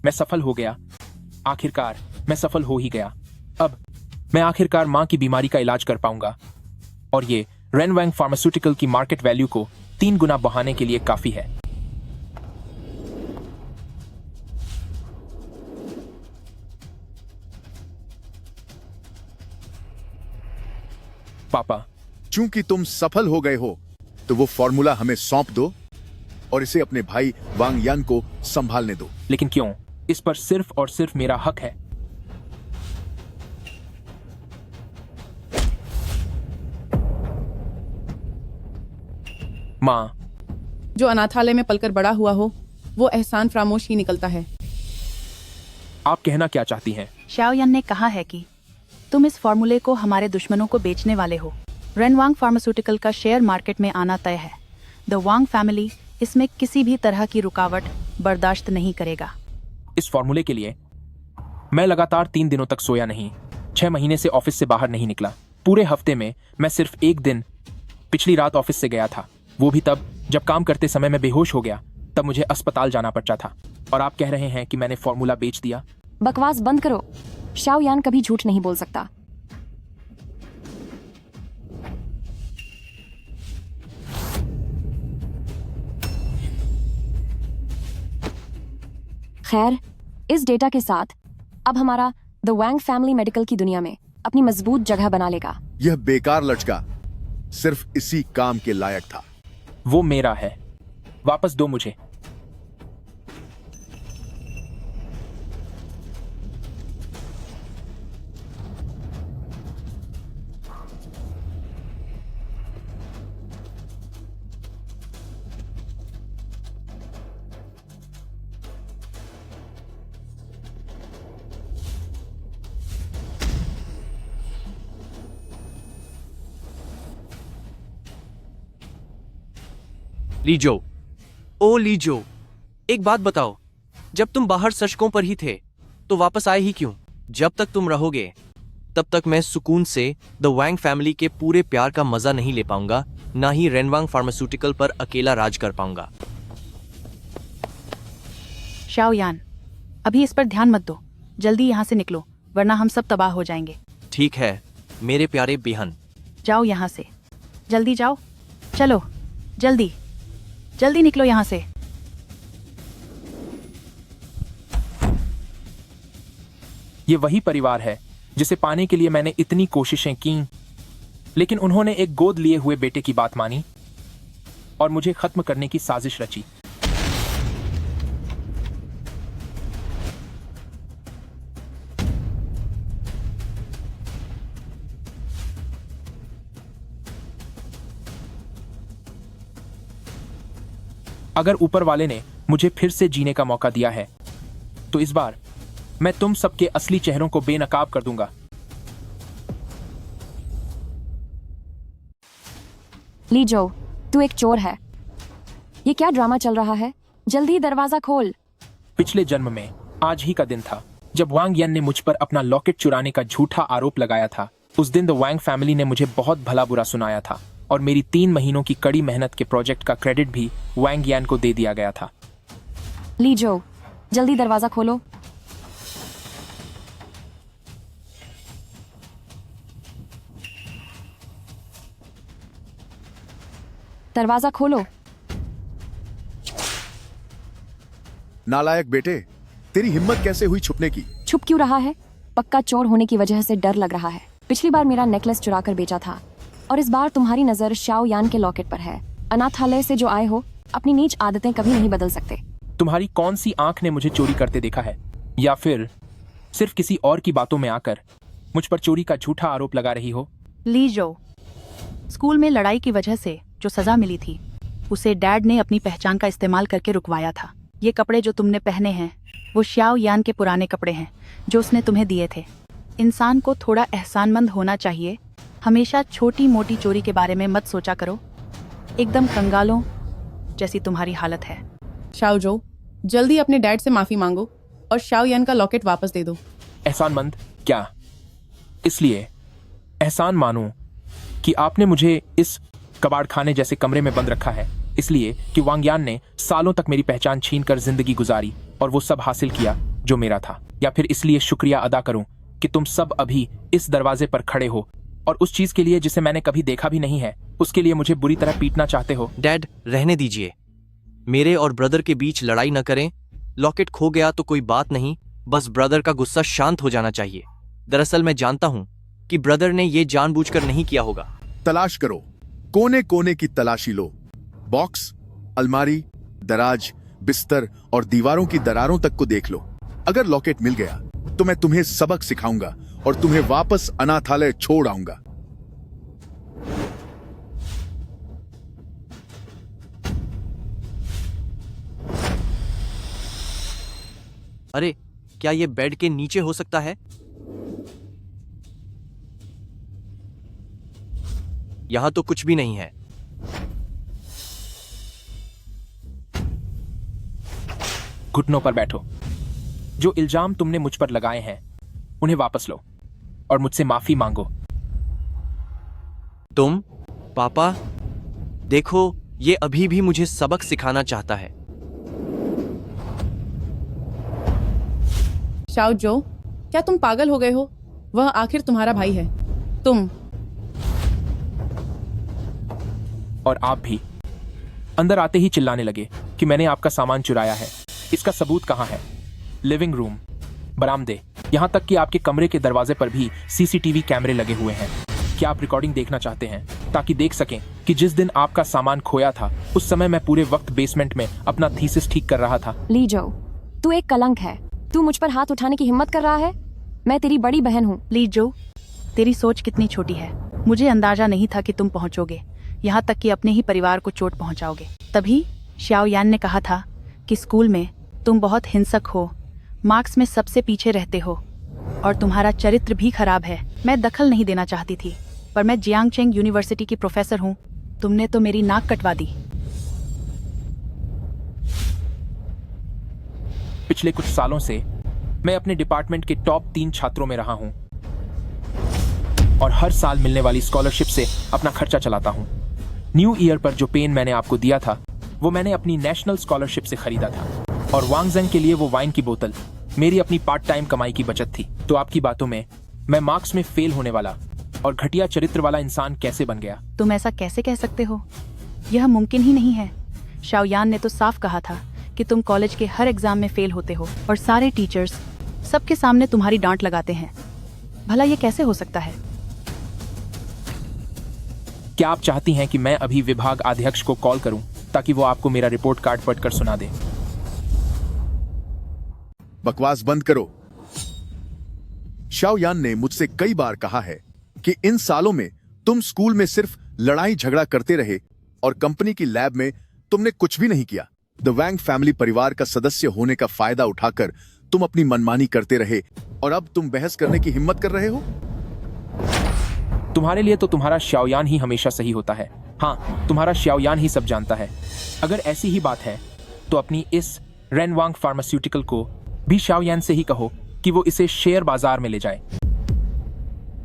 मैं सफल हो गया। आखिरकार मैं सफल हो ही गया। अब मैं आखिरकार मां की बीमारी का इलाज कर पाऊंगा और ये रेनवैंग फार्मास्यूटिकल की मार्केट वैल्यू को 3 गुना बढ़ाने के लिए काफी है। पापा, चूंकि तुम सफल हो गए हो तो वो फॉर्मूला हमें सौंप दो और इसे अपने भाई वांग यान को संभालने दो। लेकिन क्यों? इस पर सिर्फ और सिर्फ मेरा हक है। माँ, जो अनाथालय में पलकर बड़ा हुआ हो वो एहसान फरामोश ही निकलता है। आप कहना क्या चाहती हैं? शाओयान ने कहा है कि तुम इस फॉर्मूले को हमारे दुश्मनों को बेचने वाले हो। रेनवांग फार्मास्यूटिकल का शेयर मार्केट में आना तय है। द वांग फैमिली इसमें किसी भी तरह की रुकावट बर्दाश्त नहीं करेगा। इस फॉर्मूले के लिए मैं लगातार 3 दिनों तक सोया नहीं, 6 महीने से ऑफिस से बाहर नहीं निकला। पूरे हफ्ते में मैं सिर्फ एक दिन पिछली रात ऑफिस से गया था, वो भी तब जब काम करते समय मैं बेहोश हो गया, तब मुझे अस्पताल जाना पड़ा था। और आप कह रहे हैं कि मैंने फॉर्मूला बेच दिया? बकवास बंद करो। शाओयान कभी झूठ नहीं बोल सकता। खैर, इस डेटा के साथ अब हमारा द वांग फैमिली मेडिकल की दुनिया में अपनी मजबूत जगह बना लेगा। यह बेकार लड़का सिर्फ इसी काम के लायक था। वो मेरा है, वापस दो मुझे। लीजो, ओ लीजो, एक बात बताओ, जब तुम बाहर सड़कों पर ही थे तो वापस आए ही क्यों? जब तक तुम रहोगे तब तक मैं सुकून से द वांग फैमिली के पूरे प्यार का मजा नहीं ले पाऊंगा, ना ही रेनवांग फार्मास्यूटिकल पर अकेला राज कर पाऊंगा। शाओयान, अभी इस पर ध्यान मत दो, जल्दी यहाँ से निकलो वरना हम सब तबाह हो जाएंगे। ठीक है मेरे प्यारे बेहन। जाओ यहाँ से, जल्दी जाओ, चलो जल्दी जल्दी निकलो यहाँ से। ये वही परिवार है जिसे पाने के लिए मैंने इतनी कोशिशें की, लेकिन उन्होंने एक गोद लिए हुए बेटे की बात मानी और मुझे खत्म करने की साजिश रची। अगर ऊपर वाले ने मुझे फिर से जीने का मौका दिया है तो इस बार मैं तुम सबके असली चेहरों को बेनकाब कर दूंगा। लीजो, तू एक चोर है। ये क्या ड्रामा चल रहा है? जल्दी दरवाजा खोल। पिछले जन्म में आज ही का दिन था जब वांग यन ने मुझ पर अपना लॉकेट चुराने का झूठा आरोप लगाया था। उस दिन द वांग फैमिली ने मुझे बहुत भला बुरा सुनाया था और मेरी 3 महीनों की कड़ी मेहनत के प्रोजेक्ट का क्रेडिट भी वांग यान को दे दिया गया था। लीजो, जल्दी दरवाजा खोलो। दरवाजा खोलो। नालायक बेटे, तेरी हिम्मत कैसे हुई छुपने की? छुप क्यों रहा है? पक्का चोर होने की वजह से डर लग रहा है। पिछली बार मेरा नेकलेस चुरा कर बेचा था और इस बार तुम्हारी नजर शाओयान के लॉकेट पर है। अनाथालय से जो आए हो, अपनी नीच आदतें कभी नहीं बदल सकते। तुम्हारी कौन सी आंख ने मुझे चोरी करते देखा है, या फिर सिर्फ किसी और की बातों में आकर मुझ पर चोरी का झूठा आरोप लगा रही हो? लीजो, स्कूल में लड़ाई की वजह से जो सजा मिली थी उसे डैड ने अपनी पहचान का इस्तेमाल करके रुकवाया था। ये कपड़े जो तुमने पहने हैं वो शाओयान के पुराने कपड़े हैं जो उसने तुम्हें दिए थे। इंसान को थोड़ा एहसानमंद होना चाहिए। हमेशा छोटी मोटी चोरी के बारे में मत सोचा करो। एकदम कंगालों जैसी तुम्हारी हालत है। शाओजो, जल्दी अपने डैड से माफी मांगो और शाओयान का लॉकेट वापस दे दो। एहसानमंद क्या? इसलिए एहसान मानूं कि आपने मुझे इस कबाड़खाने जैसे कमरे में बंद रखा है, इसलिए कि वांग यान ने सालों तक मेरी पहचान छीन कर जिंदगी गुजारी और वो सब हासिल किया जो मेरा था, या फिर इसलिए शुक्रिया अदा करूं कि तुम सब अभी इस दरवाजे पर खड़े हो और उस चीज के लिए जिसे मैंने कभी देखा भी नहीं है उसके लिए मुझे बुरी तरह पीटना चाहते हो? डैड, रहने दीजिए। मेरे और ब्रदर के बीच लड़ाई न करें। लॉकेट खो गया तो कोई बात नहीं, बस ब्रदर का गुस्सा शांत हो जाना चाहिए। दरअसल मैं जानता हूं कि ब्रदर ने ये जानबूझकर नहीं किया होगा। तलाश करो, कोने कोने की तलाशी लो। बॉक्स, अलमारी, दराज, बिस्तर और दीवारों की दरारों तक को देख लो। अगर लॉकेट मिल गया तो मैं तुम्हें सबक सिखाऊंगा और तुम्हें वापस अनाथालय छोड़ आऊंगा। अरे, क्या ये बेड के नीचे हो सकता है? यहां तो कुछ भी नहीं है। घुटनों पर बैठो। जो इल्जाम तुमने मुझ पर लगाए हैं उन्हें वापस लो और मुझसे माफी मांगो। तुम? पापा, देखो, ये अभी भी मुझे सबक सिखाना चाहता है। शाओ जो, क्या तुम पागल हो गए हो? वह आखिर तुम्हारा भाई है। तुम और आप भी अंदर आते ही चिल्लाने लगे कि मैंने आपका सामान चुराया है। इसका सबूत कहां है? लिविंग रूम, बरामदे, यहां तक कि आपके कमरे के दरवाजे पर भी सीसीटीवी कैमरे लगे हुए हैं। क्या आप रिकॉर्डिंग देखना चाहते हैं ताकि देख सकें कि जिस दिन आपका सामान खोया था उस समय मैं पूरे वक्त बेसमेंट में अपना थीसिस ठीक कर रहा था? ली जाओ, तू एक कलंक है। तू मुझ पर हाथ उठाने की हिम्मत कर रहा है? मैं तेरी बड़ी बहन हूँ। ली जो, तेरी सोच कितनी छोटी है। मुझे अंदाजा नहीं था कि तुम पहुंचोगे, यहाँ तक कि अपने ही परिवार को चोट पहुंचाओगे। तभी श्याओ यान ने कहा था कि स्कूल में तुम बहुत हिंसक हो, मार्क्स में सबसे पीछे रहते हो और तुम्हारा चरित्र भी खराब है। मैं दखल नहीं देना चाहती थी, पर मैं जियांगचेंग यूनिवर्सिटी की प्रोफेसर हूँ। तुमने तो मेरी नाक कटवा दी। पिछले कुछ सालों से मैं अपने डिपार्टमेंट के टॉप 3 छात्रों में रहा हूं और हर साल मिलने वाली स्कॉलरशिप से अपना खर्चा चलाता हूं। न्यू ईयर पर जो पेन मैंने आपको दिया था वो मैंने अपनी नेशनल स्कॉलरशिप से खरीदा था, और वांगजेंग के लिए वो वाइन की बोतल मेरी अपनी पार्ट टाइम कमाई की बचत थी। तो आपकी बातों में मैं मार्क्स में फेल होने वाला और घटिया चरित्र वाला इंसान कैसे बन गया? तुम ऐसा कैसे कह सकते हो? यह मुमकिन ही नहीं है। शाओयान ने तो साफ कहा था कि तुम कॉलेज के हर एग्जाम में फेल होते हो और सारे टीचर्स सबके सामने तुम्हारी डांट लगाते हैं। भला ये कैसे हो सकता है? क्या आप चाहती हैं कि मैं अभी विभाग अध्यक्ष को कॉल करूं ताकि वो आपको मेरा रिपोर्ट कार्ड पढ़कर सुना दे? बकवास बंद करो। शाओ यान ने मुझसे कई बार कहा है कि इन सालों में तुम स्कूल में सिर्फ लड़ाई झगड़ा करते रहे और कंपनी की लैब में तुमने कुछ भी नहीं किया। द वैंग फैमिली परिवार का सदस्य होने का फायदा उठाकर तुम अपनी मनमानी करते रहे और अब तुम बहस करने की हिम्मत कर रहे हो? तुम्हारे लिए तो तुम्हारा शाओयान ही हमेशा सही होता है। हाँ, तुम्हारा शाओयान ही सब जानता है। अगर ऐसी ही बात है तो अपनी इस रेनवांग फार्मास्यूटिकल को भी शाओयान से ही कहो कि वो इसे शेयर बाजार में ले जाए।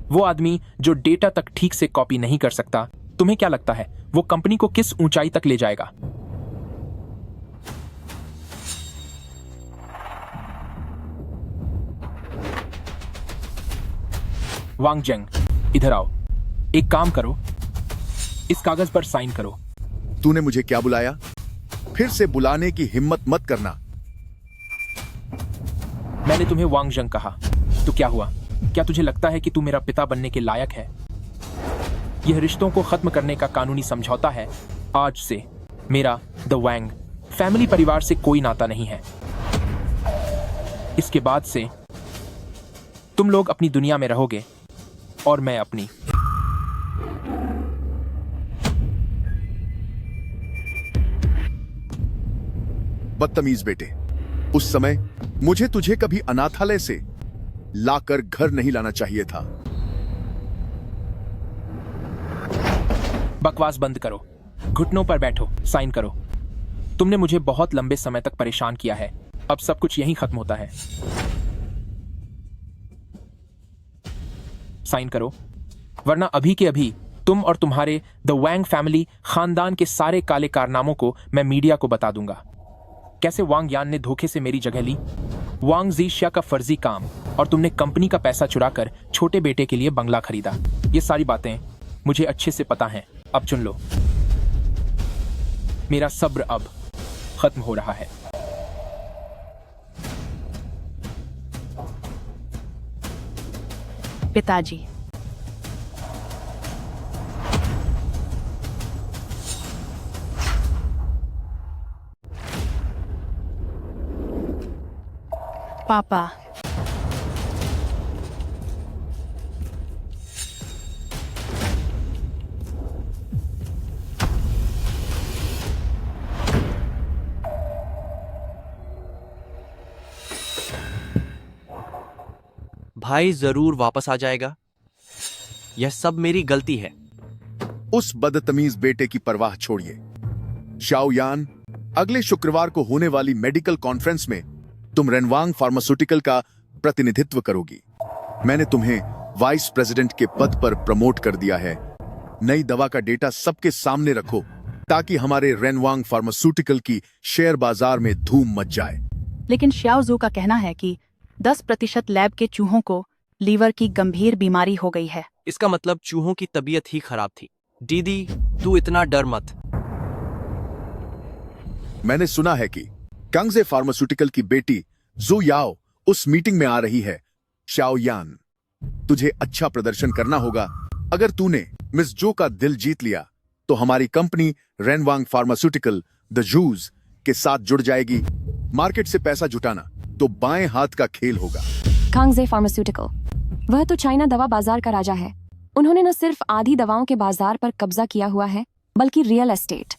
वो आदमी जो डेटा तक ठीक से कॉपी नहीं कर सकता, तुम्हें क्या लगता है वो कंपनी को किस ऊंचाई तक ले जाएगा? वांगजेंग, इधर आओ। एक काम करो, इस कागज पर साइन करो। तूने मुझे क्या बुलाया? फिर से बुलाने की हिम्मत मत करना। मैंने तुम्हें वांगजेंग कहा तो क्या हुआ? क्या तुझे लगता है कि तू मेरा पिता बनने के लायक है? यह रिश्तों को खत्म करने का कानूनी समझौता है। आज से मेरा द वैंग फैमिली परिवार से कोई नाता नहीं है। इसके बाद से तुम लोग अपनी दुनिया में रहोगे और मैं अपनी। बदतमीज बेटे, उस समय मुझे तुझे कभी अनाथालय से लाकर घर नहीं लाना चाहिए था। बकवास बंद करो, घुटनों पर बैठो, साइन करो। तुमने मुझे बहुत लंबे समय तक परेशान किया है, अब सब कुछ यहीं खत्म होता है। साइन करो, वरना अभी के अभी तुम और तुम्हारे द वैंग फैमिली खानदान के सारे काले कारनामों को मैं मीडिया को बता दूंगा। कैसे वांग यान ने धोखे से मेरी जगह ली वांग जीशिया का फर्जी काम और तुमने कंपनी का पैसा चुराकर छोटे बेटे के लिए बंगला खरीदा। ये सारी बातें मुझे अच्छे से पता हैं। अब चुन लो। मेरा सब्र अब खत्म हो रहा है। पिताजी, पापा, भाई जरूर वापस आ जाएगा। यह सब मेरी गलती है। उस बदतमीज बेटे की परवाह छोड़िए। शाओयान, अगले शुक्रवार को होने वाली मेडिकल कॉन्फ्रेंस में तुम रेनवांग फार्मास्यूटिकल का प्रतिनिधित्व करोगी। मैंने तुम्हें वाइस प्रेसिडेंट के पद पर प्रमोट कर दिया है। नई दवा का डेटा सबके सामने रखो ताकि हमारे रेनवांग फार्मास्यूटिकल की शेयर बाजार में धूम मच जाए। लेकिन श्याओ जू का कहना है कि 10% लैब के चूहों को लीवर की गंभीर बीमारी हो गई है। इसका मतलब चूहों की तबीयत ही खराब थी। दीदी, तू इतना डर मत। मैंने सुना है कि कांगजे फार्मास्यूटिकल की बेटी जू याओ उस मीटिंग में आ रही है। शाओयान, तुझे अच्छा प्रदर्शन करना होगा। अगर तूने मिस जो का दिल जीत लिया तो हमारी कंपनी रेनवांग फार्मास्यूटिकल द जूज के साथ जुड़ जाएगी। मार्केट से पैसा जुटाना तो बाएं हाथ का खेल होगा। कांगजे फार्मास्यूटिकल, वह तो चाइना दवा बाजार का राजा है। उन्होंने न सिर्फ आधी दवाओं के बाजार पर कब्जा किया हुआ है, बल्कि रियल एस्टेट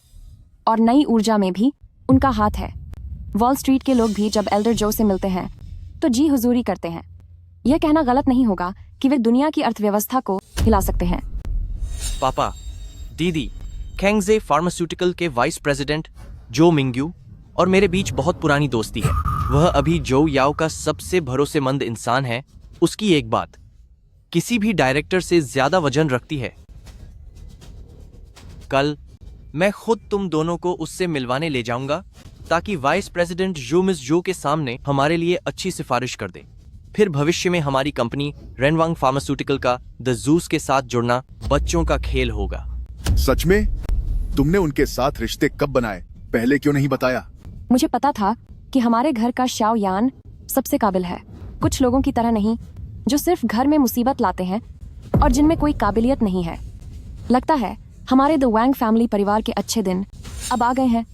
और नई ऊर्जा में भी उनका हाथ है। वॉल स्ट्रीट के लोग भी जब एल्डर जो से मिलते हैं तो जी हुजूरी करते हैं। यह कहना गलत नहीं होगा कि वे दुनिया की अर्थव्यवस्था को हिला सकते हैं। पापा, दीदी, कैंगजे फार्मास्यूटिकल के वाइस प्रेसिडेंट जो मिंग्यू और मेरे बीच बहुत पुरानी दोस्ती है। वह अभी जो याओ का सबसे भरोसेमंद इंसान है। उसकी एक बात किसी भी डायरेक्टर से ज्यादा वजन रखती है। कल मैं खुद तुम दोनों को उससे मिलवाने ले जाऊंगा ताकि वाइस प्रेसिडेंट जो मिस जो के सामने हमारे लिए अच्छी सिफारिश कर दे। फिर भविष्य में हमारी कंपनी रेनवांग फार्मास्यूटिकल का द जूस के साथ जुड़ना बच्चों का खेल होगा। सच में? तुमने उनके साथ रिश्ते कब बनाए? पहले क्यों नहीं बताया? मुझे पता था कि हमारे घर का शाओयान सबसे काबिल है। कुछ लोगों की तरह नहीं जो सिर्फ घर में मुसीबत लाते हैं और जिनमें कोई काबिलियत नहीं है। लगता है हमारे द वैंग फैमिली परिवार के अच्छे दिन अब आ गए हैं।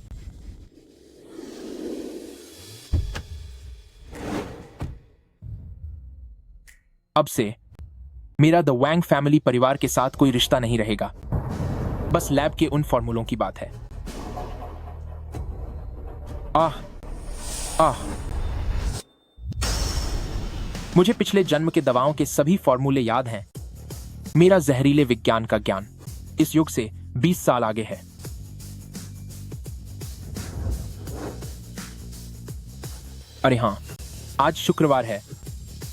अब से मेरा द वैंग फैमिली परिवार के साथ कोई रिश्ता नहीं रहेगा। बस लैब के उन फॉर्मूलों की बात है। आह आह मुझे पिछले जन्म के दवाओं के सभी फॉर्मूले याद हैं। मेरा जहरीले विज्ञान का ज्ञान इस युग से 20 साल आगे है। अरे हाँ, आज शुक्रवार है।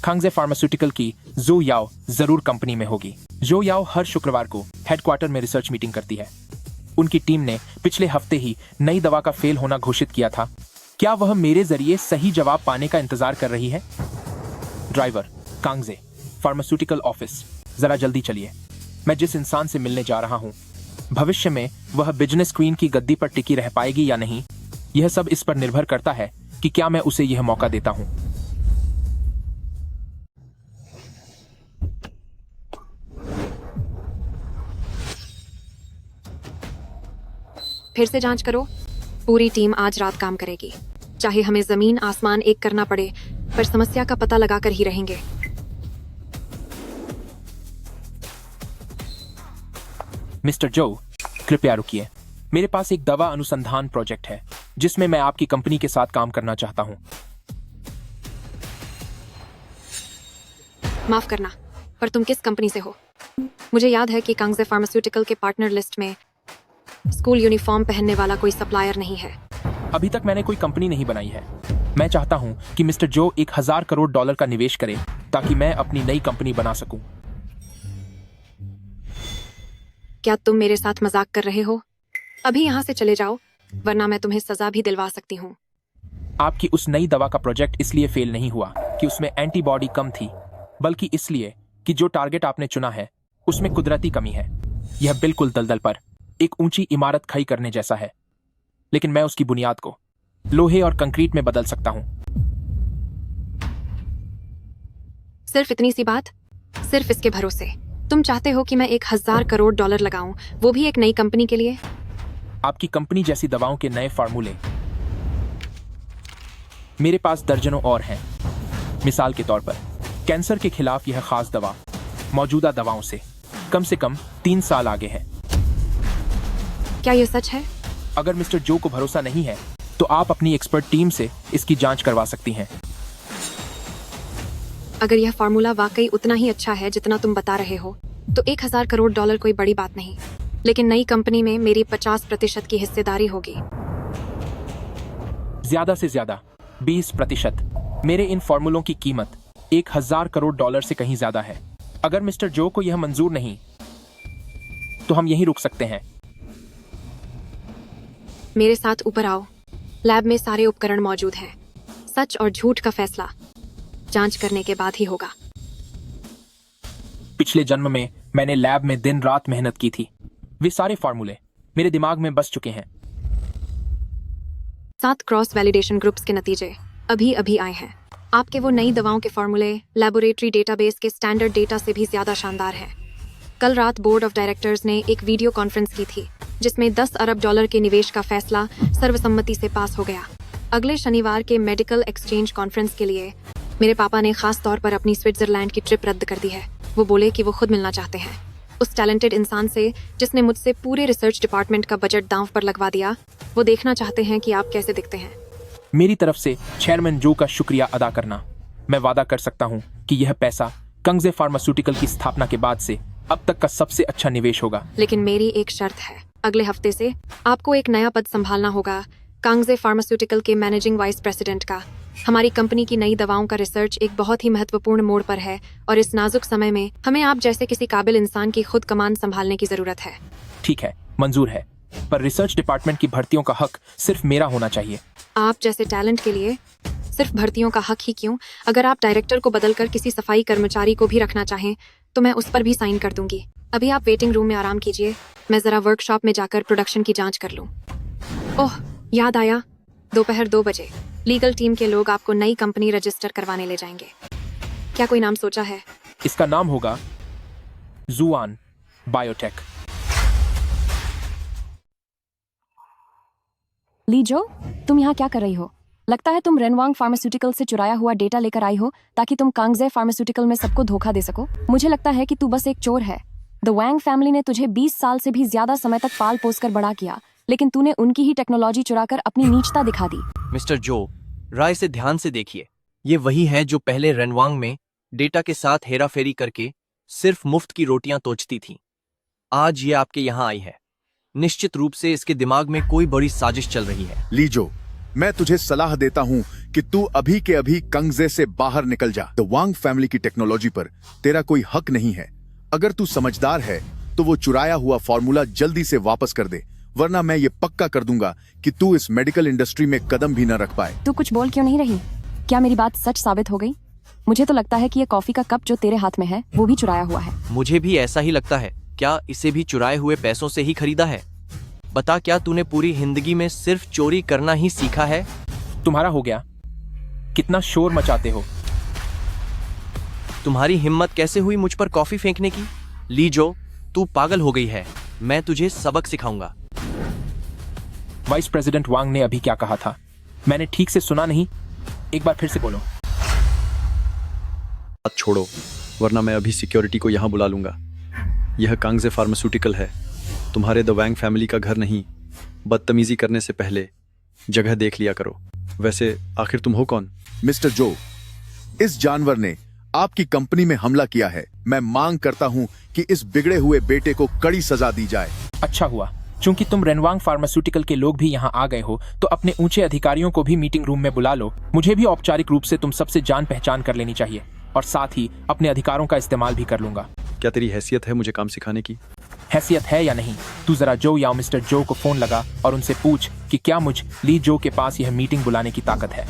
कांगजे फार्मास्यूटिकल की जो याओ जरूर कंपनी में होगी। जो याओ हर शुक्रवार को हेडक्वार्टर में रिसर्च मीटिंग करती है। उनकी टीम ने पिछले हफ्ते ही नई दवा का फेल होना घोषित किया था। क्या वह मेरे जरिए सही जवाब पाने का इंतजार कर रही है? ड्राइवर, कांगजे फार्मास्यूटिकल ऑफिस, जरा जल्दी चलिए। मैं जिस इंसान से मिलने जा रहा हूं, भविष्य में वह बिजनेस क्वीन की गद्दी पर टिकी रह पाएगी या नहीं, यह सब इस पर निर्भर करता है कि क्या मैं उसे यह मौका देता हूं। फिर से जांच करो। पूरी टीम आज रात काम करेगी, चाहे हमें जमीन आसमान एक करना पड़े, पर समस्या का पता लगाकर ही रहेंगे। मिस्टर जो, कृपया रुकिए। मेरे पास एक दवा अनुसंधान प्रोजेक्ट है जिसमें मैं आपकी कंपनी के साथ काम करना चाहता हूं। माफ करना, पर तुम किस कंपनी से हो? मुझे याद है कि कांगजे फार्मास्यूटिकल के पार्टनर लिस्ट में स्कूल यूनिफॉर्म पहनने वाला कोई सप्लायर नहीं है। अभी तक मैंने कोई कंपनी नहीं बनाई है। मैं चाहता हूं कि मिस्टर जो 1000 करोड़ डॉलर का निवेश करे ताकि मैं अपनी नई कंपनी बना सकूं। क्या तुम मेरे साथ मजाक कर रहे हो? अभी यहाँ से चले जाओ, वरना मैं तुम्हें सजा भी दिलवा सकती हूँ। आपकी उस नई दवा का प्रोजेक्ट इसलिए फेल नहीं हुआ कि उसमें एंटीबॉडी कम थी, बल्कि इसलिए कि जो टारगेट आपने चुना है उसमें कुदरती कमी है। यह बिल्कुल दलदल पर एक ऊंची इमारत खड़ी करने जैसा है, लेकिन मैं उसकी बुनियाद को लोहे और कंक्रीट में बदल सकता हूं। सिर्फ इतनी सी बात, सिर्फ इसके भरोसे तुम चाहते हो कि मैं $1,000 करोड़ लगाऊं, वो भी एक नई कंपनी के लिए? आपकी कंपनी जैसी दवाओं के नए फार्मूले मेरे पास दर्जनों और हैं। मिसाल के तौर पर कैंसर के खिलाफ यह खास दवा मौजूदा दवाओं से कम 3 साल आगे है। क्या ये सच है? अगर मिस्टर जो को भरोसा नहीं है तो आप अपनी एक्सपर्ट टीम से इसकी जांच करवा सकती हैं। अगर यह फार्मूला वाकई उतना ही अच्छा है जितना तुम बता रहे हो, तो $1,000 करोड़ कोई बड़ी बात नहीं, लेकिन नई कंपनी में मेरी 50% की हिस्सेदारी होगी। ज्यादा से ज्यादा 20%। मेरे इन फार्मूलों की कीमत $1,000 करोड़ से कहीं ज्यादा है। अगर मिस्टर जो को यह मंजूर नहीं तो हम यहीं रुक सकते हैं। मेरे साथ ऊपर आओ। लैब में सारे उपकरण मौजूद हैं। सच और झूठ का फैसला जांच करने के बाद ही होगा। पिछले जन्म में मैंने लैब में दिन रात मेहनत की थी। वे सारे फार्मूले मेरे दिमाग में बस चुके हैं। 7 क्रॉस वैलिडेशन ग्रुप्स के नतीजे अभी अभी आए हैं। आपके वो नई दवाओं के फार्मूले लेबोरेटरी डेटाबेस के स्टैंडर्ड डेटा से भी ज्यादा शानदार हैं। कल रात बोर्ड ऑफ डायरेक्टर्स ने एक वीडियो कॉन्फ्रेंस की थी जिसमें $10 अरब के निवेश का फैसला सर्वसम्मति से पास हो गया। अगले शनिवार के मेडिकल एक्सचेंज कॉन्फ्रेंस के लिए मेरे पापा ने खास तौर पर अपनी स्विट्जरलैंड की ट्रिप रद्द कर दी है। वो बोले कि वो खुद मिलना चाहते हैं उस टैलेंटेड इंसान से जिसने मुझसे पूरे रिसर्च डिपार्टमेंट का बजट दांव पर लगवा दिया। वो देखना चाहते हैं कि आप कैसे दिखते हैं। मेरी तरफ से चेयरमैन जो का शुक्रिया अदा करना। मैं वादा कर सकता हूं कि यह पैसा कंगजे फार्मास्यूटिकल की स्थापना के बाद से अब तक का सबसे अच्छा निवेश होगा। लेकिन मेरी एक शर्त है, अगले हफ्ते से आपको एक नया पद संभालना होगा, कांगजे फार्मास्यूटिकल के मैनेजिंग वाइस प्रेसिडेंट का। हमारी कंपनी की नई दवाओं का रिसर्च एक बहुत ही महत्वपूर्ण मोड़ पर है और इस नाजुक समय में हमें आप जैसे किसी काबिल इंसान की खुद कमान संभालने की जरूरत है। ठीक है, मंजूर है, पर रिसर्च डिपार्टमेंट की भर्तियों का हक सिर्फ मेरा होना चाहिए। आप जैसे टैलेंट के लिए सिर्फ भर्तियों का हक ही क्यों, अगर आप डायरेक्टर को बदलकर किसी सफाई कर्मचारी को भी रखना चाहें तो मैं उस पर भी साइन कर दूंगी। अभी आप वेटिंग रूम में आराम कीजिए, मैं जरा वर्कशॉप में जाकर प्रोडक्शन की जांच कर लूं। ओह, याद आया, दोपहर 2 बजे लीगल टीम के लोग आपको नई कंपनी रजिस्टर करवाने ले जाएंगे। क्या कोई नाम सोचा है? इसका नाम होगा जुआन बायोटेक। लीजो, तुम यहाँ क्या कर रही हो? लगता है तुम रेनवांग फार्मास्यूटिकल से चुराया हुआ डेटा लेकर आई हो ताकि तुम कांगजे फार्मास्यूटिकल में सबको धोखा दे सको। मुझे लगता है कि तू बस एक चोर है। द वैंग फैमिली ने तुझे 20 साल से भी ज्यादा समय तक पाल पोस कर बड़ा किया, लेकिन तूने उनकी ही टेक्नोलॉजी चुराकर अपनी नीचता दिखा दी। मिस्टर जो, राय से ध्यान से देखिए। ये वही है जो पहले रेनवांग में डेटा के साथ हेराफेरी करके सिर्फ मुफ्त की रोटियां तोचती थी। आज ये आपके यहाँ आई है। निश्चित रूप से इसके दिमाग में कोई बड़ी साजिश चल रही है। लीजो, मैं तुझे सलाह देता हूँ कि तू अभी के अभी कंगजे से बाहर निकल जा। द वांग फैमिली की टेक्नोलॉजी पर तेरा कोई हक नहीं है। अगर तू समझदार है तो वो चुराया हुआ फॉर्मूला जल्दी से वापस कर दे, वरना मैं ये पक्का कर दूंगा कि तू इस मेडिकल इंडस्ट्री में कदम भी न रख पाए। तू कुछ बोल क्यों नहीं रही? क्या मेरी बात सच साबित हो गई? मुझे तो लगता है कि ये कॉफी का कप जो तेरे हाथ में है वो भी चुराया हुआ है। मुझे भी ऐसा ही लगता है। क्या इसे भी चुराए हुए पैसों से ही खरीदा है? बता, क्या तूने पूरी जिंदगी में सिर्फ चोरी करना ही सीखा है? तुम्हारा हो गया? कितना शोर मचाते हो? तुम्हारी हिम्मत कैसे हुई मुझ पर कॉफी फेंकने की? लीजो, तू पागल हो गई है। मैं तुझे सबक सिखाऊंगा। वाइस प्रेसिडेंट वांग ने अभी क्या कहा था? मैंने ठीक से सुना नहीं, एक बार फिर से बोलो। बात छोड़ो, वरना मैं अभी सिक्योरिटी को यहाँ बुला लूंगा। यह कांगजे फार्मास्यूटिकल है, तुम्हारे द वैंग फैमिली का घर नहीं। बदतमीजी करने से पहले जगह देख लिया करो। वैसे आखिर तुम हो कौन? मिस्टर जो, इस जानवर ने आपकी कंपनी में हमला किया है। मैं मांग करता हूँ कि इस बिगड़े हुए बेटे को कड़ी सजा दी जाए। अच्छा हुआ, चूंकि तुम रेनवांग फार्मास्यूटिकल के लोग भी यहाँ आ गए हो तो अपने ऊंचे अधिकारियों को भी मीटिंग रूम में बुला लो। मुझे भी औपचारिक रूप से तुम सबसे जान पहचान कर लेनी चाहिए और साथ ही अपने अधिकारों का इस्तेमाल भी कर लूंगा। क्या तेरी हैसियत है मुझे काम सिखाने की? हैसियत है या नहीं? तू जरा जो या मिस्टर जो को फोन लगा और उनसे पूछ कि क्या मुझ ली जो के पास यह मीटिंग बुलाने की ताकत है।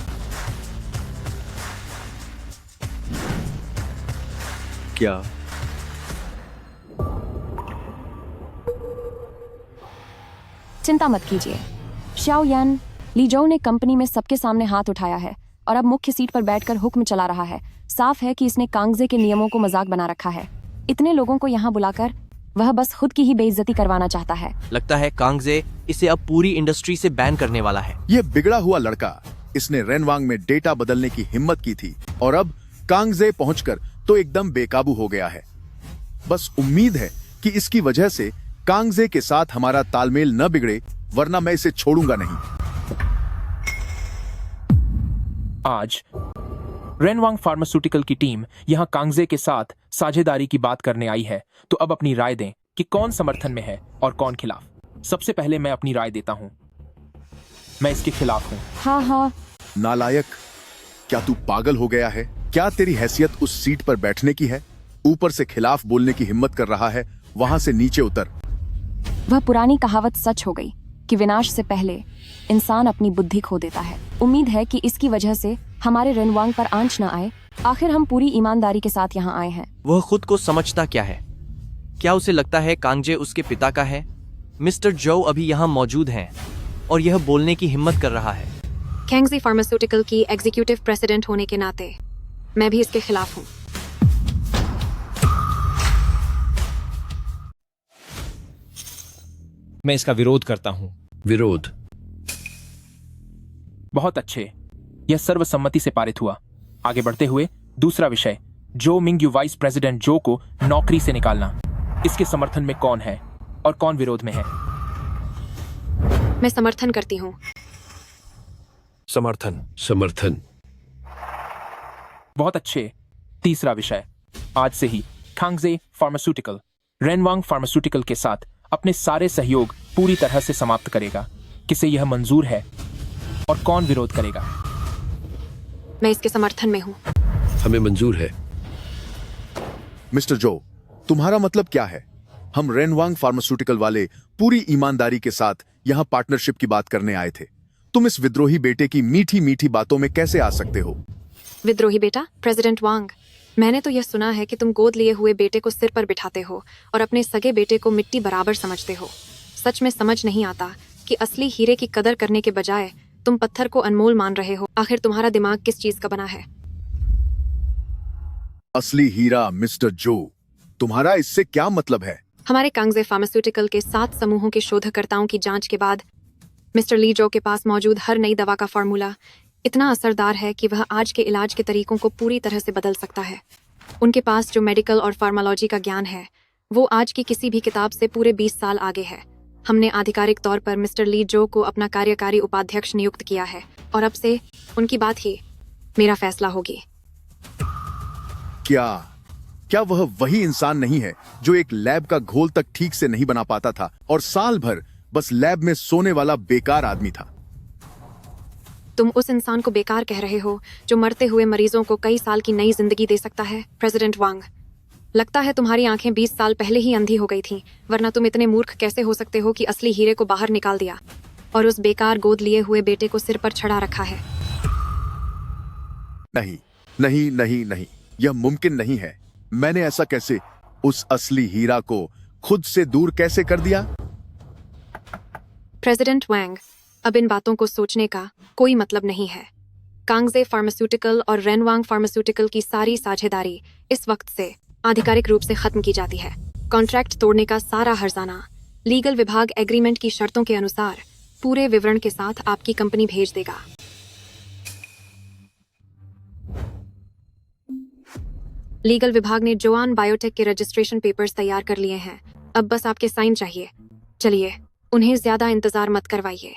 क्या? चिंता मत कीजिए शाओ यान, ली जोउ ने कंपनी में सबके सामने हाथ उठाया है और अब मुख्य सीट पर बैठकर हुक्म चला रहा है। साफ है कि इसने कांगजे के नियमों को मजाक बना रखा है। इतने लोगों को यहाँ बुलाकर वह बस खुद की ही बेइज्जती करवाना चाहता है। लगता है कांगजे इसे अब पूरी इंडस्ट्री से बैन करने वाला है। ये बिगड़ा हुआ लड़का, इसने रेनवांग में डेटा बदलने की हिम्मत की थी और अब कांगजे पहुंचकर तो एकदम बेकाबू हो गया है। बस उम्मीद है कि इसकी वजह से कांगजे के साथ हमारा तालमेल न बिगड़े, वरना मैं इसे छोड़ूंगा नहीं। आज रेनवांग फार्मास्यूटिकल की टीम यहां कांगजे के साथ साझेदारी की बात करने आई है, तो अब अपनी राय दें कि कौन समर्थन में है और कौन खिलाफ। सबसे पहले मैं अपनी राय देता हूं। मैं इसके खिलाफ हूं। हाँ, नालायक, क्या तू पागल हो गया है? क्या तेरी हैसियत उस सीट पर बैठने की है? ऊपर से खिलाफ बोलने की हिम्मत कर रहा है, वहां से नीचे उतर। वह पुरानी कहावत सच हो गई कि विनाश से पहले इंसान अपनी बुद्धि खो देता है। उम्मीद है कि इसकी वजह से हमारे रेनवांग पर आंच न आए। आखिर हम पूरी ईमानदारी के साथ यहाँ आए हैं। वह खुद को समझता क्या है? क्या उसे लगता है कांगजे उसके पिता का है? मिस्टर जो अभी यहाँ मौजूद हैं और यह बोलने की हिम्मत कर रहा है। कैंगजी फार्मास्यूटिकल की एग्जीक्यूटिव प्रेसिडेंट होने के नाते मैं भी इसके खिलाफ हूँ। मैं इसका विरोध करता हूं। विरोध? बहुत अच्छे, यह सर्वसम्मति से पारित हुआ। आगे बढ़ते हुए दूसरा विषय, जो मिंगयू वाइस प्रेसिडेंट जो को नौकरी से निकालना। इसके समर्थन में कौन है और कौन विरोध में है? मैं समर्थन करती हूँ। समर्थन। बहुत अच्छे। तीसरा विषय, आज से ही कांगजे फार्मास्यूटिकल रेनवांग फार्मास्यूटिकल के साथ अपने सारे सहयोग पूरी तरह से समाप्त करेगा। किसे यह मंजूर है और कौन विरोध करेगा? मैं इसके समर्थन में हूँ। हमें मंजूर है। मिस्टर जो, तुम्हारा मतलब क्या है? हम रेनवांग फार्मास्यूटिकल वाले पूरी ईमानदारी के साथ यहाँ पार्टनरशिप की बात करने आए थे। तुम इस विद्रोही बेटे की मीठी मीठी बातों में कैसे आ सकते हो? विद्रोही बेटा? प्रेसिडेंट वांग, मैंने तो यह सुना है कि तुम गोद लिए हुए बेटे को सिर पर बिठाते हो और अपने सगे बेटे को मिट्टी बराबर समझते हो। सच में समझ नहीं आता कि असली हीरे की कदर करने के बजाय तुम पत्थर को अनमोल मान रहे हो। आखिर तुम्हारा दिमाग किस चीज का बना है? असली हीरा मिस्टर जो, तुम्हारा इससे क्या मतलब है? हमारे कांगजे फार्मास्यूटिकल के 7 समूहों के शोधकर्ताओं की जांच के बाद मिस्टर ली जो के पास मौजूद हर नई दवा का फॉर्मूला इतना असरदार है कि वह आज के इलाज के तरीकों को पूरी तरह से बदल सकता है। उनके पास जो मेडिकल और फार्मालॉजी का ज्ञान है वो आज की किसी भी किताब से पूरे 20 साल आगे है। हमने आधिकारिक तौर पर मिस्टर ली जो को अपना कार्यकारी उपाध्यक्ष नियुक्त किया है और अब से उनकी बात ही मेरा फैसला होगी। क्या वह वही इंसान नहीं है जो एक लैब का घोल तक ठीक से नहीं बना पाता था और साल भर बस लैब में सोने वाला बेकार आदमी था? तुम उस इंसान को बेकार कह रहे हो जो मरते हुए मरीजों को कई साल की नई जिंदगी दे सकता है। प्रेसिडेंट वांग, लगता है तुम्हारी आंखें 20 साल पहले ही अंधी हो गई थीं, वरना तुम इतने मूर्ख कैसे हो सकते हो कि असली हीरे को बाहर निकाल दिया और उस बेकार गोद लिए हुए बेटे को सिर पर चढ़ा रखा है। नहीं नहीं नहीं नहीं, यह मुमकिन नहीं है। मैंने ऐसा कैसे? उस असली हीरा को खुद से दूर कैसे कर दिया? प्रेसिडेंट वांग, अब इन बातों को सोचने का कोई मतलब नहीं है। कांगजे फार्मास्यूटिकल और रेनवांग फार्मास्यूटिकल की सारी साझेदारी इस वक्त से आधिकारिक रूप से खत्म की जाती है। कॉन्ट्रैक्ट तोड़ने का सारा हर्जाना लीगल विभाग एग्रीमेंट की शर्तों के अनुसार पूरे विवरण के साथ आपकी कंपनी भेज देगा। लीगल विभाग ने जोआन बायोटेक के रजिस्ट्रेशन पेपर्स तैयार कर लिए हैं। अब बस आपके साइन चाहिए। चलिए, उन्हें ज्यादा इंतजार मत करवाइए।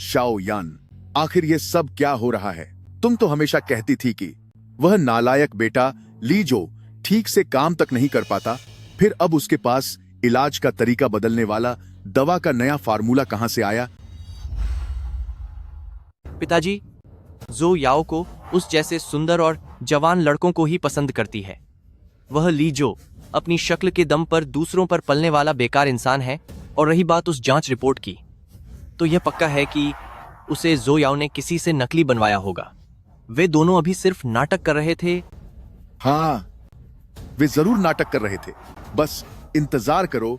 शाओ यान, आखिर ये सब क्या हो रहा है? तुम तो हमेशा कहती थी कि वह नालायक बेटा ली जो ठीक से काम तक नहीं कर पाता, फिर अब उसके पास इलाज का तरीका बदलने वाला दवा का नया फार्मूला कहां से आया? पिताजी, जो याओ को उस जैसे सुंदर और जवान लड़कों को ही पसंद करती है। वह लीजो अपनी शक्ल के दम पर दूसरों पर पलने वाला बेकार इंसान है। और रही बात उस जांच रिपोर्ट की, तो यह पक्का है कि उसे जो याओ ने किसी से नकली बनवाया होगा। वे दोनों अभी सिर्फ नाटक कर रहे थे। हाँ, वे जरूर नाटक कर रहे थे। बस इंतजार करो,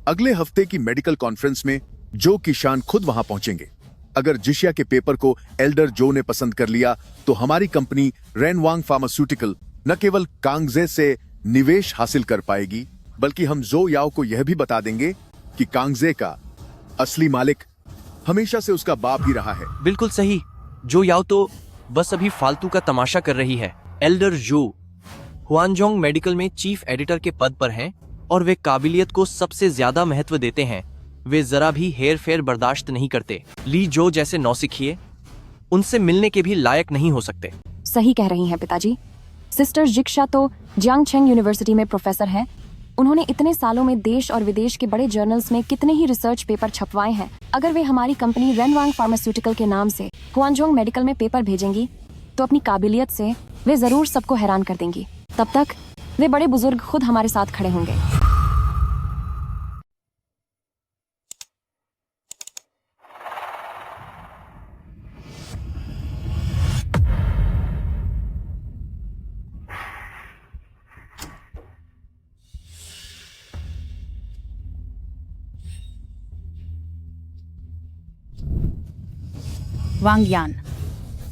अगले हफ्ते की मेडिकल कॉन्फ्रेंस में जो किशान खुद वहां पहुंचेंगे। अगर जिशिया के पेपर को एल्डर जो ने पसंद कर लिया तो हमारी कंपनी रेनवांग फार्मास्यूटिकल न केवल कांगजे से निवेश हासिल कर पाएगी, बल्कि हम जो याओ को यह भी बता देंगे कि कांगजे का असली मालिक हमेशा से उसका बाप ही रहा है। बिल्कुल सही। जो याओ तो बस अभी फालतू का तमाशा कर रही है। एल्डर जो हुआनजोंग मेडिकल में चीफ एडिटर के पद पर हैं और वे काबिलियत को सबसे ज्यादा महत्व देते हैं। वे जरा भी हेर फेर बर्दाश्त नहीं करते। ली जो जैसे नौसिखिए उनसे मिलने के भी लायक नहीं हो सकते। सही कह रही हैं पिताजी। सिस्टर जिक्शा तो जियांगछेंग यूनिवर्सिटी में प्रोफेसर हैं। उन्होंने इतने सालों में देश और विदेश के बड़े जर्नल्स में कितने ही रिसर्च पेपर छपवाए हैं। अगर वे हमारी कंपनी रेनवांग फार्मास्यूटिकल के नाम से हुआनजोंग मेडिकल में पेपर भेजेंगी तो अपनी काबिलियत से वे जरूर सबको हैरान कर देंगी। तब तक वे बड़े बुजुर्ग खुद हमारे साथ खड़े होंगे। वांग यान,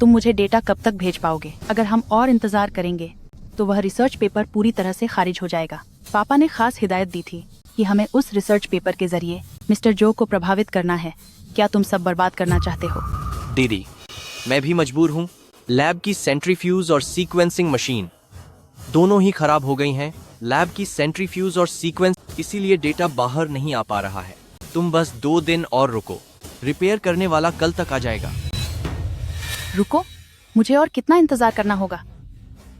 तुम मुझे डेटा कब तक भेज पाओगे? अगर हम और इंतजार करेंगे तो वह रिसर्च पेपर पूरी तरह से खारिज हो जाएगा। पापा ने खास हिदायत दी थी कि हमें उस रिसर्च पेपर के जरिए मिस्टर जो को प्रभावित करना है। क्या तुम सब बर्बाद करना चाहते हो? दीदी, मैं भी मजबूर हूँ। लैब की सेंट्रीफ्यूज और सीक्वेंसिंग मशीन दोनों ही खराब हो गई हैं। लैब की सेंट्रीफ्यूज और सीक्वेंस, इसीलिए डेटा बाहर नहीं आ पा रहा है। तुम बस 2 दिन और रुको, रिपेयर करने वाला कल तक आ जाएगा। रुको? मुझे और कितना इंतजार करना होगा?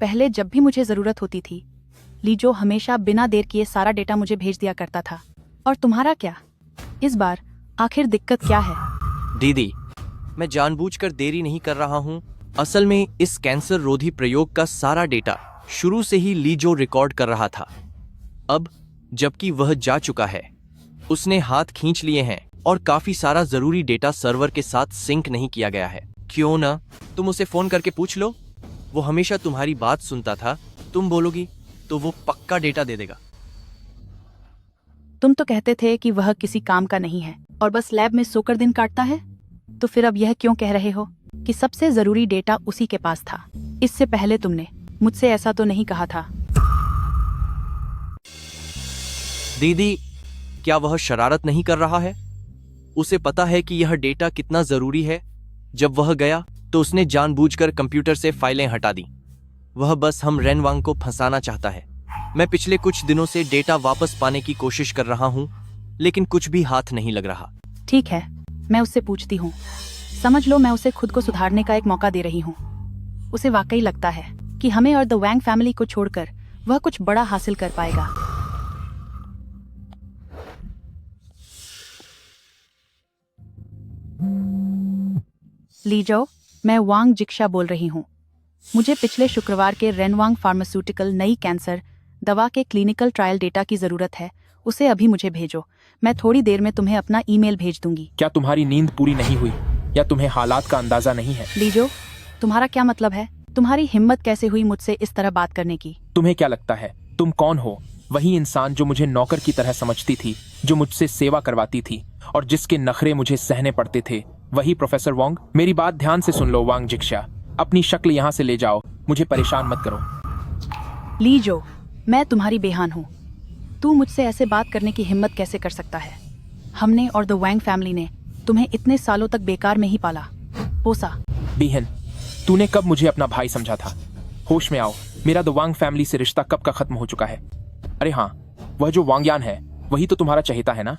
पहले जब भी मुझे जरूरत होती थी, लीजो हमेशा बिना देर किए सारा डेटा मुझे भेज दिया करता था। और तुम्हारा क्या? इस बार आखिर दिक्कत क्या है? दीदी, मैं जानबूझकर देरी नहीं कर रहा हूँ। असल में इस कैंसर रोधी प्रयोग का सारा डेटा शुरू से ही लीजो रिकॉर्ड कर रहा था। अब जबकि वह जा चुका है, उसने हाथ खींच लिए हैं और काफी सारा जरूरी डेटा सर्वर के साथ सिंक नहीं किया गया है। क्यों ना तुम उसे फोन करके पूछ लो। वो हमेशा तुम्हारी बात सुनता था। तुम बोलोगी तो वो पक्का डेटा दे देगा। तुम तो कहते थे कि वह किसी काम का नहीं है और बस लैब में सोकर दिन काटता है। तो फिर अब यह क्यों कह रहे हो कि सबसे जरूरी डेटा उसी के पास था? इससे पहले तुमने मुझसे ऐसा तो नहीं कहा था। दीदी, क्या वह शरारत नहीं कर रहा है? उसे पता है कि यह डेटा कितना जरूरी है। जब वह गया तो उसने जानबूझकर कंप्यूटर से फाइलें हटा दी। वह बस हम रेनवांग को फंसाना चाहता है। मैं पिछले कुछ दिनों से डेटा वापस पाने की कोशिश कर रहा हूँ, लेकिन कुछ भी हाथ नहीं लग रहा। ठीक है, मैं उससे पूछती हूँ। समझ लो मैं उसे खुद को सुधारने का एक मौका दे रही हूँ। उसे वाकई लगता है कि हमें और द वैंग फैमिली को छोड़कर वह कुछ बड़ा हासिल कर पाएगा। लीजो, मैं वांग जिक्शा बोल रही हूँ। मुझे पिछले शुक्रवार के रेनवांग फार्मास्यूटिकल नई कैंसर दवा के क्लिनिकल ट्रायल डेटा की जरूरत है। उसे अभी मुझे भेजो। मैं थोड़ी देर में तुम्हें अपना ईमेल भेज दूंगी। क्या तुम्हारी नींद पूरी नहीं हुई या तुम्हें हालात का अंदाजा नहीं है? लीजो, तुम्हारा क्या मतलब है? तुम्हारी हिम्मत कैसे हुई मुझसे इस तरह बात करने की? तुम्हें क्या लगता है तुम कौन हो? वही इंसान जो मुझे नौकर की तरह समझती थी, जो मुझसे सेवा करवाती थी और जिसके नखरे मुझे सहने पड़ते थे, वही प्रोफेसर वोंग। मेरी बात ध्यान से सुन लो वांग जिक्शा, अपनी शक्ल यहाँ से ले जाओ, मुझे परेशान मत करो। लीजो, मैं तुम्हारी बेहान हूँ। तू मुझसे ऐसे बात करने की हिम्मत कैसे कर सकता है? हमने और द वैंग फैमिली ने तुम्हें इतने सालों तक बेकार में ही पाला पोसा। बीहन, तूने कब मुझे अपना भाई समझा था? होश में आओ, मेरा द वांग फैमिली से रिश्ता कब का खत्म हो चुका है। अरे हाँ, वह जो वांगयान है वही तो तुम्हारा चहेता है ना?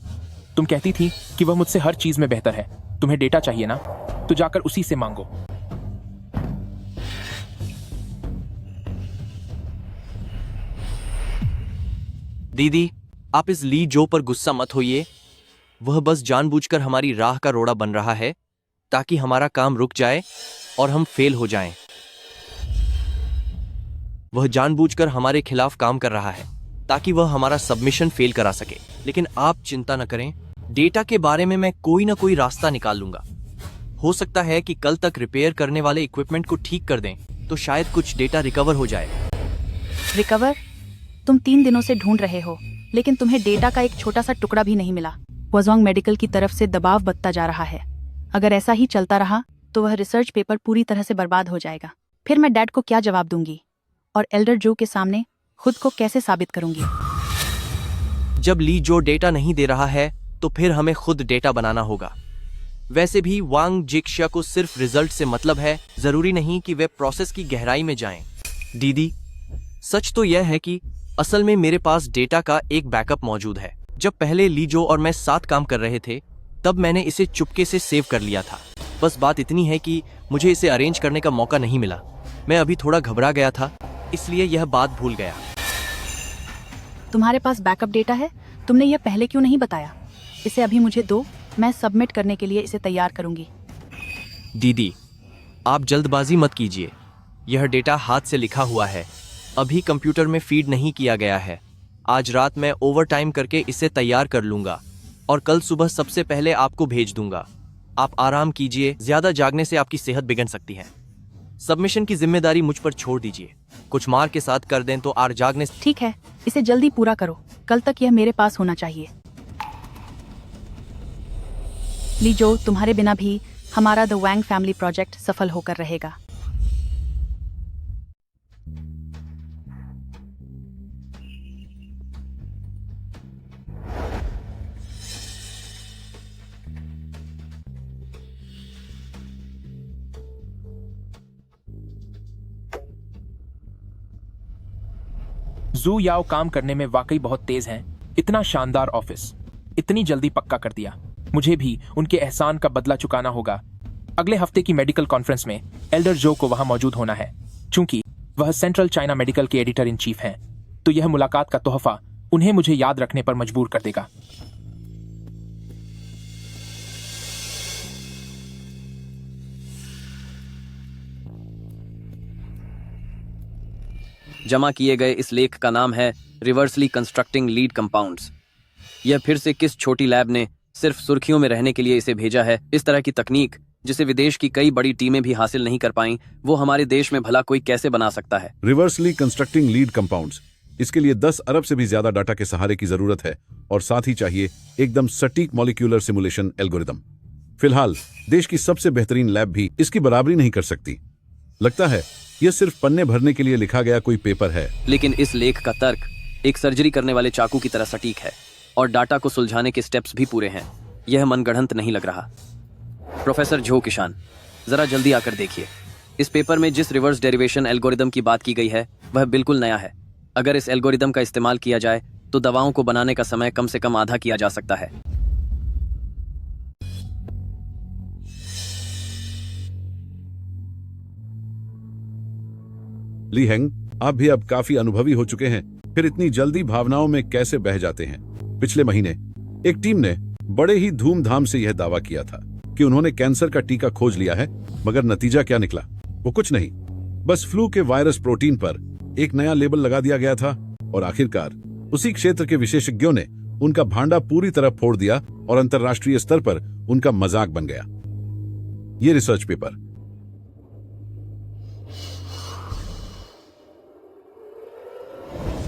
तुम कहती थी कि वह मुझसे हर चीज में बेहतर है। तुम्हें डेटा चाहिए ना, तो जाकर उसी से मांगो। दीदी, आप इस ली जो पर गुस्सा मत होइए। वह बस जानबूझकर हमारी राह का रोड़ा बन रहा है ताकि हमारा काम रुक जाए और हम फेल हो जाएं। वह जानबूझकर हमारे खिलाफ काम कर रहा है ताकि वह हमारा सबमिशन फेल करा सके। लेकिन आप चिंता न करें, डेटा के बारे में मैं कोई ना कोई रास्ता निकाल लूंगा। हो सकता है कि कल तक रिपेयर करने वाले इक्विपमेंट को ठीक कर दें तो शायद कुछ डेटा रिकवर हो जाए। रिकवर? तुम 3 दिनों से ढूंढ रहे हो, लेकिन तुम्हें डेटा का एक छोटा सा टुकड़ा भी नहीं मिला। वजोंग मेडिकल की तरफ से दबाव बढ़ता जा रहा है। अगर ऐसा ही चलता रहा तो वह रिसर्च पेपर पूरी तरह से बर्बाद हो जाएगा। फिर मैं डैड को क्या जवाब दूंगी और एल्डर जो के सामने खुद को कैसे साबित करूंगी? जब ली जो डेटा नहीं दे रहा है तो फिर हमें खुद डेटा बनाना होगा। वैसे भी वांग जिक्शा को सिर्फ रिजल्ट से मतलब है, जरूरी नहीं कि वे प्रोसेस की गहराई में जाएं। दीदी, सच तो यह है कि असल में मेरे पास डेटा का एक बैकअप मौजूद है। जब पहले लीजो और मैं साथ काम कर रहे थे तब मैंने इसे चुपके से सेव कर लिया था। बस बात इतनी है कि मुझे इसे अरेंज करने का मौका नहीं मिला। मैं अभी थोड़ा घबरा गया था, इसलिए यह बात भूल गया। तुम्हारे पास बैकअप डेटा है? तुमने यह पहले क्यों नहीं बताया? इसे अभी मुझे दो, मैं सबमिट करने के लिए इसे तैयार करूंगी। दीदी, आप जल्दबाजी मत कीजिए। यह डेटा हाथ से लिखा हुआ है, अभी कंप्यूटर में फीड नहीं किया गया है। आज रात मैं ओवरटाइम करके इसे तैयार कर लूंगा और कल सुबह सबसे पहले आपको भेज दूंगा। आप आराम कीजिए, ज्यादा जागने से आपकी सेहत बिगड़ सकती है। सबमिशन की जिम्मेदारी मुझ पर छोड़ दीजिए। कुछ मार के साथ कर दें तो आर जागने से। ठीक है, इसे जल्दी पूरा करो, कल तक यह मेरे पास होना चाहिए। लीजो, तुम्हारे बिना भी हमारा द वैंग फैमिली प्रोजेक्ट सफल होकर रहेगा। जू याओ काम करने में वाकई बहुत तेज हैं। इतना शानदार ऑफिस इतनी जल्दी पक्का कर दिया। मुझे भी उनके एहसान का बदला चुकाना होगा। अगले हफ्ते की मेडिकल कॉन्फ्रेंस में एल्डर जो को वहां मौजूद होना है। चूंकि वह सेंट्रल चाइना मेडिकल के एडिटर इन चीफ हैं, तो यह मुलाकात का तोहफा उन्हें मुझे याद रखने पर मजबूर कर देगा। जमा किए गए इस लेख का नाम है रिवर्सली कंस्ट्रक्टिंग लीड कंपाउंड्स। यह फिर से किस छोटी लैब ने सिर्फ सुर्खियों में रहने के लिए इसे भेजा है? इस तरह की तकनीक जिसे विदेश की कई बड़ी टीमें भी हासिल नहीं कर पाईं, वो हमारे देश में भला कोई कैसे बना सकता है? रिवर्सली कंस्ट्रक्टिंग लीड कंपाउंड्स, इसके लिए 10 अरब से भी ज्यादा डाटा के सहारे की जरूरत है और साथ ही चाहिए एकदम सटीक मॉलिक्यूलर सिमुलेशन एल्गोरिदम। फिलहाल देश की सबसे बेहतरीन लैब भी इसकी बराबरी नहीं कर सकती। लगता है यह सिर्फ पन्ने भरने के लिए लिखा गया कोई पेपर है। लेकिन इस लेख का तर्क एक सर्जरी करने वाले चाकू की तरह सटीक है और डाटा को सुलझाने के स्टेप्स भी पूरे हैं। यह मनगढ़ंत नहीं लग रहा। प्रोफेसर झो किशान, जरा जल्दी आकर देखिए। इस पेपर में जिस रिवर्स डेरिवेशन एल्गोरिदम की बात की गई है वह बिल्कुल नया है। अगर इस एल्गोरिदम का इस्तेमाल किया जाए तो दवाओं को बनाने का समय कम से कम आधा किया जा सकता है। ली हेंग, आप भी अब काफी अनुभवी हो चुके हैं, फिर इतनी जल्दी भावनाओं में कैसे बह जाते हैं? पिछले महीने एक टीम ने बड़े ही धूमधाम से यह दावा किया था कि उन्होंने कैंसर का टीका खोज लिया है, मगर नतीजा क्या निकला? वो कुछ नहीं, बस फ्लू के वायरस प्रोटीन पर एक नया लेबल लगा दिया गया था और आखिरकार उसी क्षेत्र के विशेषज्ञों ने उनका भांडा पूरी तरह फोड़ दिया और अंतर्राष्ट्रीय स्तर पर उनका मजाक बन गया। ये रिसर्च पेपर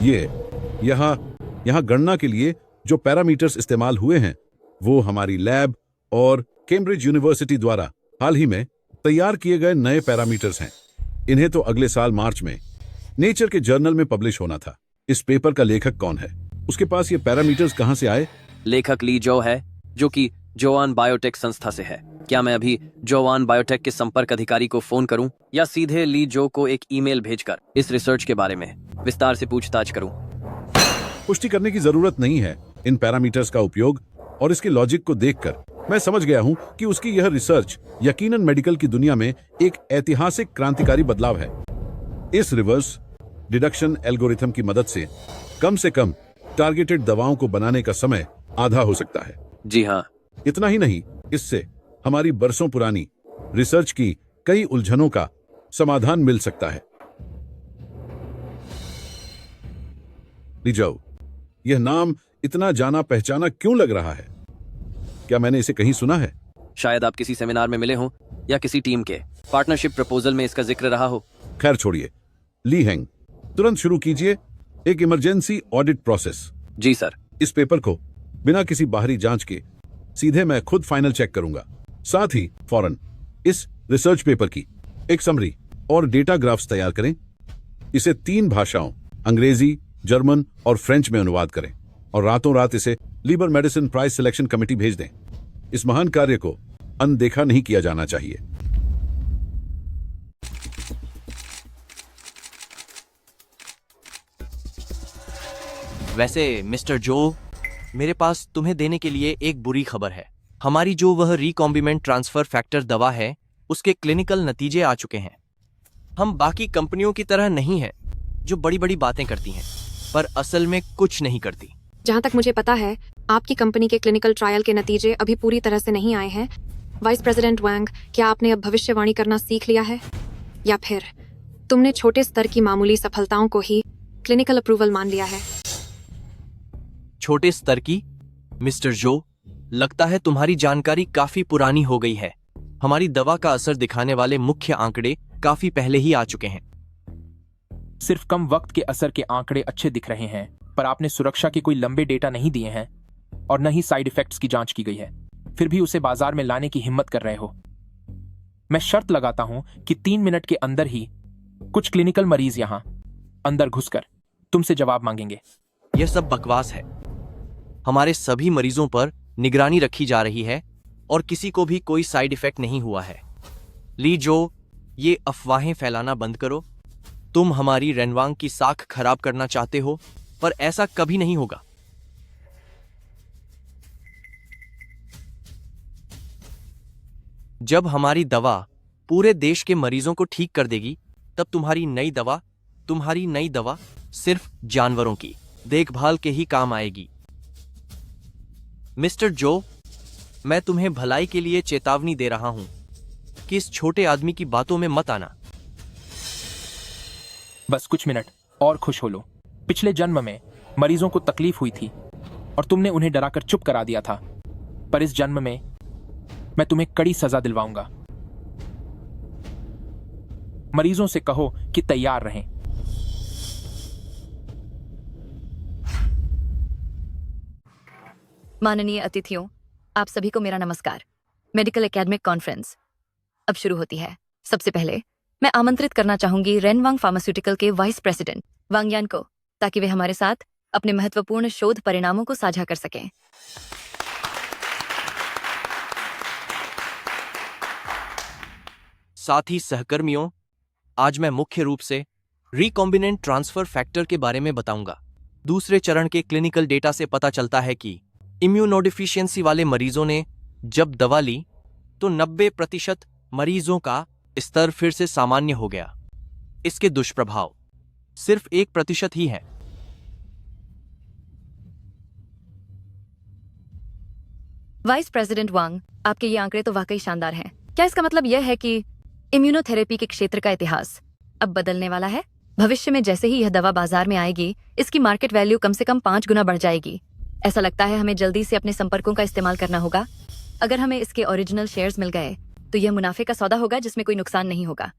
यहां गणना के लिए जो पैरामीटर्स इस्तेमाल हुए हैं वो हमारी लैब और कैम्ब्रिज यूनिवर्सिटी द्वारा हाल ही में तैयार किए गए नए पैरामीटर्स हैं। इन्हें तो अगले साल मार्च में नेचर के जर्नल में पब्लिश होना था। इस पेपर का लेखक कौन है? उसके पास ये पैरामीटर्स कहां से आए? लेखक ली जो है, जो कि जोआन बायोटेक संस्था से है। क्या मैं अभी जोआन बायोटेक के संपर्क अधिकारी को फोन करूं या सीधे ली जो को एक ईमेल भेजकर इस रिसर्च के बारे में विस्तार से पूछताछ करूं? पुष्टि करने की जरूरत नहीं है। इन पैरामीटर्स का उपयोग और इसके लॉजिक को देखकर मैं समझ गया हूं कि उसकी यह रिसर्च यकीनन मेडिकल की दुनिया में एक ऐतिहासिक क्रांतिकारी बदलाव है। इस रिवर्स डिडक्शन एल्गोरिथम की मदद से कम टारगेटेड दवाओं को बनाने का समय आधा हो सकता है। जी हाँ। इतना ही नहीं, इससे हमारी बरसों पुरानी रिसर्च की कई उलझनों का समाधान मिल सकता है। लीजाओ, यह नाम इतना जाना पहचाना क्यों लग रहा है? क्या मैंने इसे कहीं सुना है? शायद आप किसी सेमिनार में मिले हों या किसी टीम के पार्टनरशिप प्रपोजल में इसका जिक्र रहा हो। खैर छोड़िए। ली हेंग, तुरंत शुरू कीजिए एक इमरजेंसी ऑडिट प्रोसेस। जी सर। इस पेपर को बिना किसी बाहरी जांच के सीधे मैं खुद फाइनल चेक करूंगा। साथ ही फौरन इस रिसर्च पेपर की एक समरी और डेटा ग्राफ्स तैयार करें। इसे 3 भाषाओं अंग्रेजी, जर्मन और फ्रेंच में अनुवाद करें और रातों रात इसे लीबर मेडिसिन प्राइज सिलेक्शन कमेटी भेज दें। इस महान कार्य को अनदेखा नहीं किया जाना चाहिए। वैसे मिस्टर जो, मेरे पास तुम्हें देने के लिए एक बुरी खबर है। हमारी जो वह रिकॉम्बिनेंट ट्रांसफर फैक्टर दवा है, उसके क्लिनिकल नतीजे आ चुके हैं। हम बाकी कंपनियों की तरह नहीं हैं जो बड़ी बड़ी बातें करती हैं पर असल में कुछ नहीं करती। जहाँ तक मुझे पता है, आपकी कंपनी के क्लिनिकल ट्रायल के नतीजे अभी पूरी तरह से नहीं आए हैं। वाइस प्रेसिडेंट वांग, क्या आपने अब भविष्यवाणी करना सीख लिया है, या फिर तुमने छोटे स्तर की मामूली सफलताओं को ही क्लिनिकल अप्रूवल मान लिया है? छोटे स्तर की? मिस्टर जो, लगता है तुम्हारी जानकारी काफी पुरानी हो गई है। हमारी दवा का असर दिखाने वाले मुख्य आंकड़े काफी पहले ही आ चुके हैं। सिर्फ कम वक्त के असर के आंकड़े अच्छे दिख रहे हैं, पर आपने सुरक्षा के कोई लंबे डेटा नहीं दिए हैं और न ही साइड इफेक्ट्स की जांच की गई है। फिर भी उसे बाजार में लाने की हिम्मत कर रहे हो। मैं शर्त लगाता हूं कि 3 मिनट के अंदर ही कुछ क्लिनिकल मरीज यहां अंदर घुसकर तुमसे जवाब मांगेंगे। यह सब बकवास है। हमारे सभी मरीजों पर निगरानी रखी जा रही है और किसी को भी कोई साइड इफेक्ट नहीं हुआ है। ली जो, ये अफवाहें फैलाना बंद करो। तुम हमारी रेनवांग की साख खराब करना चाहते हो, पर ऐसा कभी नहीं होगा। जब हमारी दवा पूरे देश के मरीजों को ठीक कर देगी, तब तुम्हारी नई दवा सिर्फ जानवरों की देखभाल के ही काम आएगी। मिस्टर जो, मैं तुम्हें भलाई के लिए चेतावनी दे रहा हूं कि इस छोटे आदमी की बातों में मत आना। बस कुछ मिनट और खुश हो लो। पिछले जन्म में मरीजों को तकलीफ हुई थी और तुमने उन्हें डराकर चुप करा दिया था, पर इस जन्म में मैं तुम्हें कड़ी सजा दिलवाऊंगा। मरीजों से कहो कि तैयार रहें। माननीय अतिथियों, आप सभी को मेरा नमस्कार। मेडिकल एकेडमिक कॉन्फ्रेंस अब शुरू होती है। सबसे पहले मैं आमंत्रित करना चाहूंगी रेनवांग फार्मास्यूटिकल के वाइस प्रेसिडेंट वांग यान को, ताकि वे हमारे साथ अपने महत्वपूर्ण शोध परिणामों को साझा कर सकें। साथ ही सहकर्मियों, आज मैं मुख्य रूप से रिकॉम्बिनेंट ट्रांसफर फैक्टर के बारे में बताऊंगा। दूसरे चरण के क्लिनिकल डेटा से पता चलता है कि इम्यूनोडिफिशियंसी वाले मरीजों ने जब दवा ली तो 90% मरीजों का स्तर फिर से सामान्य हो गया। इसके दुष्प्रभाव सिर्फ 1% ही हैं। वाइस प्रेसिडेंट वांग, आपके ये आंकड़े तो वाकई शानदार हैं। क्या इसका मतलब यह है कि इम्यूनोथेरेपी के क्षेत्र का इतिहास अब बदलने वाला है? भविष्य में जैसे ही यह दवा बाजार में आएगी, इसकी मार्केट वैल्यू कम से कम 5 गुना बढ़ जाएगी। ऐसा लगता है हमें जल्दी से अपने संपर्कों का इस्तेमाल करना होगा। अगर हमें इसके ओरिजिनल शेयर्स मिल गए तो यह मुनाफे का सौदा होगा जिसमें कोई नुकसान नहीं होगा।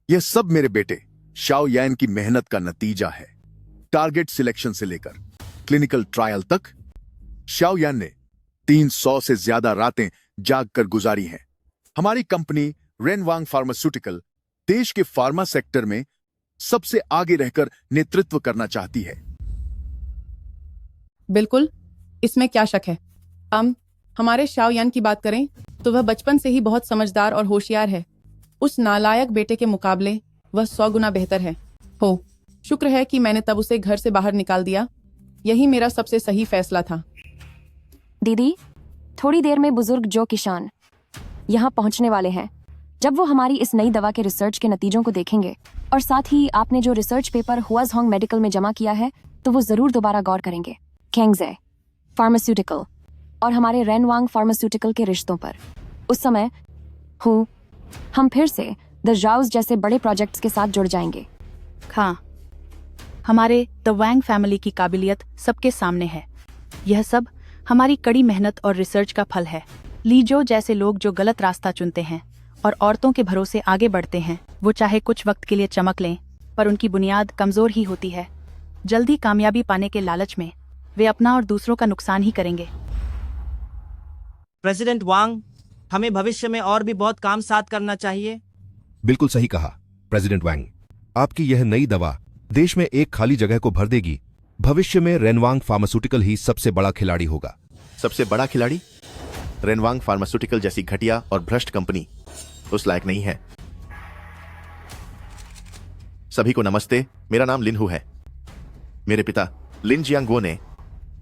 यह सब मेरे बेटे शाओ यान की मेहनत का नतीजा है। टारगेट सिलेक्शन से लेकर क्लिनिकल ट्रायल तक शाओ यान ने 300 से ज्यादा रातें जागकर गुजारी हैं। हमारी कंपनी रेनवांग फार्मास्यूटिकल देश के फार्मा सेक्टर में सबसे आगे रहकर नेतृत्व करना चाहती है। बिल्कुल, इसमें क्या शक है। हम हमारे शाओ यान की बात करें तो वह बचपन से ही बहुत समझदार और होशियार है। उस नालायक बेटे के मुकाबले वह 100 गुना बेहतर है। हो शुक्र है कि मैंने तब उसे घर से बाहर निकाल दिया। यही मेरा सबसे सही फैसला था। दीदी, थोड़ी देर में बुजुर्ग जो किसान यहाँ पहुँचने वाले हैं। जब वो हमारी इस नई दवा के रिसर्च के नतीजों को देखेंगे और साथ ही आपने जो रिसर्च पेपर हुआजहोंग मेडिकल में जमा किया है, तो वो जरूर दोबारा गौर करेंगे कैंगजे फार्मास्यूटिकल और हमारे रेनवांग फार्मास्यूटिकल के रिश्तों पर। उस समय हम फिर से द जाउस जैसे बड़े प्रोजेक्ट्स के साथ जुड़ जाएंगे। हाँ, हमारे द वैंग फैमिली की काबिलियत सबके सामने है। यह सब हमारी कड़ी मेहनत और रिसर्च का फल है। लीजो जैसे लोग जो गलत रास्ता चुनते हैं और औरतों के भरोसे आगे बढ़ते हैं, वो चाहे कुछ वक्त के लिए चमक लें, पर उनकी बुनियाद कमजोर ही होती है। जल्दी कामयाबी पाने के लालच में वे अपना और दूसरों का नुकसान ही करेंगे। प्रेसिडेंट वांग, हमें भविष्य में और भी बहुत काम साथ करना चाहिए। बिल्कुल सही कहा प्रेसिडेंट वांग। आपकी यह नई दवा देश में एक खाली जगह को भर देगी। भविष्य में रेनवांग फार्मास्यूटिकल ही सबसे बड़ा खिलाड़ी होगा। सबसे बड़ा खिलाड़ी? रेनवांग फार्मास्यूटिकल जैसी घटिया और भ्रष्ट कंपनी उस लायक नहीं है। सभी को नमस्ते, मेरा नाम लिन हु है। मेरे पिता लिन जियांगवो ने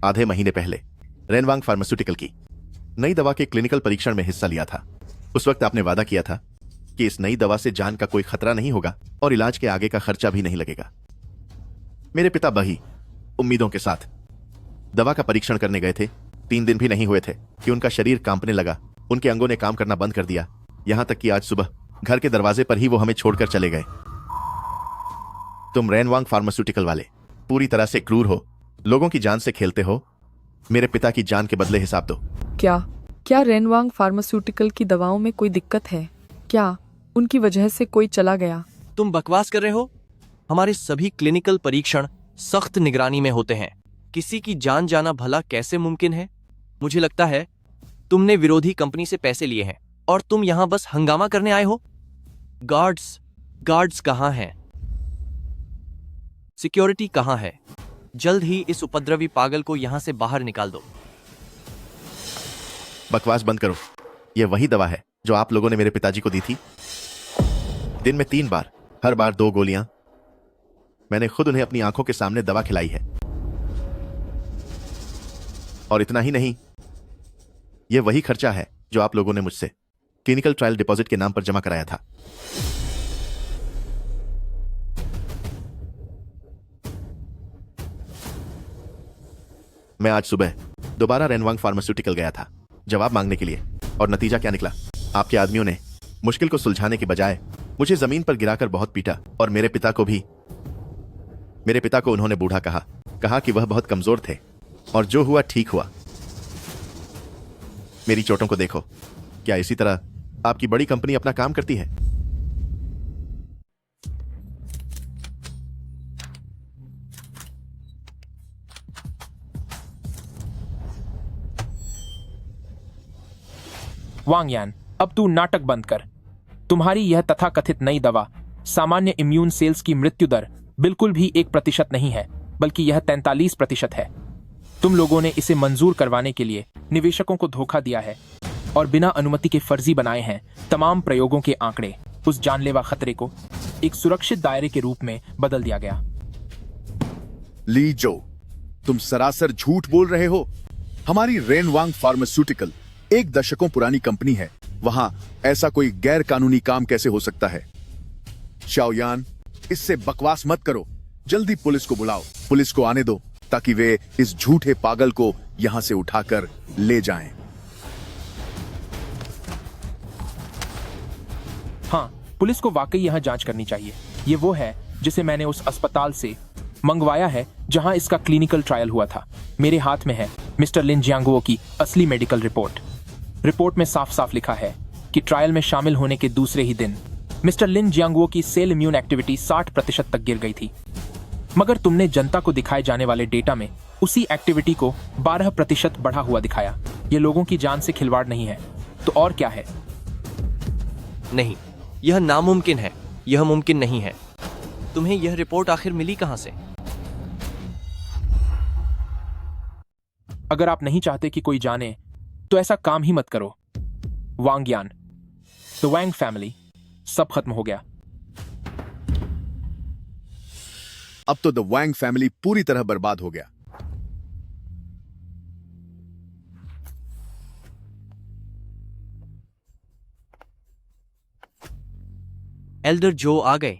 आधे महीने पहले रेनवांग फार्मास्यूटिकल की नई दवा के क्लिनिकल परीक्षण में हिस्सा लिया था। उस वक्त आपने वादा किया था कि इस नई दवा से जान का कोई खतरा नहीं होगा और इलाज के आगे का खर्चा भी नहीं लगेगा। मेरे पिता बही उम्मीदों के साथ दवा का परीक्षण करने गए थे। 3 दिन भी नहीं हुए थे कि उनका शरीर कांपने लगा। उनके अंगों ने काम करना बंद कर दिया, यहां तक कि आज सुबह घर के दरवाजे पर ही वो हमें छोड़कर चले गए। तुम रेनवांग फार्मास्यूटिकल वाले पूरी तरह से क्रूर हो, लोगों की जान से खेलते हो। मेरे पिता की जान के बदले हिसाब दो। क्या रेनवांग फार्मास्यूटिकल की दवाओं में कोई दिक्कत है? क्या उनकी वजह से कोई चला गया? तुम बकवास कर रहे हो। हमारे सभी क्लिनिकल परीक्षण सख्त निगरानी में होते हैं। किसी की जान जाना भला कैसे मुमकिन है? मुझे लगता है तुमने विरोधी कंपनी से पैसे लिए हैं और तुम यहां बस हंगामा करने आए हो। गार्ड्स कहां हैं? सिक्योरिटी कहां है? जल्द ही इस उपद्रवी पागल को यहां से बाहर निकाल दो। बकवास बंद करो। यह वही दवा है जो आप लोगों ने मेरे पिताजी को दी थी। दिन में 3 बार, हर बार 2 गोलियां। मैंने खुद उन्हें अपनी आंखों के सामने दवा खिलाई है। और इतना ही नहीं, यह वही खर्चा है जो आप लोगों ने मुझसे क्लिनिकल ट्रायल डिपॉजिट के नाम पर जमा कराया था। मैं आज सुबह दोबारा रेनवांग फार्मास्यूटिकल गया था जवाब मांगने के लिए, और नतीजा क्या निकला? आपके आदमियों ने मुश्किल को सुलझाने के बजाय मुझे जमीन पर गिराकर बहुत पीटा, और मेरे पिता को उन्होंने बूढ़ा कहा कि वह बहुत कमजोर थे, और जो हुआ ठीक हुआ। मेरी चोटों को देखो। क्या इसी तरह आपकी बड़ी कंपनी अपना काम करती है? वांग यान, अब तू नाटक बंद कर। तुम्हारी यह तथाकथित नई दवा सामान्य इम्यून सेल्स की मृत्यु दर बिल्कुल भी 1% नहीं है, बल्कि यह 43% है। तुम लोगों ने इसे मंजूर करवाने के लिए निवेशकों को धोखा दिया है और बिना अनुमति के फर्जी बनाए हैं तमाम प्रयोगों के आंकड़े। उस जानलेवा खतरे को एक सुरक्षित दायरे के रूप में बदल दिया गया। ली जो, तुम सरासर झूठ बोल रहे हो। हमारी रेनवांग फार्मास्यूटिकल 1 दशकों पुरानी कंपनी है। वहां ऐसा कोई गैर कानूनी काम कैसे हो सकता है? शाओयान, इससे बकवास मत करो। जल्दी पुलिस को बुलाओ। पुलिस को आने दो ताकि वे इस झूठे पागल को यहां से उठाकर ले जाएं। हाँ, पुलिस को वाकई यहाँ जांच करनी चाहिए। ये वो है जिसे मैंने उस अस्पताल से मंगवाया है जहां इसका क्लिनिकल ट्रायल हुआ था। मेरे हाथ में है मिस्टर लिन जियांगवो की असली मेडिकल रिपोर्ट। रिपोर्ट में साफ साफ लिखा है कि ट्रायल में शामिल होने के दूसरे ही दिन मिस्टर लिन जियांगवो की सेल इम्यून एक्टिविटी 60% तक गिर गई थी। मगर तुमने जनता को दिखाए जाने वाले डेटा में उसी एक्टिविटी को 12% बढ़ा हुआ दिखाया। ये लोगों की जान से खिलवाड़ नहीं है तो और क्या है? नहीं, यह नामुमकिन है। यह मुमकिन नहीं है। तुम्हें यह रिपोर्ट आखिर मिली कहां से? अगर आप नहीं चाहते कि कोई जाने तो ऐसा काम ही मत करो। वांग यान, द वैंग फैमिली, सब खत्म हो गया। अब तो द वैंग फैमिली पूरी तरह बर्बाद हो गया। एल्डर जो आ गए।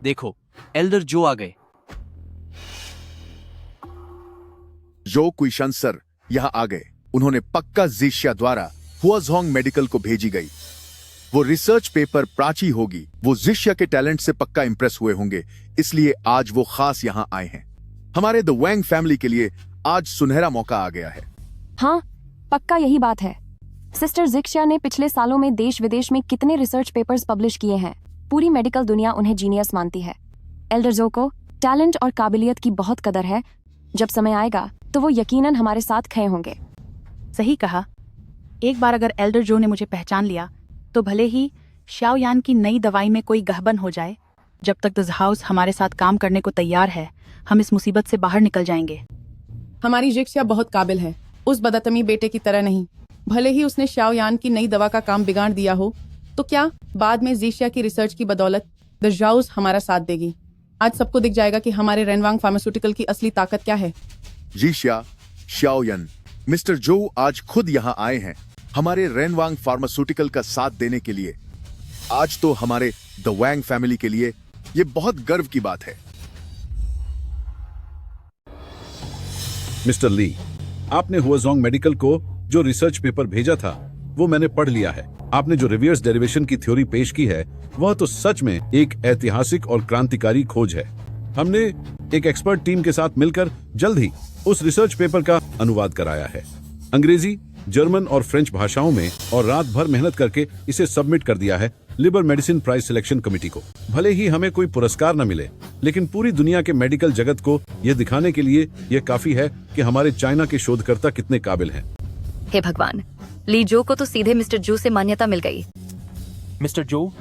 देखो, एल्डर जो आ गए। जो कुईशन सर यहाँ आ गए। उन्होंने पक्का जिशिया द्वारा हुआजोंग मेडिकल को भेजी गई। वो रिसर्च पेपर प्राची होगी। वो जिशिया के टैलेंट से पक्का इंप्रेस हुए होंगे, इसलिए आज वो खास यहाँ आए हैं। हमारे द वैंग फैमिली के लिए आज सुनहरा मौका आ गया है। हाँ, पक्का यही बात है। सिस्टर जिक्शिया ने पिछले सालों में देश विदेश में कितने रिसर्च पेपर्स पब्लिश किए हैं। पूरी मेडिकल दुनिया उन्हें जीनियस मानती है। एल्डर जो को टैलेंट और काबिलियत की बहुत कदर है। जब समय आएगा तो वो यकीनन हमारे साथ खड़े होंगे। सही कहा। एक बार अगर एल्डर जो ने मुझे पहचान लिया तो भले ही शाओयान की नई दवाई में कोई गहबन हो जाए, जब तक द हाउस हमारे साथ काम करने को तैयार है, हम इस मुसीबत से बाहर निकल जाएंगे। हमारी जिक्शिया बहुत काबिल है, उस बदतमी बेटे की तरह नहीं। भले ही उसने शाओयान की नई दवा का काम बिगाड़ दिया हो, तो क्या बाद में जिशिया की रिसर्च की बदौलत द हाउस हमारा साथ देगी। आज सबको दिख जाएगा कि हमारे रेनवांग फार्मास्यूटिकल की असली ताकत क्या है। जिशिया, शाओयन, मिस्टर जो आज खुद यहाँ आए हैं हमारे रेनवांग फार्मास्यूटिकल का साथ देने के लिए। आज तो हमारे द वैंग फैमिली के लिए ये बहुत गर्व की बात है। मिस्टर ली, आपने हुआजोंग मेडिकल को जो रिसर्च पेपर भेजा था वो मैंने पढ़ लिया है। आपने जो रिवर्स डेरिवेशन की थ्योरी पेश की है वह तो सच में एक ऐतिहासिक और क्रांतिकारी खोज है। हमने एक एक्सपर्ट टीम के साथ मिलकर जल्द ही उस रिसर्च पेपर का अनुवाद कराया है, अंग्रेजी, जर्मन और फ्रेंच भाषाओं में, और रात भर मेहनत करके इसे सबमिट कर दिया है लिबर मेडिसिन प्राइज सिलेक्शन कमेटी को। भले ही हमें कोई पुरस्कार न मिले, लेकिन पूरी दुनिया के मेडिकल जगत को यह दिखाने के लिए यह काफी है कि हमारे चाइना के शोधकर्ता कितने काबिल हैं। हे भगवान, ली जो को तो सीधे मिस्टर जू से मान्यता मिल गई। मिस्टर जो,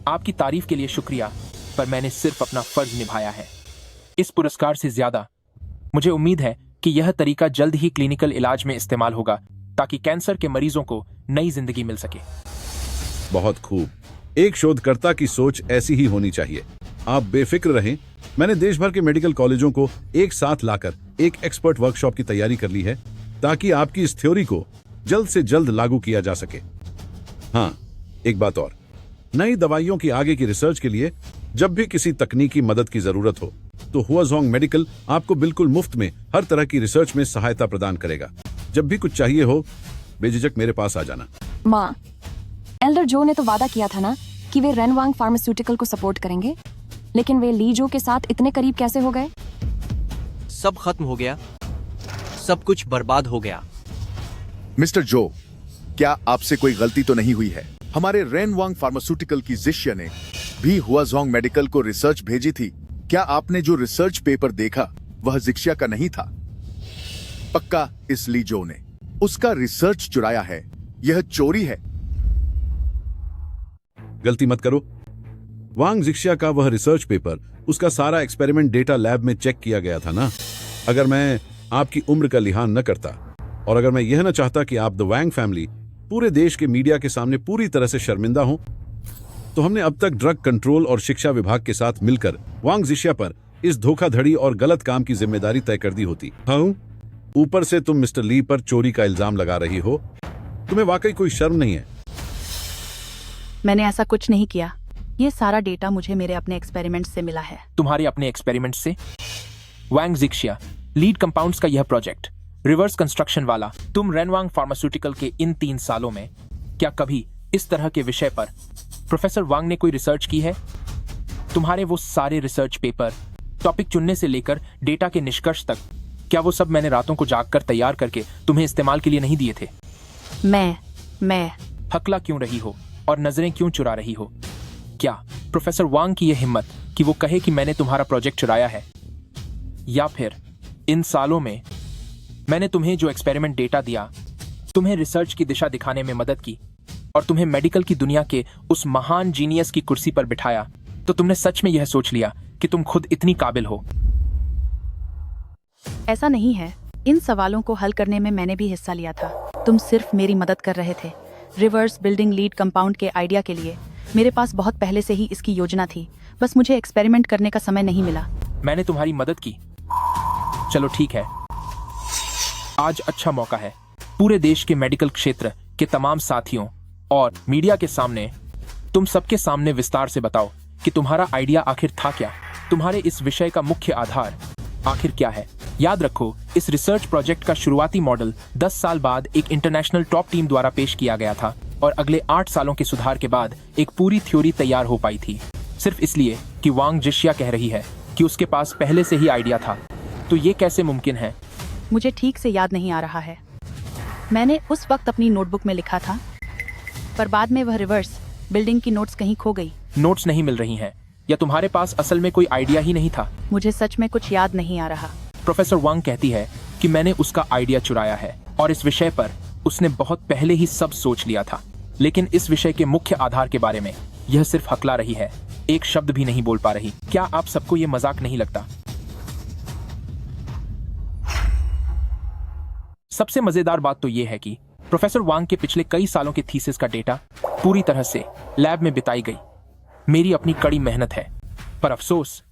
आपकी तारीफ के लिए शुक्रिया, पर मैंने सिर्फ अपना फर्ज निभाया है। इस पुरस्कार से ज्यादा मुझे उम्मीद है कि यह तरीका जल्द ही क्लिनिकल इलाज में इस्तेमाल होगा, ताकि कैंसर के मरीजों को नई जिंदगी मिल सके। बहुत खूब। एक शोधकर्ता की सोच ऐसी ही होनी चाहिए। आप बेफिक्र रहें। मैंने देश भर के मेडिकल कॉलेजों को एक साथ लाकर एक एक्सपर्ट वर्कशॉप की तैयारी कर ली है, ताकि आपकी इस थ्योरी को जल्द से जल्द लागू किया जा सके। हाँ, एक बात और, नई दवाइयों की आगे की रिसर्च के लिए जब भी किसी तकनीकी मदद की जरूरत हो तो हुआजोंग मेडिकल आपको बिल्कुल मुफ्त में हर तरह की रिसर्च में सहायता प्रदान करेगा। जब भी कुछ चाहिए हो, बेझिझक मेरे पास आ जाना। माँ, एल्डर जो ने तो वादा किया था ना कि वे रेनवांग फार्मास्यूटिकल को सपोर्ट करेंगे, लेकिन वे ली जो के साथ इतने करीब कैसे हो गए? सब खत्म हो गया, सब कुछ बर्बाद हो गया। मिस्टर जो, क्या आपसे कोई गलती तो नहीं हुई है? हमारे रेनवांग फार्मास्यूटिकल की जिशिया ने भी हुआजोंग मेडिकल को रिसर्च भेजी थी। क्या आपने जो रिसर्च पेपर देखा वह जिशिया का नहीं था? पक्का इस ली जो ने उसका रिसर्च चुराया है। यह चोरी है। गलती मत करो। वांग जिशिया का वह रिसर्च पेपर, उसका सारा एक्सपेरिमेंट डेटा लैब में चेक किया गया था ना। अगर मैं आपकी उम्र का लिहान न करता, और अगर मैं यह न चाहता कि आप द वैंग फैमिली पूरे देश के मीडिया के सामने पूरी तरह से शर्मिंदा हो, तो हमने अब तक ड्रग कंट्रोल और शिक्षा विभाग के साथ मिलकर वांग जिशिया पर इस धोखाधड़ी और गलत काम की जिम्मेदारी तय कर दी होती। हाँ, ऊपर से तुम मिस्टर ली पर चोरी का इल्जाम लगा रही हो। तुम्हें वाकई कोई शर्म नहीं है? मैंने ऐसा कुछ नहीं किया। ये सारा डेटा मुझे मेरे अपने एक्सपेरिमेंट से मिला है। तुम्हारे अपने एक्सपेरिमेंट से? वांग जिशिया, लीड कंपाउंड्स का यह प्रोजेक्ट, रिवर्स कंस्ट्रक्शन वाला, तुम रेनवांग फार्मास्यूटिकल के इन 3 सालों में क्या कभी इस तरह के विषय पर प्रोफेसर वांग ने कोई रिसर्च की है? तुम्हारे वो सारे रिसर्च पेपर, टॉपिक चुनने से लेकर डेटा के निष्कर्ष तक, क्या वो सब मैंने रातों को जागकर तैयार करके तुम्हें इस्तेमाल के लिए नहीं दिए थे? मैं हकला क्यों रही हो और नजरें क्यों चुरा रही हो? क्या प्रोफेसर वांग की यह हिम्मत कि वो कहे कि मैंने तुम्हारा प्रोजेक्ट चुराया है? या फिर इन सालों में मैंने तुम्हें जो एक्सपेरिमेंट डेटा दिया, तुम्हें रिसर्च की दिशा दिखाने में मदद की और तुम्हें मेडिकल की दुनिया के उस महान जीनियस की कुर्सी पर बिठाया, तो तुमने सच में यह सोच लिया कि तुम खुद इतनी काबिल हो? ऐसा नहीं है। इन सवालों को हल करने में मैंने भी हिस्सा लिया था। तुम सिर्फ मेरी मदद कर रहे थे। रिवर्स बिल्डिंग लीड कंपाउंड के आइडिया के लिए मेरे पास बहुत पहले से ही इसकी योजना थी, बस मुझे एक्सपेरिमेंट करने का समय नहीं मिला। मैंने तुम्हारी मदद की। चलो ठीक है, आज अच्छा मौका है पूरे देश के मेडिकल क्षेत्र के तमाम साथियों और मीडिया के सामने तुम सबके सामने विस्तार से बताओ कि तुम्हारा आइडिया आखिर था क्या, तुम्हारे इस विषय का मुख्य आधार आखिर क्या है। याद रखो, इस रिसर्च प्रोजेक्ट का शुरुआती मॉडल 10 साल बाद एक इंटरनेशनल टॉप टीम द्वारा पेश किया गया था और अगले 8 सालों के सुधार के बाद एक पूरी थ्योरी तैयार हो पाई थी, सिर्फ इसलिए कि वांग जिशिया कह रही है कि उसके पास पहले से ही आइडिया था। तो ये कैसे मुमकिन है? मुझे ठीक से याद नहीं आ रहा है। मैंने उस वक्त अपनी नोटबुक में लिखा था, पर बाद में वह रिवर्स बिल्डिंग की नोट्स कहीं खो गई। नोट्स नहीं मिल रही हैं, या तुम्हारे पास असल में कोई आइडिया ही नहीं था? मुझे सच में कुछ याद नहीं आ रहा। प्रोफेसर वांग कहती है कि मैंने उसका आइडिया चुराया है और इस विषय पर उसने बहुत पहले ही सब सोच लिया था, लेकिन इस विषय के मुख्य आधार के बारे में यह सिर्फ हकला रही है, एक शब्द भी नहीं बोल पा रही। क्या आप सबको ये मजाक नहीं लगता? सबसे मजेदार बात तो यह है कि प्रोफेसर वांग के पिछले कई सालों के थीसिस का डेटा पूरी तरह से लैब में बिताई गई मेरी अपनी कड़ी मेहनत है, पर अफसोस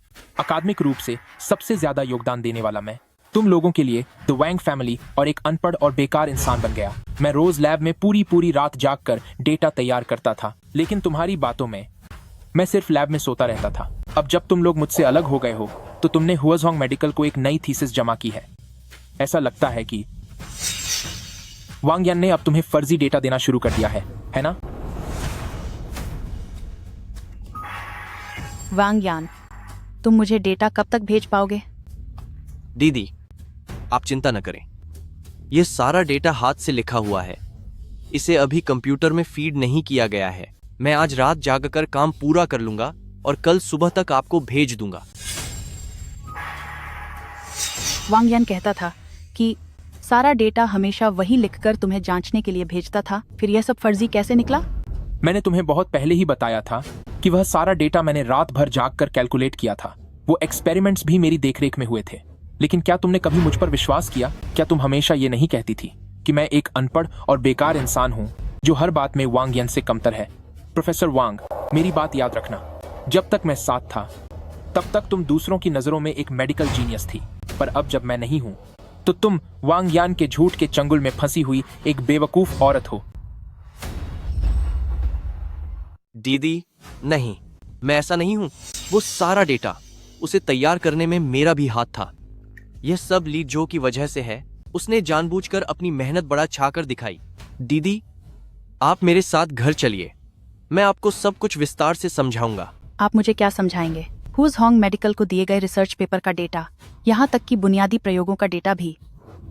अकादमिक रूप से सबसे ज्यादा योगदान देने वाला मैं तुम लोगों के लिए द वैंग फैमिली और एक अनपढ़ और बेकार इंसान बन गया। मैं रोज लैब में पूरी रात जागकर डेटा तैयार करता था, लेकिन तुम्हारी बातों में मैं सिर्फ लैब में सोता रहता था। अब जब तुम लोग मुझसे अलग हो गए हो तो तुमने हुआजोंग मेडिकल को एक नई थीसिस जमा की है। ऐसा लगता है कि वांग यान ने अब तुम्हें फर्जी डेटा देना शुरू कर दिया है ना? वांग यान, तुम मुझे डेटा कब तक भेज पाओगे? दीदी, आप चिंता न करें, यह सारा डेटा हाथ से लिखा हुआ है। इसे अभी कंप्यूटर में फीड नहीं किया गया है। मैं आज रात जागकर काम पूरा कर लूंगा और कल सुबह तक आपको भेज दूंगा। वांग यान कहता था कि सारा डेटा हमेशा वही लिखकर तुम्हें जांचने के लिए भेजता था, फिर यह सब फर्जी कैसे निकला? मैंने तुम्हें बहुत पहले ही बताया था कि वह सारा डेटा मैंने रात भर जागकर कैलकुलेट किया था। वो एक्सपेरिमेंट्स भी मेरी देखरेख में हुए थे। लेकिन क्या तुमने कभी मुझ पर विश्वास किया? क्या तुम हमेशा ये नहीं कहती थी कि मैं एक अनपढ़ और बेकार इंसान हूँ जो हर बात में वांग यान से कमतर है? प्रोफेसर वांग, मेरी बात याद रखना, जब तक मैं साथ था तब तक तुम दूसरों की नजरों में एक मेडिकल जीनियस थी, पर अब जब मैं नहीं हूं तो तुम वांग यान के झूठ के चंगुल में फंसी हुई एक बेवकूफ औरत हो। दीदी, नहीं, मैं ऐसा नहीं हूं। वो सारा डेटा, उसे तैयार करने में मेरा भी हाथ था। यह सब ली जो की वजह से है। उसने जानबूझकर अपनी मेहनत बड़ा छाकर दिखाई। दीदी, आप मेरे साथ घर चलिए, मैं आपको सब कुछ विस्तार से समझाऊंगा। आप मुझे क्या समझाएंगे? हुआजोंग मेडिकल को दिए गए रिसर्च पेपर का डेटा, यहाँ तक कि बुनियादी प्रयोगों का डेटा भी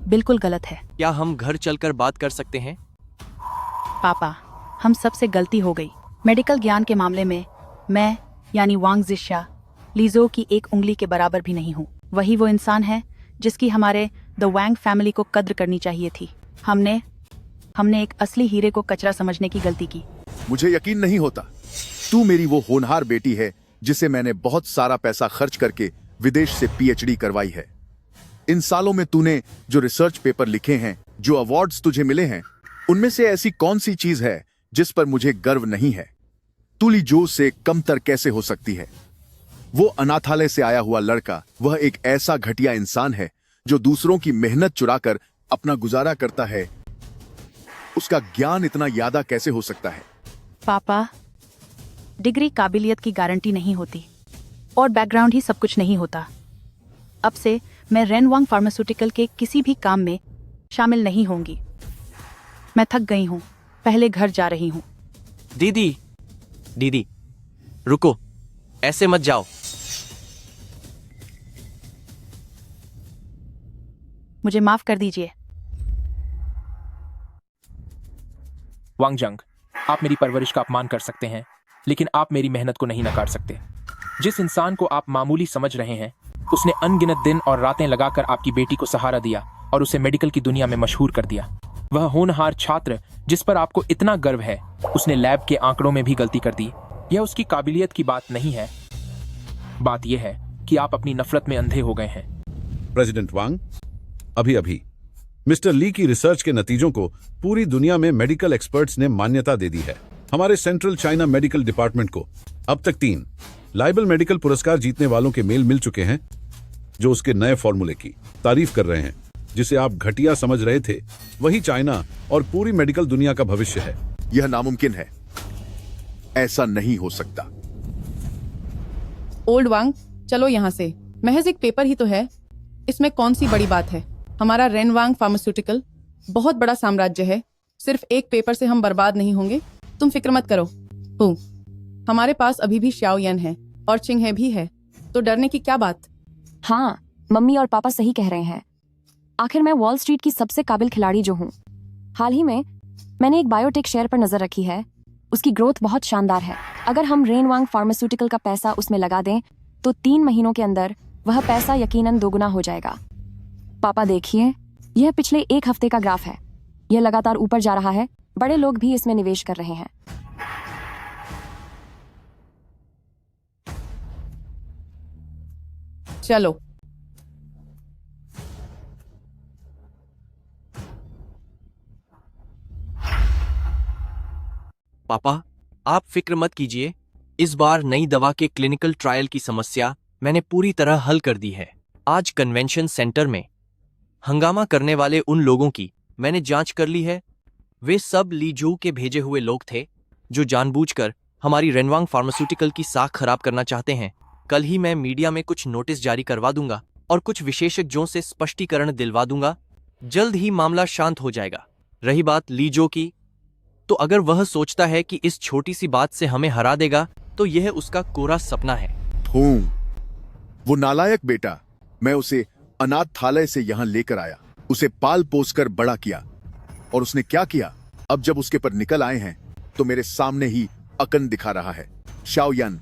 बिल्कुल गलत है। क्या हम घर चलकर बात कर सकते हैं? पापा, हम सबसे गलती हो गई। मेडिकल ज्ञान के मामले में मैं यानी वांग जिशिया लीजो की एक उंगली के बराबर भी नहीं हूँ। वही वो इंसान है जिसकी हमारे द वैंग फैमिली को कद्र करनी चाहिए थी। हमने एक असली हीरे को कचरा समझने की गलती की। मुझे यकीन नहीं होता। तू मेरी वो होनहार बेटी है जिसे मैंने बहुत सारा पैसा खर्च करके विदेश से पीएचडी करवाई है। इन सालों में तूने जो रिसर्च पेपर लिखे हैं, जो अवार्ड्स तुझे मिले हैं, उनमें से ऐसी कौन सी चीज है जिस पर मुझे गर्व नहीं है? तू ली जो से कमतर कैसे हो सकती है? वो अनाथालय से आया हुआ लड़का, वह एक ऐसा घटिया इंसान है जो दूसरों की मेहनत चुराकर अपना गुजारा करता है। उसका ज्ञान इतना यादा कैसे हो सकता है? पापा, डिग्री काबिलियत की गारंटी नहीं होती और बैकग्राउंड ही सब कुछ नहीं होता। अब से मैं रेनवांग फार्मास्यूटिकल के किसी भी काम में शामिल नहीं होंगी। मैं थक गई हूँ, पहले घर जा रही हूँ। दीदी, रुको, ऐसे मत जाओ। मुझे माफ कर दीजिए। वांगजंग, आप मेरी परवरिश का अपमान कर सकते हैं, लेकिन आप मेरी मेहनत को नहीं नकार सकते। जिस इंसान को आप मामूली समझ रहे हैं, उसने अनगिनत दिन और रातें लगाकर आपकी बेटी को सहारा दिया और उसे मेडिकल की दुनिया में मशहूर कर दिया। वह होनहार छात्र जिस पर आपको इतना गर्व है, उसने लैब के आंकड़ों में भी गलती कर दी। यह उसकी काबिलियत की बात नहीं है, बात यह है कि आप अपनी नफरत में अंधे हो गए हैं। प्रेसिडेंट वांग, अभी मिस्टर ली की रिसर्च के नतीजों को पूरी दुनिया में मेडिकल एक्सपर्ट्स ने मान्यता दे दी है। हमारे सेंट्रल चाइना मेडिकल डिपार्टमेंट को अब तक 3 लाइबल मेडिकल पुरस्कार जीतने वालों के मेल मिल चुके हैं जो उसके नए फॉर्मूले की तारीफ कर रहे हैं। जिसे आप घटिया समझ रहे थे, वही चाइना और पूरी मेडिकल दुनिया का भविष्य है। यह नामुमकिन है। ऐसा नहीं हो सकता। ओल्ड वांग, चलो यहाँ से। महज एक पेपर ही तो है, इसमें कौन सी बड़ी बात है। हमारा रेनवांग फार्मास्यूटिकल बहुत बड़ा साम्राज्य है, सिर्फ एक पेपर से हम बर्बाद नहीं होंगे, तुम फिक्र मत करो। हूँ, हमारे पास अभी भी श्याओ यान है और चिंगहे भी है, तो डरने की क्या बात। हाँ, मम्मी और पापा सही कह रहे हैं। आखिर मैं वॉल स्ट्रीट की सबसे काबिल खिलाड़ी जो हूँ। हाल ही में मैंने एक बायोटेक शेयर पर नजर रखी है, उसकी ग्रोथ बहुत शानदार है। अगर हम रेनवांग फार्मास्यूटिकल का पैसा उसमें लगा दें तो 3 महीनों के अंदर वह पैसा यकीनन दोगुना हो जाएगा। पापा देखिए, यह पिछले 1 हफ्ते का ग्राफ है, यह लगातार ऊपर जा रहा है। बड़े लोग भी इसमें निवेश कर रहे हैं। चलो, पापा, आप फिक्र मत कीजिए, इस बार नई दवा के क्लिनिकल ट्रायल की समस्या मैंने पूरी तरह हल कर दी है। आज कन्वेंशन सेंटर में हंगामा करने वाले उन लोगों की मैंने जांच कर ली है। वे सब लीजू के भेजे हुए लोग थे जो जानबूझकर हमारी रेनवांग फार्मास्यूटिकल की साख खराब करना चाहते हैं। कल ही मैं मीडिया में कुछ नोटिस जारी करवा दूंगा और कुछ विशेषज्ञों से स्पष्टीकरण दिलवा दूंगा। जल्द ही मामला शांत हो जाएगा। रही बात लीजो की, तो अगर वह सोचता है कि इस छोटी सी बात से हमें हरा देगा तो यह उसका कोरा सपना है। वो नालायक बेटा, मैं उसे अनाथालय से यहाँ लेकर आया, उसे पाल पोस कर बड़ा किया, और उसने क्या किया? अब जब उसके पर निकल आए हैं तो मेरे सामने ही अकन दिखा रहा है। शाओयान,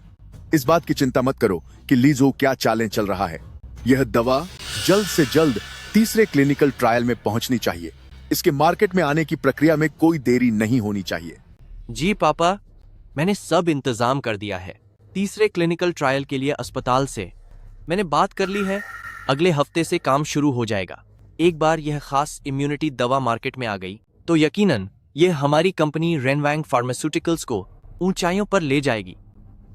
इस बात की चिंता मत करो कि लीजो क्या चालें चल रहा है। यह दवा जल्द से जल्द तीसरे क्लिनिकल ट्रायल में पहुंचनी चाहिए। इसके मार्केट में आने की प्रक्रिया में कोई देरी नहीं होनी चाहिए। जी पापा, मैंने सब इंतजाम कर दिया है। तीसरे क्लिनिकल ट्रायल के लिए अस्पताल से मैंने बात कर ली है, अगले हफ्ते से काम शुरू हो जाएगा। एक बार यह खास इम्यूनिटी दवा मार्केट में आ गई तो यकीनन यह हमारी कंपनी रेनवांग फार्मास्यूटिकल्स को ऊंचाइयों पर ले जाएगी।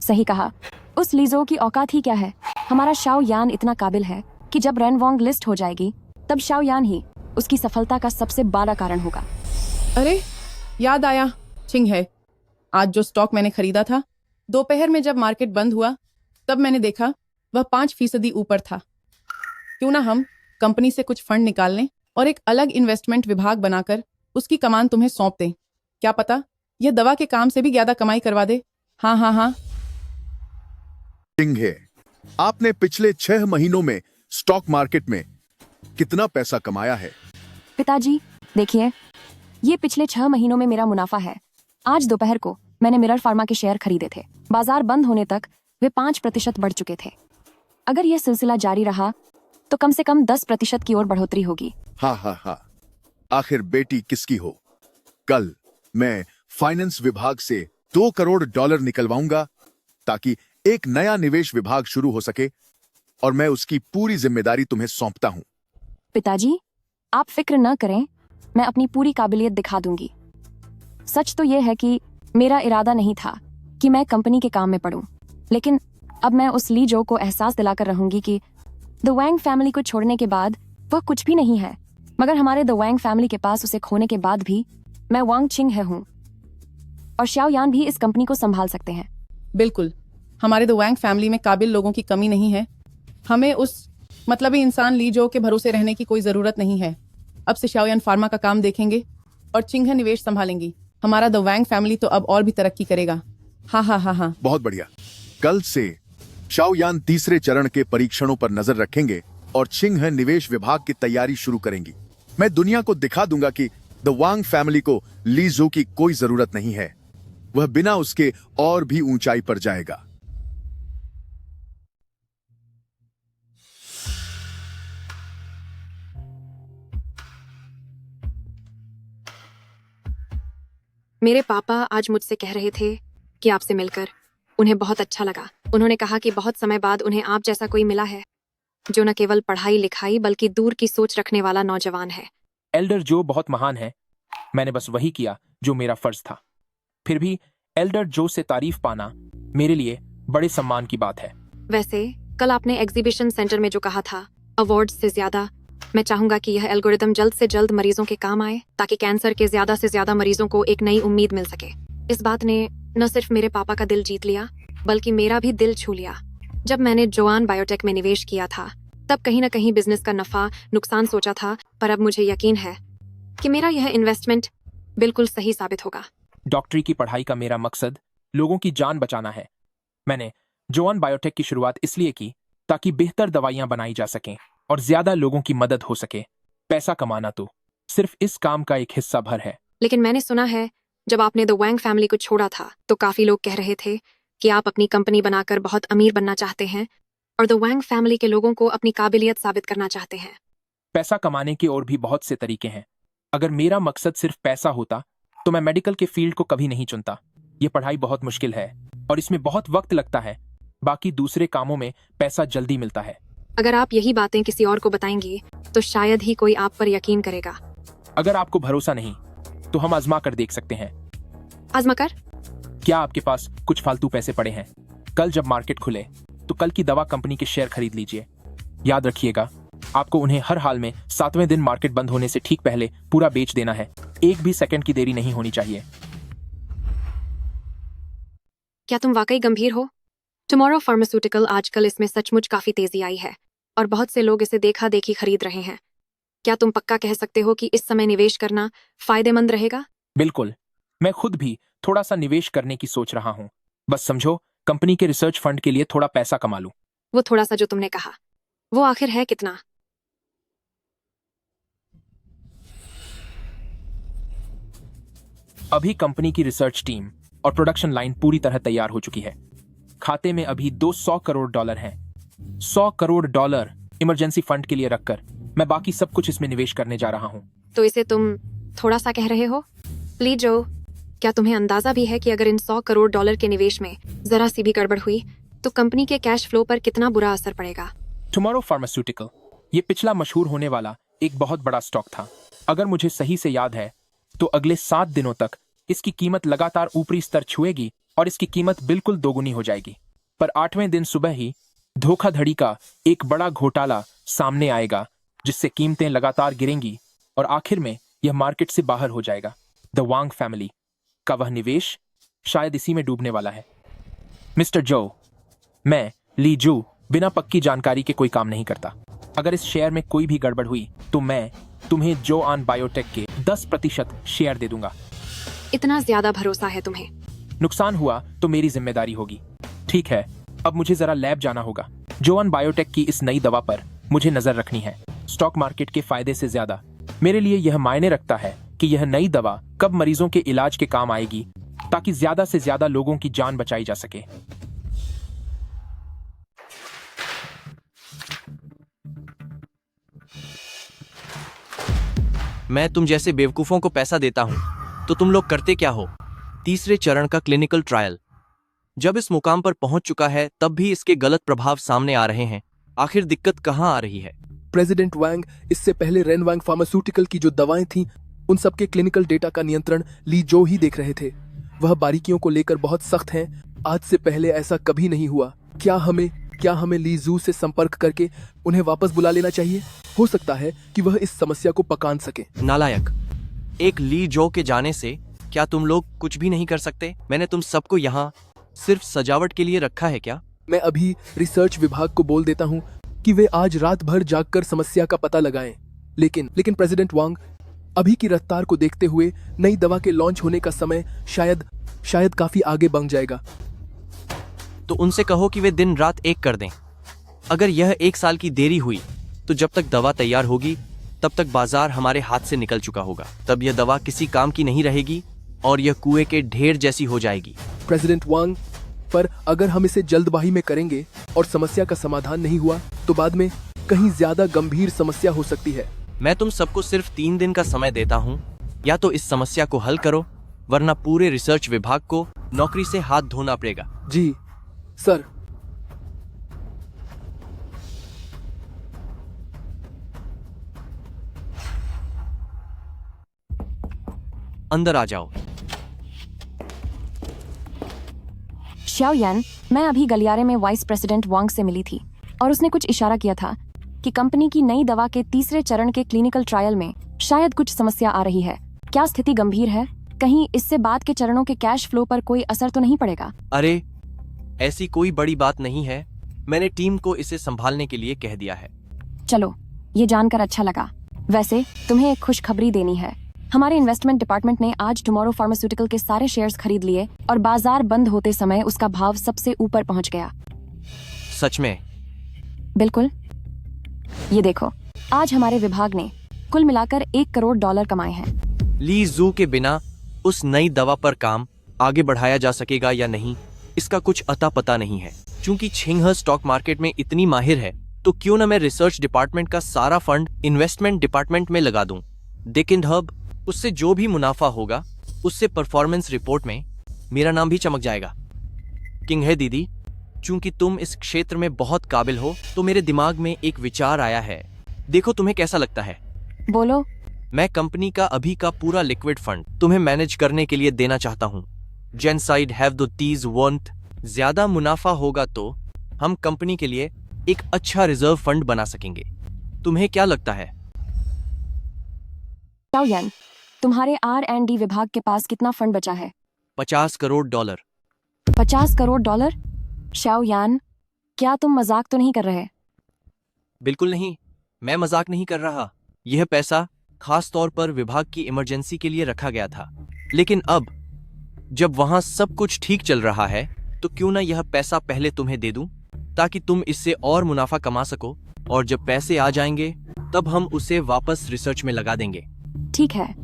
सही कहा, उस लीजो की औकात ही क्या है। हमारा शाओ यान इतना काबिल है कि जब रेनवांग लिस्ट हो जाएगी तब शाओ यान ही उसकी सफलता का सबसे बड़ा कारण होगा। अरे याद आया, चिंगहे, आज जो स्टॉक मैंने खरीदा था, दोपहर में जब मार्केट बंद हुआ तब मैंने देखा वह 5% ऊपर था। क्यों ना हम कंपनी से कुछ फंड निकाल लें और एक अलग इन्वेस्टमेंट विभाग बनाकर उसकी कमान तुम्हें सौंप दें। क्या पता यह दवा के काम से भी ज्यादा कमाई करवा दे। हाँ हाँ हाँ। चिंगहे, आपने पिछले 6 महीनों में स्टॉक मार्केट में कितना पैसा कमाया है? पिताजी देखिए, ये पिछले 6 महीनों में मेरा मुनाफा है। आज दोपहर को मैंने मिरर फार्मा के शेयर खरीदे थे। बाजार बंद होने तक वे 5% बढ़ चुके थे। अगर यह सिलसिला जारी रहा तो कम से कम 10% की ओर बढ़ोतरी होगी। हाँ हाँ हाँ, आखिर बेटी किसकी हो? कल मैं फाइनेंस विभाग से $2 करोड़ निकलवाऊंगा ताकि एक नया निवेश विभाग शुरू हो सके, और मैं उसकी पूरी जिम्मेदारी तुम्हें सौंपता हूं। पिताजी, आप फिक्र न करें, मैं अपनी पूरी काबिलियत दिखा दूंगी। सच तो यह है कि मेरा इरादा नहीं था कि मैं कंपनी के काम में पड़ूं, लेकिन अब मैं उस लीजो को एहसास दिलाकर रहूंगी कि द वैंग फैमिली को छोड़ने के बाद वह कुछ भी नहीं है, मगर हमारे द वैंग फैमिली के पास उसे खोने के बाद भी मैं वांग चिंगहे हूं, और श्याओ यान भी इस कंपनी को संभाल सकते हैं। बिल्कुल, हमारे द वैंग फैमिली में काबिल लोगों की कमी नहीं है। हमें उस मतलबी इंसान लीजो के भरोसे रहने की कोई जरूरत नहीं है। अब से शाओयान फार्मा का काम देखेंगे और चिंगहे निवेश संभालेंगी। हमारा द वैंग फैमिली तो अब और भी तरक्की करेगा। हाँ हाँ हाँ हाँ। बहुत बढ़िया। कल से शाओयान तीसरे चरण के परीक्षणों पर नजर रखेंगे और चिंगहे निवेश विभाग की तैयारी शुरू करेंगी। मैं दुनिया को दिखा दूंगा कि द वांग फैमिली को लीजो की कोई जरूरत नहीं है। वह बिना उसके और भी ऊंचाई पर जाएगा। मेरे पापा आज मुझसे कह रहे थे कि आपसे मिलकर उन्हें बहुत अच्छा लगा। उन्होंने कहा कि बहुत समय बाद उन्हें आप जैसा कोई मिला है जो न केवल पढ़ाई लिखाई बल्कि दूर की सोच रखने वाला नौजवान है। एल्डर जो बहुत महान है, मैंने बस वही किया जो मेरा फर्ज था। फिर भी एल्डर जो से तारीफ पाना मेरे लिए बड़े सम्मान की बात है। वैसे कल आपने एग्जीबिशन सेंटर में जो कहा था, अवार्ड्स से ज्यादा मैं चाहूंगा कि यह एल्गोरिदम जल्द से जल्द मरीजों के काम आए ताकि कैंसर के ज्यादा से ज्यादा मरीजों को एक नई उम्मीद मिल सके। इस बात ने न सिर्फ मेरे पापा का दिल जीत लिया, बल्कि मेरा भी दिल छू लिया। जब मैंने जोआन बायोटेक में निवेश किया था, तब कहीं ना कहीं बिजनेस का नफा नुकसान सोचा था, पर अब मुझे यकीन है कि मेरा यह इन्वेस्टमेंट बिल्कुल सही साबित होगा। डॉक्टरी की पढ़ाई का मेरा मकसद लोगों की जान बचाना है। मैंने जोआन बायोटेक की शुरुआत इसलिए की ताकि बेहतर दवाइयां बनाई जा सकें और ज्यादा लोगों की मदद हो सके। पैसा कमाना तो सिर्फ इस काम का एक हिस्सा भर है। लेकिन मैंने सुना है जब आपने द वैंग फैमिली को छोड़ा था तो काफी लोग कह रहे थे कि आप अपनी कंपनी बनाकर बहुत अमीर बनना चाहते हैं और द वैंग फैमिली के लोगों को अपनी काबिलियत साबित करना चाहते हैं। पैसा कमाने के और भी बहुत से तरीके हैं। अगर मेरा मकसद सिर्फ पैसा होता तो मैं मेडिकल के फील्ड को कभी नहीं चुनता। ये पढ़ाई बहुत मुश्किल है और इसमें बहुत वक्त लगता है। बाकी दूसरे कामों में पैसा जल्दी मिलता है। अगर आप यही बातें किसी और को बताएंगे तो शायद ही कोई आप पर यकीन करेगा। अगर आपको भरोसा नहीं तो हम आजमा कर देख सकते हैं। आजमा कर? क्या आपके पास कुछ फालतू पैसे पड़े हैं? कल जब मार्केट खुले तो कल की दवा कंपनी के शेयर खरीद लीजिए। याद रखिएगा, आपको उन्हें हर हाल में 7वें दिन मार्केट बंद होने से ठीक पहले पूरा बेच देना है। एक भी सेकंड की देरी नहीं होनी चाहिए। क्या तुम वाकई गंभीर हो? टुमारो फार्मास्यूटिकल आजकल इसमें सचमुच काफी तेजी आई है और बहुत से लोग इसे देखा देखी खरीद रहे हैं। क्या तुम पक्का कह सकते हो कि इस समय निवेश करना फायदेमंद रहेगा? बिल्कुल, मैं खुद भी थोड़ा सा निवेश करने की सोच रहा हूँ। बस समझो, कंपनी के रिसर्च फंड के लिए थोड़ा पैसा कमा लूं। वो थोड़ा सा जो तुमने कहा, वो आखिर है कितना? अभी कंपनी की रिसर्च टीम और प्रोडक्शन लाइन पूरी तरह तैयार हो चुकी है। खाते में अभी $200 करोड़ हैं। $100 करोड़ इमरजेंसी फंड के लिए रखकर मैं बाकी सब कुछ इसमें निवेश करने जा रहा हूँ। तो इसे तुम थोड़ा सा कह रहे हो? लीजो, क्या तुम्हें अंदाजा भी है कि अगर इन $100 करोड़ के निवेश में जरा सी भी गड़बड़ हुई तो कंपनी के कैश फ्लो पर कितना बुरा असर पड़ेगा? टुमारो फार्मास्यूटिकल ये पिछला मशहूर होने वाला एक बहुत बड़ा स्टॉक था। अगर मुझे सही से याद है तो अगले 7 दिनों तक इसकी कीमत लगातार ऊपरी स्तर छुएगी और इसकी कीमत बिल्कुल दोगुनी हो जाएगी। पर 8वें दिन सुबह ही धोखाधड़ी का एक बड़ा घोटाला सामने आएगा, जिससे कीमतें लगातार गिरेंगी और आखिर में यह मार्केट से बाहर हो जाएगा। द वांग फैमिली का वह निवेश शायद इसी में डूबने वाला है। मिस्टर जो, मैं ली जू बिना पक्की जानकारी के कोई काम नहीं करता। अगर इस शेयर में कोई भी गड़बड़ हुई तो मैं तुम्हें जोआन बायोटेक के 10% शेयर दे दूंगा। इतना ज्यादा भरोसा है तुम्हें? नुकसान हुआ तो मेरी जिम्मेदारी होगी। ठीक है, अब मुझे जरा लैब जाना होगा। जोआन बायोटेक की इस नई दवा पर मुझे नजर रखनी है। स्टॉक मार्केट के फायदे से ज्यादा मेरे लिए यह मायने रखता है कि यह नई दवा कब मरीजों के इलाज के काम आएगी, ताकि ज्यादा से ज्यादा लोगों की जान बचाई जा सके। मैं तुम जैसे बेवकूफों को पैसा देता हूं तो तुम लोग करते क्या हो? तीसरे चरण का क्लिनिकल ट्रायल जब इस मुकाम पर पहुंच चुका है तब भी इसके गलत प्रभाव सामने आ रहे हैं। आखिर दिक्कत कहां आ रही है? प्रेसिडेंट वांग, इससे पहले रेनवांग फार्मास्यूटिकल की जो दवाएं थीं, उन सबके क्लिनिकल डेटा का नियंत्रण ली जो ही देख रहे थे। वह बारीकियों को लेकर बहुत सख्त हैं। आज से पहले ऐसा कभी नहीं हुआ। क्या हमें ली जू से संपर्क करके उन्हें वापस बुला लेना चाहिए? हो सकता है कि वह इस समस्या को पकान सके। नालायक, एक ली जो के जाने से क्या तुम लोग कुछ भी नहीं कर सकते? मैंने तुम सबको यहाँ सिर्फ सजावट के लिए रखा है क्या? मैं अभी रिसर्च विभाग को बोल देता हूँ कि वे आज रात भर जागकर समस्या का पता लगाएं। लेकिन प्रेसिडेंट वांग, अभी की रफ्तार को देखते हुए नई दवा के लॉन्च होने का समय शायद काफी आगे बढ़ जाएगा। तो उनसे कहो कि वे दिन रात एक कर दें। अगर यह 1 साल की देरी हुई तो जब तक दवा तैयार होगी तब तक बाजार हमारे हाथ से निकल चुका होगा। तब यह दवा किसी काम की नहीं रहेगी और यह कुएं के ढेर जैसी हो जाएगी। प्रेसिडेंट वांग, पर अगर हम इसे जल्दबाजी में करेंगे और समस्या का समाधान नहीं हुआ तो बाद में कहीं ज्यादा गंभीर समस्या हो सकती है। मैं तुम सबको सिर्फ 3 दिन का समय देता हूँ। या तो इस समस्या को हल करो, वरना पूरे रिसर्च विभाग को नौकरी से हाथ धोना पड़ेगा। जी सर। अंदर आ जाओ। शाओयान, मैं अभी गलियारे में वाइस प्रेसिडेंट वांग से मिली थी और उसने कुछ इशारा किया था कि कंपनी की नई दवा के तीसरे चरण के क्लिनिकल ट्रायल में शायद कुछ समस्या आ रही है। क्या स्थिति गंभीर है? कहीं इससे बाद के चरणों के कैश फ्लो पर कोई असर तो नहीं पड़ेगा? अरे ऐसी कोई बड़ी बात नहीं है, मैंने टीम को इसे संभालने के लिए कह दिया है। चलो, ये जानकर अच्छा लगा। वैसे तुम्हें एक खुशखबरी देनी है। हमारे इन्वेस्टमेंट डिपार्टमेंट ने आज टुमारो फार्मास्यूटिकल के सारे शेयर्स खरीद लिए और बाजार बंद होते समय उसका भाव सबसे ऊपर पहुंच गया। सच में? बिल्कुल। ये देखो, आज हमारे विभाग ने कुल मिलाकर $1 करोड़ कमाए हैं। ली जू के बिना उस नई दवा पर काम आगे बढ़ाया जा सकेगा या नहीं, इसका कुछ अता पता नहीं है। चूंकि छिंगह स्टॉक मार्केट में इतनी माहिर है, तो क्यों न मैं रिसर्च डिपार्टमेंट का सारा फंड इन्वेस्टमेंट डिपार्टमेंट में लगा दूं। डिकिंड हब, उससे जो भी मुनाफा होगा उससे परफॉर्मेंस रिपोर्ट में मेरा नाम भी चमक जाएगा। किंग है दीदी, चूंकि तुम इस क्षेत्र में बहुत काबिल हो, तो मेरे दिमाग में एक विचार आया है। देखो तुम्हें कैसा लगता है? बोलो। मैं कंपनी का अभी का पूरा लिक्विड फंड तुम्हें मैनेज करने के लिए देना चाहता हूँ। जेनसाइड हैव द टीज वांट। ज्यादा मुनाफा होगा तो हम कंपनी के लिए एक अच्छा रिजर्व फंड बना सकेंगे। तुम्हें क्या लगता है? शाओ यान, तुम्हारे R&D विभाग के पास कितना फंड बचा है? $50 करोड़। $50 करोड़? शाओ यान, क्या तुम मजाक तो नहीं कर रहे? बिल्कुल नहीं, मैं मजाक नहीं कर रहा। यह पैसा खास तौर पर विभाग की इमरजेंसी के लिए रखा गया था। लेकिन अब जब वहां सब कुछ ठीक चल रहा है, तो क्यों ना यह पैसा पहले तुम्हें दे दूं, ताकि तुम इससे और मुनाफा कमा सको, और जब पैसे आ जाएंगे तब हम उसे वापस रिसर्च में लगा देंगे। ठीक है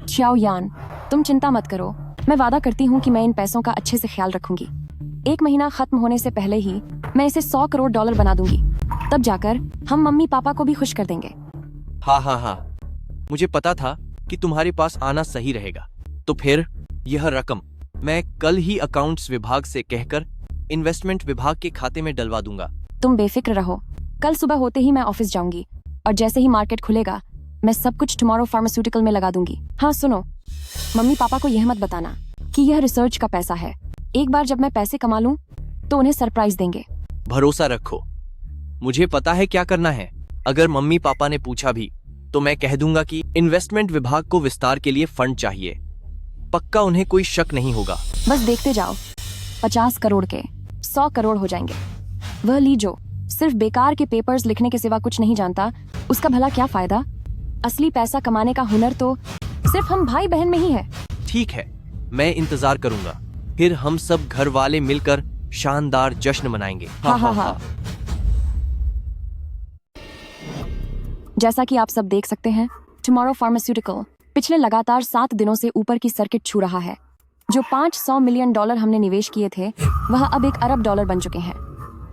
शाओ यान, तुम चिंता मत करो। मैं वादा करती हूँ कि मैं इन पैसों का अच्छे से ख्याल रखूंगी। 1 महीना खत्म होने से पहले ही मैं इसे $100 करोड़ बना दूंगी। तब जाकर हम मम्मी पापा को भी खुश कर देंगे। हाँ, मुझे पता था कि तुम्हारे पास आना सही रहेगा। तो फिर यह रकम मैं कल ही अकाउंट्स विभाग से कहकर इन्वेस्टमेंट विभाग के खाते में डलवा दूंगा। तुम बेफिक्र रहो, कल सुबह होते ही मैं ऑफिस जाऊंगी और जैसे ही मार्केट खुलेगा मैं सब कुछ टुमारो फार्मास्यूटिकल में लगा दूंगी। हाँ सुनो, मम्मी पापा को यह मत बताना कि यह रिसर्च का पैसा है। एक बार जब मैं पैसे कमा लूं तो उन्हें सरप्राइज देंगे। भरोसा रखो, मुझे पता है क्या करना है। अगर मम्मी पापा ने पूछा भी तो मैं कह दूंगा कि इन्वेस्टमेंट विभाग को विस्तार के लिए फंड चाहिए। पक्का उन्हें कोई शक नहीं होगा। बस देखते जाओ, 50 करोड़ के 100 करोड़ हो जाएंगे। वह ली जो सिर्फ बेकार के पेपर्स लिखने के सिवा कुछ नहीं जानता, उसका भला क्या फायदा? असली पैसा कमाने का हुनर तो सिर्फ हम भाई बहन में ही है। ठीक है, मैं इंतजार करूंगा। फिर हम सब घर वाले मिलकर शानदार जश्न मनाएंगे। हाँ। जैसा कि आप सब देख सकते हैं, टुमारो फार्मास्यूटिकल पिछले लगातार 7 दिनों से ऊपर की सर्किट छू रहा है। जो $500 मिलियन हमने निवेश किए थे, वह अब $1 अरब बन चुके हैं।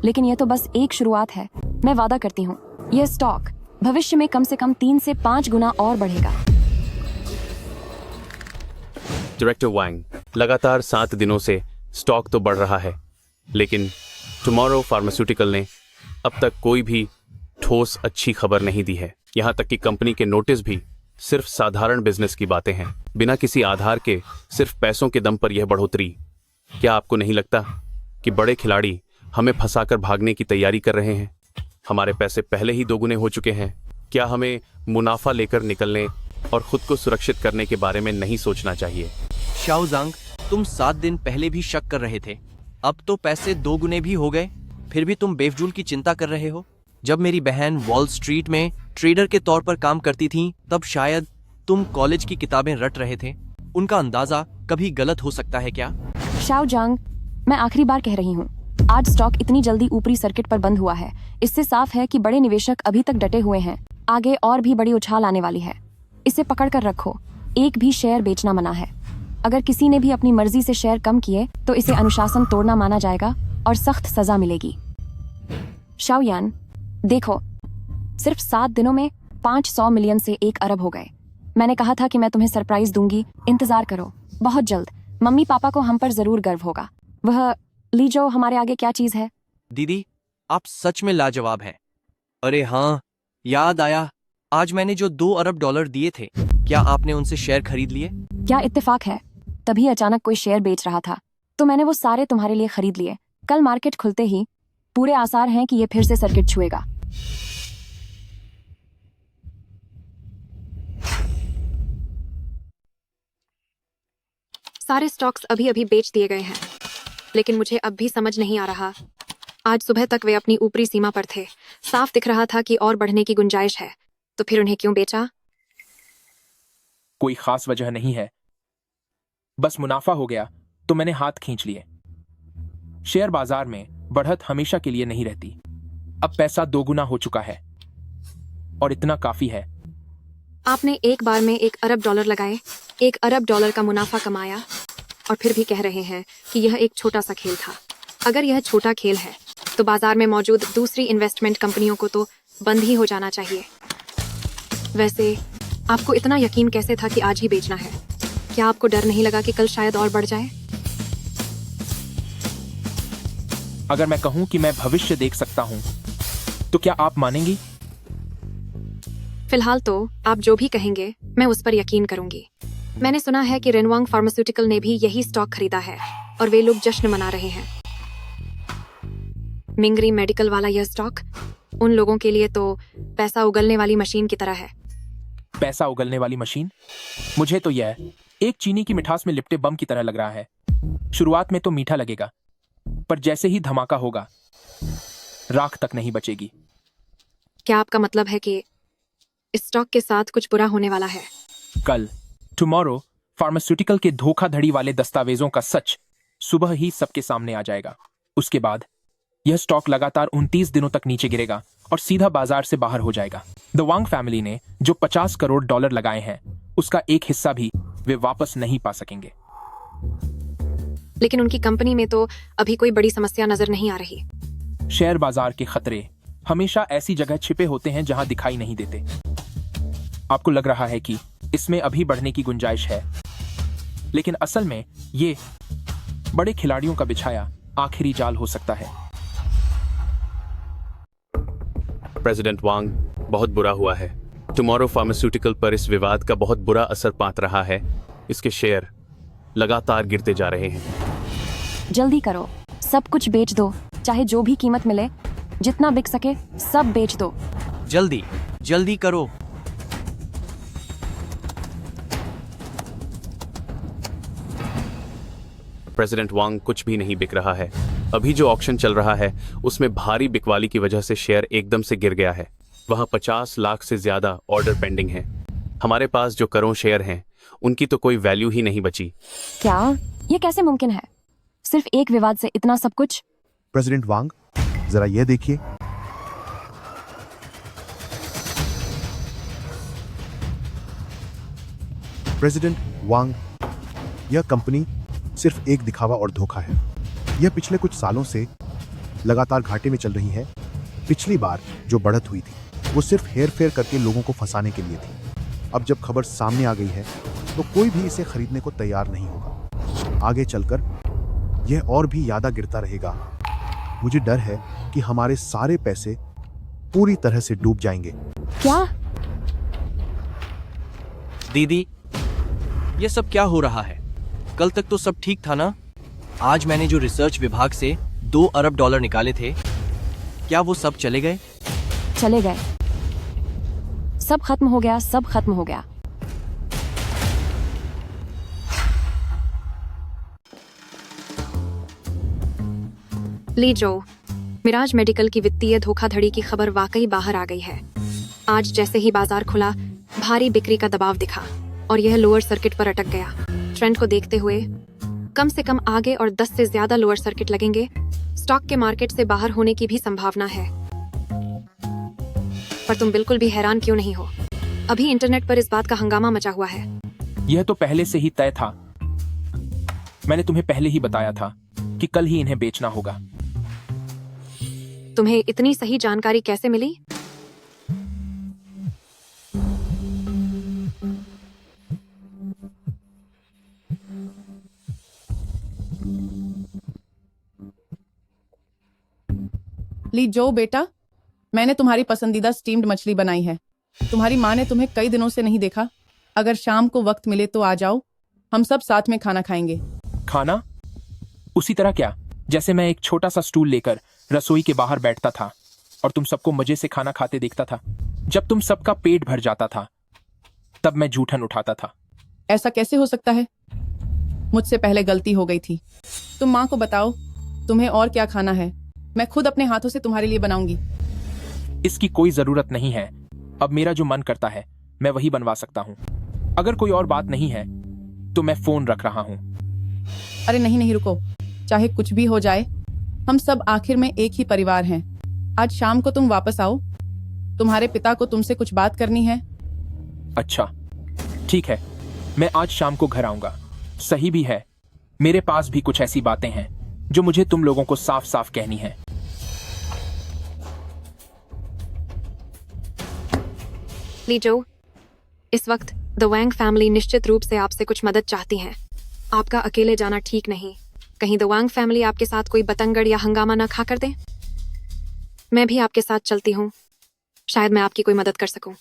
लेकिन यह तो बस एक शुरुआत है। मैं वादा करती हूँ, यह स्टॉक भविष्य में कम से कम 3 से 5 गुना और बढ़ेगा। डायरेक्टर वांग, लगातार 7 दिनों से स्टॉक तो बढ़ रहा है, लेकिन टुमारो फार्मास्यूटिकल ने अब तक कोई भी ठोस अच्छी खबर नहीं दी है। यहाँ तक कि कंपनी के नोटिस भी सिर्फ साधारण बिजनेस की बातें हैं, बिना किसी आधार के, सिर्फ पैसों के दम पर यह बढ़ोतरी। क्या आपको नहीं लगता कि बड़े खिलाड़ी हमें फंसाकर भागने की तैयारी कर रहे हैं? हमारे पैसे पहले ही 2 गुने हो चुके हैं। क्या हमें मुनाफा लेकर निकलने और खुद को सुरक्षित करने के बारे में नहीं सोचना चाहिए? शाओ जांग, तुम 7 दिन पहले भी शक कर रहे थे, अब तो पैसे 2 गुने भी हो गए, फिर भी तुम बेफजूल की चिंता कर रहे हो। जब मेरी बहन वॉल स्ट्रीट में ट्रेडर के तौर पर काम करती थी, तब शायद तुम कॉलेज की किताबें रट रहे थे। उनका अंदाजा कभी गलत हो सकता है क्या? शाओ जांग, मैं आखिरी बार कह रही हूँ, आज स्टॉक इतनी जल्दी ऊपरी सर्किट पर बंद हुआ है, इससे साफ है कि बड़े निवेशक अभी तक डटे हुए हैं। आगे और भी बड़ी उछाल आने वाली है। इसे पकड़ कर रखो, एक भी शेयर बेचना मना है। अगर किसी ने भी अपनी मर्जी से शेयर कम किए तो इसे अनुशासन तोड़ना माना जाएगा और सख्त सजा मिलेगी। शाओ यान, देखो, सिर्फ 7 दिनों में 500 मिलियन से 1 अरब हो गए। मैंने कहा था कि मैं तुम्हें सरप्राइज दूंगी, इंतजार करो। बहुत जल्द मम्मी पापा को हम पर जरूर गर्व होगा। वह लीजो हमारे आगे क्या चीज है? दीदी, आप सच में लाजवाब हैं। अरे हाँ, याद आया, आज मैंने जो $2 अरब दिए थे, क्या आपने उनसे शेयर खरीद लिए? क्या इत्तेफाक है, तभी अचानक कोई शेयर बेच रहा था तो मैंने वो सारे तुम्हारे लिए खरीद लिए। कल मार्केट खुलते ही पूरे आसार हैं कि ये फिर से सर्किट छुएगा। सारे स्टॉक्स अभी अभी बेच दिए गए हैं, लेकिन मुझे अब भी समझ नहीं आ रहा। आज सुबह तक वे अपनी ऊपरी सीमा पर थे, साफ दिख रहा था कि और बढ़ने की गुंजाइश है, तो फिर उन्हें क्यों बेचा? कोई खास वजह नहीं है, बस मुनाफा हो गया तो मैंने हाथ खींच लिए। शेयर बाजार में बढ़त हमेशा के लिए नहीं रहती। अब पैसा दोगुना हो चुका है और इतना काफी है। आपने एक बार में $1 अरब लगाए, $1 अरब का मुनाफा कमाया, और फिर भी कह रहे हैं कि यह एक छोटा सा खेल था। अगर यह छोटा खेल है तो बाजार में मौजूद दूसरी इन्वेस्टमेंट कंपनियों को तो बंद ही हो जाना चाहिए। वैसे आपको इतना यकीन कैसे था कि आज ही बेचना है? क्या आपको डर नहीं लगा कि कल शायद और बढ़ जाए? अगर मैं कहूं कि मैं भविष्य देख सकता हूं तो क्या आप मानेंगी? फिलहाल तो आप जो भी कहेंगे मैं उस पर यकीन करूंगी। मैंने सुना है कि रेनवांग फार्मास्यूटिकल ने भी यही स्टॉक खरीदा है और वे लोग जश्न मना रहे हैं। मिंगरी मेडिकल वाला यह स्टॉक उन लोगों के लिए तो पैसा उगलने वाली मशीन की तरह है। पैसा उगलने वाली मशीन? मुझे तो यह एक चीनी की मिठास में लिपटे बम की तरह लग रहा है। शुरुआत में तो मीठा लगेगा, पर जैसे ही धमाका होगा राख तक नहीं बचेगी। क्या आपका मतलब है कि इस स्टॉक के साथ कुछ बुरा होने वाला है? कल टुमारो फार्मास्यूटिकल के धोखाधड़ी वाले दस्तावेजों का सच सुबह ही सबके सामने आ जाएगा। उसके बाद यह स्टॉक लगातार 29 दिनों तक नीचे गिरेगा और सीधा बाजार से बाहर हो जाएगा। द वांग फैमिली ने जो $50 करोड़ लगाए हैं उसका एक हिस्सा भी वे वापस नहीं पा सकेंगे। लेकिन उनकी कंपनी में तो अभी कोई बड़ी समस्या नजर नहीं आ रही। शेयर बाजार के खतरे हमेशा ऐसी जगह छिपे होते हैं जहां दिखाई नहीं देते। आपको लग रहा है कि इसमें अभी बढ़ने की गुंजाइश है, लेकिन असल में ये बड़े खिलाड़ियों का बिछाया आखिरी जाल हो सकता है। प्रेसिडेंट वांग, बहुत बुरा हुआ है। टुमारो फार्मास्यूटिकल पर इस विवाद का बहुत बुरा असर पात रहा है। इसके शेयर लगातार गिरते जा रहे हैं। जल्दी करो, सब कुछ बेच दो, चाहे जो भी कीमत मिले, जितना बिक सके सब बेच दो। जल्दी जल्दी करो। प्रेसिडेंट वांग, कुछ भी नहीं बिक रहा है। अभी जो ऑक्शन चल रहा है उसमें भारी बिकवाली की वजह से शेयर एकदम से गिर गया है। वहां 50 लाख से ज्यादा ऑर्डर पेंडिंग है। हमारे पास जो करोड़ शेयर हैं उनकी तो कोई वैल्यू ही नहीं बची। क्या ये कैसे मुमकिन है? सिर्फ एक विवाद से इतना सब कुछ? प्रेसिडेंट वांग, जरा यह देखिए। प्रेसिडेंट वांग, यह कंपनी सिर्फ एक दिखावा और धोखा है। यह पिछले कुछ सालों से लगातार घाटे में चल रही है। पिछली बार जो बढ़त हुई थी वो सिर्फ हेर फेर करके लोगों को फंसाने के लिए थी। अब जब खबर सामने आ गई है तो कोई भी इसे खरीदने को तैयार नहीं होगा। आगे चलकर यह और भी ज्यादा गिरता रहेगा। मुझे डर है कि हमारे सारे पैसे पूरी तरह से डूब जाएंगे। क्या? दीदी, ये सब क्या हो रहा है? कल तक तो सब ठीक था ना? आज मैंने जो रिसर्च विभाग से $2 अरब निकाले थे, क्या वो सब चले गए? चले गए। सब खत्म हो गया, सब खत्म हो गया। लीजो, मिराज मेडिकल की वित्तीय धोखाधड़ी की खबर वाकई बाहर आ गई है। आज जैसे ही बाजार खुला, भारी बिक्री का दबाव दिखा और यह लोअर सर्किट पर अटक गया। ट्रेंड को देखते हुए कम से कम आगे और 10 से ज्यादा लोअर सर्किट लगेंगे। स्टॉक के मार्केट से बाहर होने की भी संभावना है। पर तुम बिल्कुल भी हैरान क्यों नहीं हो? अभी इंटरनेट पर इस बात का हंगामा मचा हुआ है। यह तो पहले से ही तय था। मैंने तुम्हें पहले ही बताया था कि कल ही इन्हें बेचना होगा। तुम्हें इतनी सही जानकारी कैसे मिली? ली जो बेटा, मैंने तुम्हारी पसंदीदा स्टीम्ड मछली बनाई है। तुम्हारी माँ ने तुम्हें कई दिनों से नहीं देखा। अगर शाम को वक्त मिले तो आ जाओ, हम सब साथ में खाना खाएंगे। खाना? उसी तरह क्या जैसे मैं एक छोटा सा स्टूल लेकर रसोई के बाहर बैठता था और तुम सबको मजे से खाना खाते देखता था। जब तुम सबका पेट भर जाता था तब मैं जूठन उठाता था। ऐसा कैसे हो सकता है? मुझसे पहले गलती हो गई थी। तुम माँ को बताओ तुम्हें और क्या खाना है, मैं खुद अपने हाथों से तुम्हारे लिए बनाऊंगी। इसकी कोई जरूरत नहीं है। अब मेरा जो मन करता है मैं वही बनवा सकता हूँ। अगर कोई और बात नहीं है तो मैं फोन रख रहा हूँ। अरे नहीं नहीं रुको, चाहे कुछ भी हो जाए हम सब आखिर में एक ही परिवार हैं। आज शाम को तुम वापस आओ, तुम्हारे पिता को तुमसे कुछ बात करनी है। अच्छा ठीक है, मैं आज शाम को घर आऊंगा। सही भी है, मेरे पास भी कुछ ऐसी बातें हैं जो मुझे तुम लोगों को साफ साफ कहनी है। लीजो, इस वक्त द वैंग फैमिली निश्चित रूप से आपसे कुछ मदद चाहती हैं। आपका अकेले जाना ठीक नहीं। कहीं द वैंग फैमिली आपके साथ कोई बतंगड़ या हंगामा न खा कर दे। मैं भी आपके साथ चलती हूँ, शायद मैं आपकी कोई मदद कर सकूं।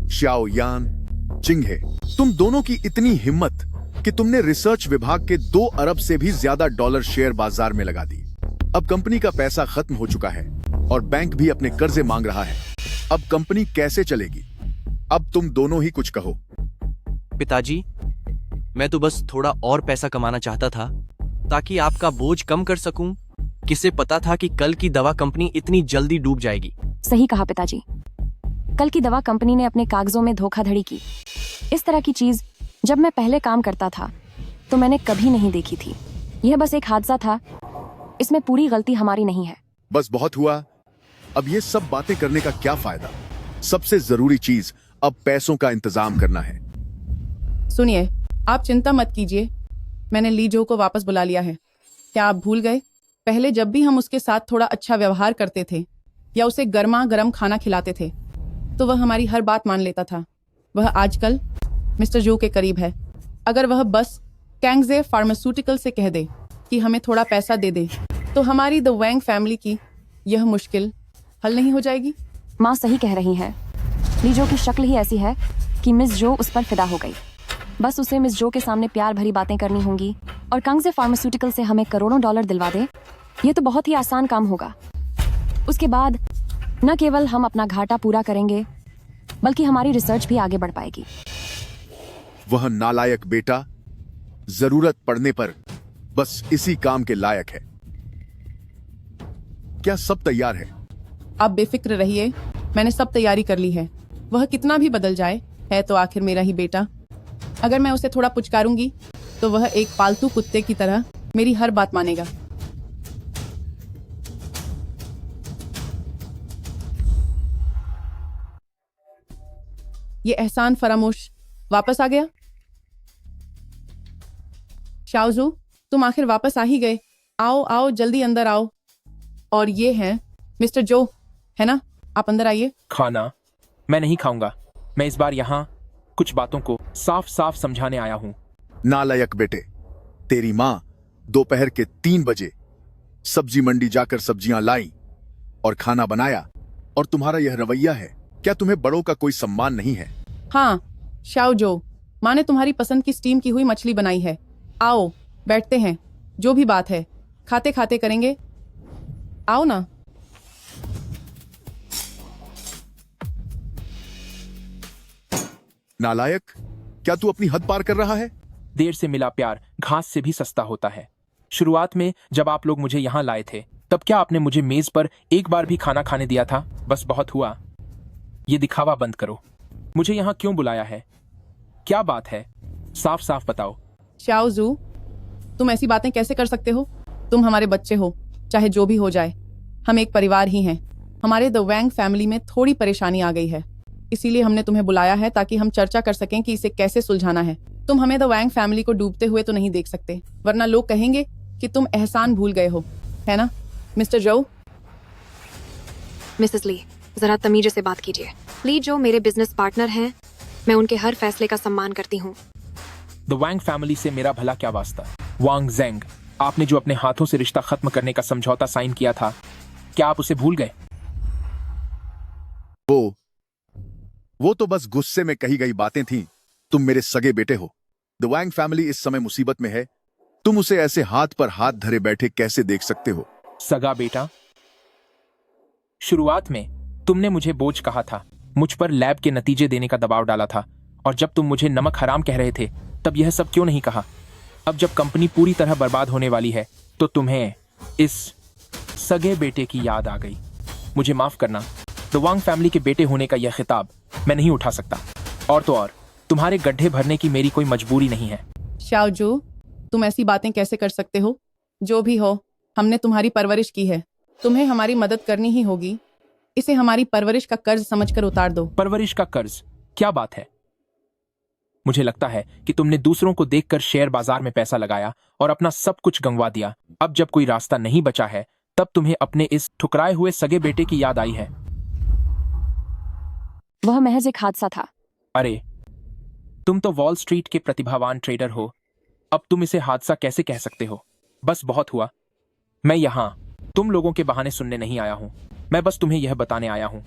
श्याओ यान, चिंगहे, तुम दोनों की इतनी हिम्मत कि तुमने रिसर्च विभाग के 2 अरब से भी ज्यादा डॉलर शेयर बाजार में लगा दी। अब कंपनी का पैसा खत्म हो चुका है और बैंक भी अपने कर्जे मांग रहा है। अब कंपनी कैसे चलेगी? अब तुम दोनों ही कुछ कहो। पिताजी, मैं तो बस थोड़ा और पैसा कमाना चाहता था ताकि आपका बोझ कम कर सकूं। किसे पता था कि कल की दवा कंपनी इतनी जल्दी डूब जाएगी। सही कहा पिताजी, कल की दवा कंपनी ने अपने कागजों में धोखाधड़ी की। इस तरह की चीज जब मैं पहले काम करता था तो मैंने कभी नहीं देखी थी। यह बस एक हादसा था, इसमें पूरी गलती हमारी नहीं है। बस बहुत हुआ, अब ये सब बातें करने का क्या फायदा? सबसे जरूरी चीज अब पैसों का इंतजाम करना है। सुनिए, आप चिंता मत कीजिए, मैंने लीजो को वापस बुला लिया है। क्या आप भूल गए? पहले जब भी हम उसके साथ थोड़ा अच्छा व्यवहार करते थे या उसे गर्मा गर्म खाना खिलाते थे तो वह हमारी हर बात मान लेता था। वह आजकल मिस्टर जो के करीब है। अगर वह बस कैंगजे फार्मास्यूटिकल से कह दे कि हमें थोड़ा पैसा दे दे तो हमारी द वैंग फैमिली की यह मुश्किल हल नहीं हो जाएगी। माँ सही कह रही है, लीजो की शक्ल ही ऐसी है कि मिस जो उस पर फिदा हो गई। बस उसे मिस जो के सामने प्यार भरी बातें करनी होंगी और कांगजे फार्मास्यूटिकल से हमें करोड़ों डॉलर दिलवा दे। ये तो बहुत ही आसान काम होगा। उसके बाद न केवल हम अपना घाटा पूरा करेंगे बल्कि हमारी रिसर्च भी आगे बढ़ पाएगी। वह नालायक बेटा जरूरत पड़ने पर बस इसी काम के लायक है। क्या सब तैयार है? आप बेफिक्र रहिए, मैंने सब तैयारी कर ली है। वह कितना भी बदल जाए है तो आखिर मेरा ही बेटा। अगर मैं उसे थोड़ा पुचकारूंगी तो वह एक पालतू कुत्ते की तरह मेरी हर बात मानेगा। ये एहसान फरामोश वापस आ गया। शाओजू, तुम आखिर वापस आ ही गए। आओ आओ जल्दी अंदर आओ। और ये हैं मिस्टर जो, है ना? आप अंदर आइए। खाना मैं नहीं खाऊंगा। मैं इस बार यहाँ कुछ बातों को साफ साफ समझाने आया हूँ। नालायक बेटे, तेरी माँ दोपहर के 3 बजे सब्जी मंडी जाकर सब्जियां लाई और खाना बनाया और तुम्हारा यह रवैया है। क्या तुम्हें बड़ों का कोई सम्मान नहीं है? हाँ शाओ जो, माँ ने तुम्हारी पसंद की स्टीम की हुई मछली बनाई है। आओ बैठते हैं, जो भी बात है खाते खाते करेंगे। आओ ना। नालायक, क्या तू अपनी हद पार कर रहा है? देर से मिला प्यार घास से भी सस्ता होता है। शुरुआत में जब आप लोग मुझे यहाँ लाए थे तब क्या आपने मुझे मेज पर एक बार भी खाना खाने दिया था? बस बहुत हुआ। ये दिखावा बंद करो। मुझे यहाँ क्यों बुलाया है? क्या बात है? साफ साफ बताओ। शाओ जू, तुम ऐसी बातें कैसे कर सकते हो? तुम हमारे बच्चे हो, चाहे जो भी हो जाए हम एक परिवार ही हैं। हमारे द वैंग फैमिली में थोड़ी परेशानी आ गई है, इसीलिए हमने तुम्हें बुलाया है ताकि हम चर्चा कर सकें कि इसे कैसे सुलझाना है। तुम हमें द वैंग फैमिली को डूबते हुए तो नहीं देख सकते, वरना लोग कहेंगे कि तुम एहसान भूल गए हो, है ना मिस्टर जो? मिसेस ली, जरा तमीज से बात कीजिए। ली जो मेरे बिजनेस पार्टनर हैं, मैं उनके हर फैसले का सम्मान करती हूँ। द वैंग फैमिली से मेरा भला क्या वास्ता? वांग जेंग, आपने जो अपने हाथों से रिश्ता खत्म करने का समझौता साइन किया था, क्या आप उसे भूल गए? वो तो बस गुस्से में कही गई बातें थीं। तुम मेरे सगे बेटे हो। द वैंग फैमिली इस समय मुसीबत में है। तुम उसे ऐसे हाथ पर हाथ धरे बैठे कैसे देख सकते हो? सगा बेटा, शुरुआत में तुमने मुझे बोझ कहा था, मुझ पर लैब के नतीजे देने का दबाव डाला था और जब तुम मुझे नमक हराम कह रहे थे तब यह सब क्यों नहीं कहा? अब जब कंपनी पूरी तरह बर्बाद होने वाली है तो तुम्हें इस सगे बेटे की याद आ गई। मुझे माफ करना, द वांग फैमिली के बेटे होने का यह खिताब मैं नहीं उठा सकता। और तो और तुम्हारे गड्ढे भरने की मेरी कोई मजबूरी नहीं है। शाओ जू, तुम ऐसी बातें कैसे कर सकते हो? जो भी हो, हमने तुम्हारी परवरिश की है, तुम्हें हमारी मदद करनी ही होगी। इसे हमारी परवरिश का कर्ज समझकर उतार दो। परवरिश का कर्ज? क्या बात है? मुझे लगता है कि तुमने दूसरों को देखकर शेयर बाजार में पैसा लगाया और अपना सब कुछ गंवा दिया। अब जब कोई रास्ता नहीं बचा है तब तुम्हें अपने इस ठुकराए हुए सगे बेटे की याद आई है। वह महज एक हादसा था। अरे, तुम तो वॉल स्ट्रीट के प्रतिभावान ट्रेडर हो, अब तुम इसे हादसा कैसे कह सकते हो? बस बहुत हुआ। मैं यहाँ तुम लोगों के बहाने सुनने नहीं आया हूँ, मैं बस तुम्हें यह बताने आया हूँ।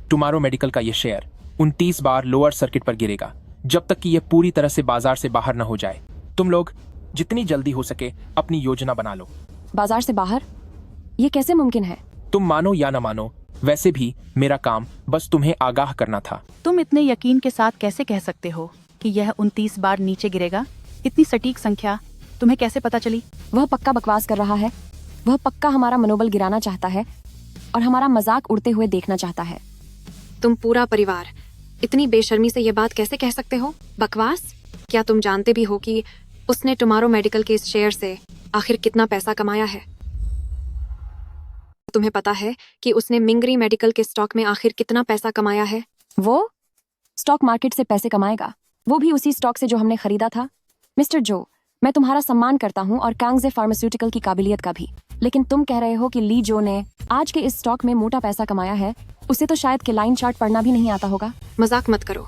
टुमारो मेडिकल का यह शेयर 29 बार लोअर सर्किट पर गिरेगा जब तक कि यह पूरी तरह से बाजार से बाहर न हो जाए। तुम लोग जितनी जल्दी हो सके अपनी योजना बना लो। बाजार से बाहर? ये कैसे मुमकिन है? तुम मानो या न मानो, वैसे भी मेरा काम बस तुम्हें आगाह करना था। तुम इतने यकीन के साथ कैसे कह सकते हो कि यह 29 बार नीचे गिरेगा? इतनी सटीक संख्या तुम्हें कैसे पता चली? वह पक्का बकवास कर रहा है। वह पक्का हमारा मनोबल गिराना चाहता है और हमारा मजाक उड़ते हुए देखना चाहता है। तुम पूरा परिवार इतनी बेशर्मी से ये बात कैसे कह सकते हो? बकवास? क्या तुम जानते भी हो कि उसने टुमारो मेडिकल के इस शेयर से आखिर कितना पैसा कमाया है? तुम्हें पता है कि उसने मिंगरी मेडिकल के स्टॉक में आखिर कितना पैसा कमाया है? वो स्टॉक मार्केट से पैसे कमाएगा, वो भी उसी स्टॉक से जो हमने खरीदा था। मिस्टर जो, मैं तुम्हारा सम्मान करता हूँ और कांगजे फार्मास्यूटिकल की काबिलियत का भी, लेकिन तुम कह रहे हो कि ली जो ने आज के इस स्टॉक में मोटा पैसा कमाया है। उसे तो शायद के लाइन चार्ट पढ़ना भी नहीं आता होगा। मजाक मत करो।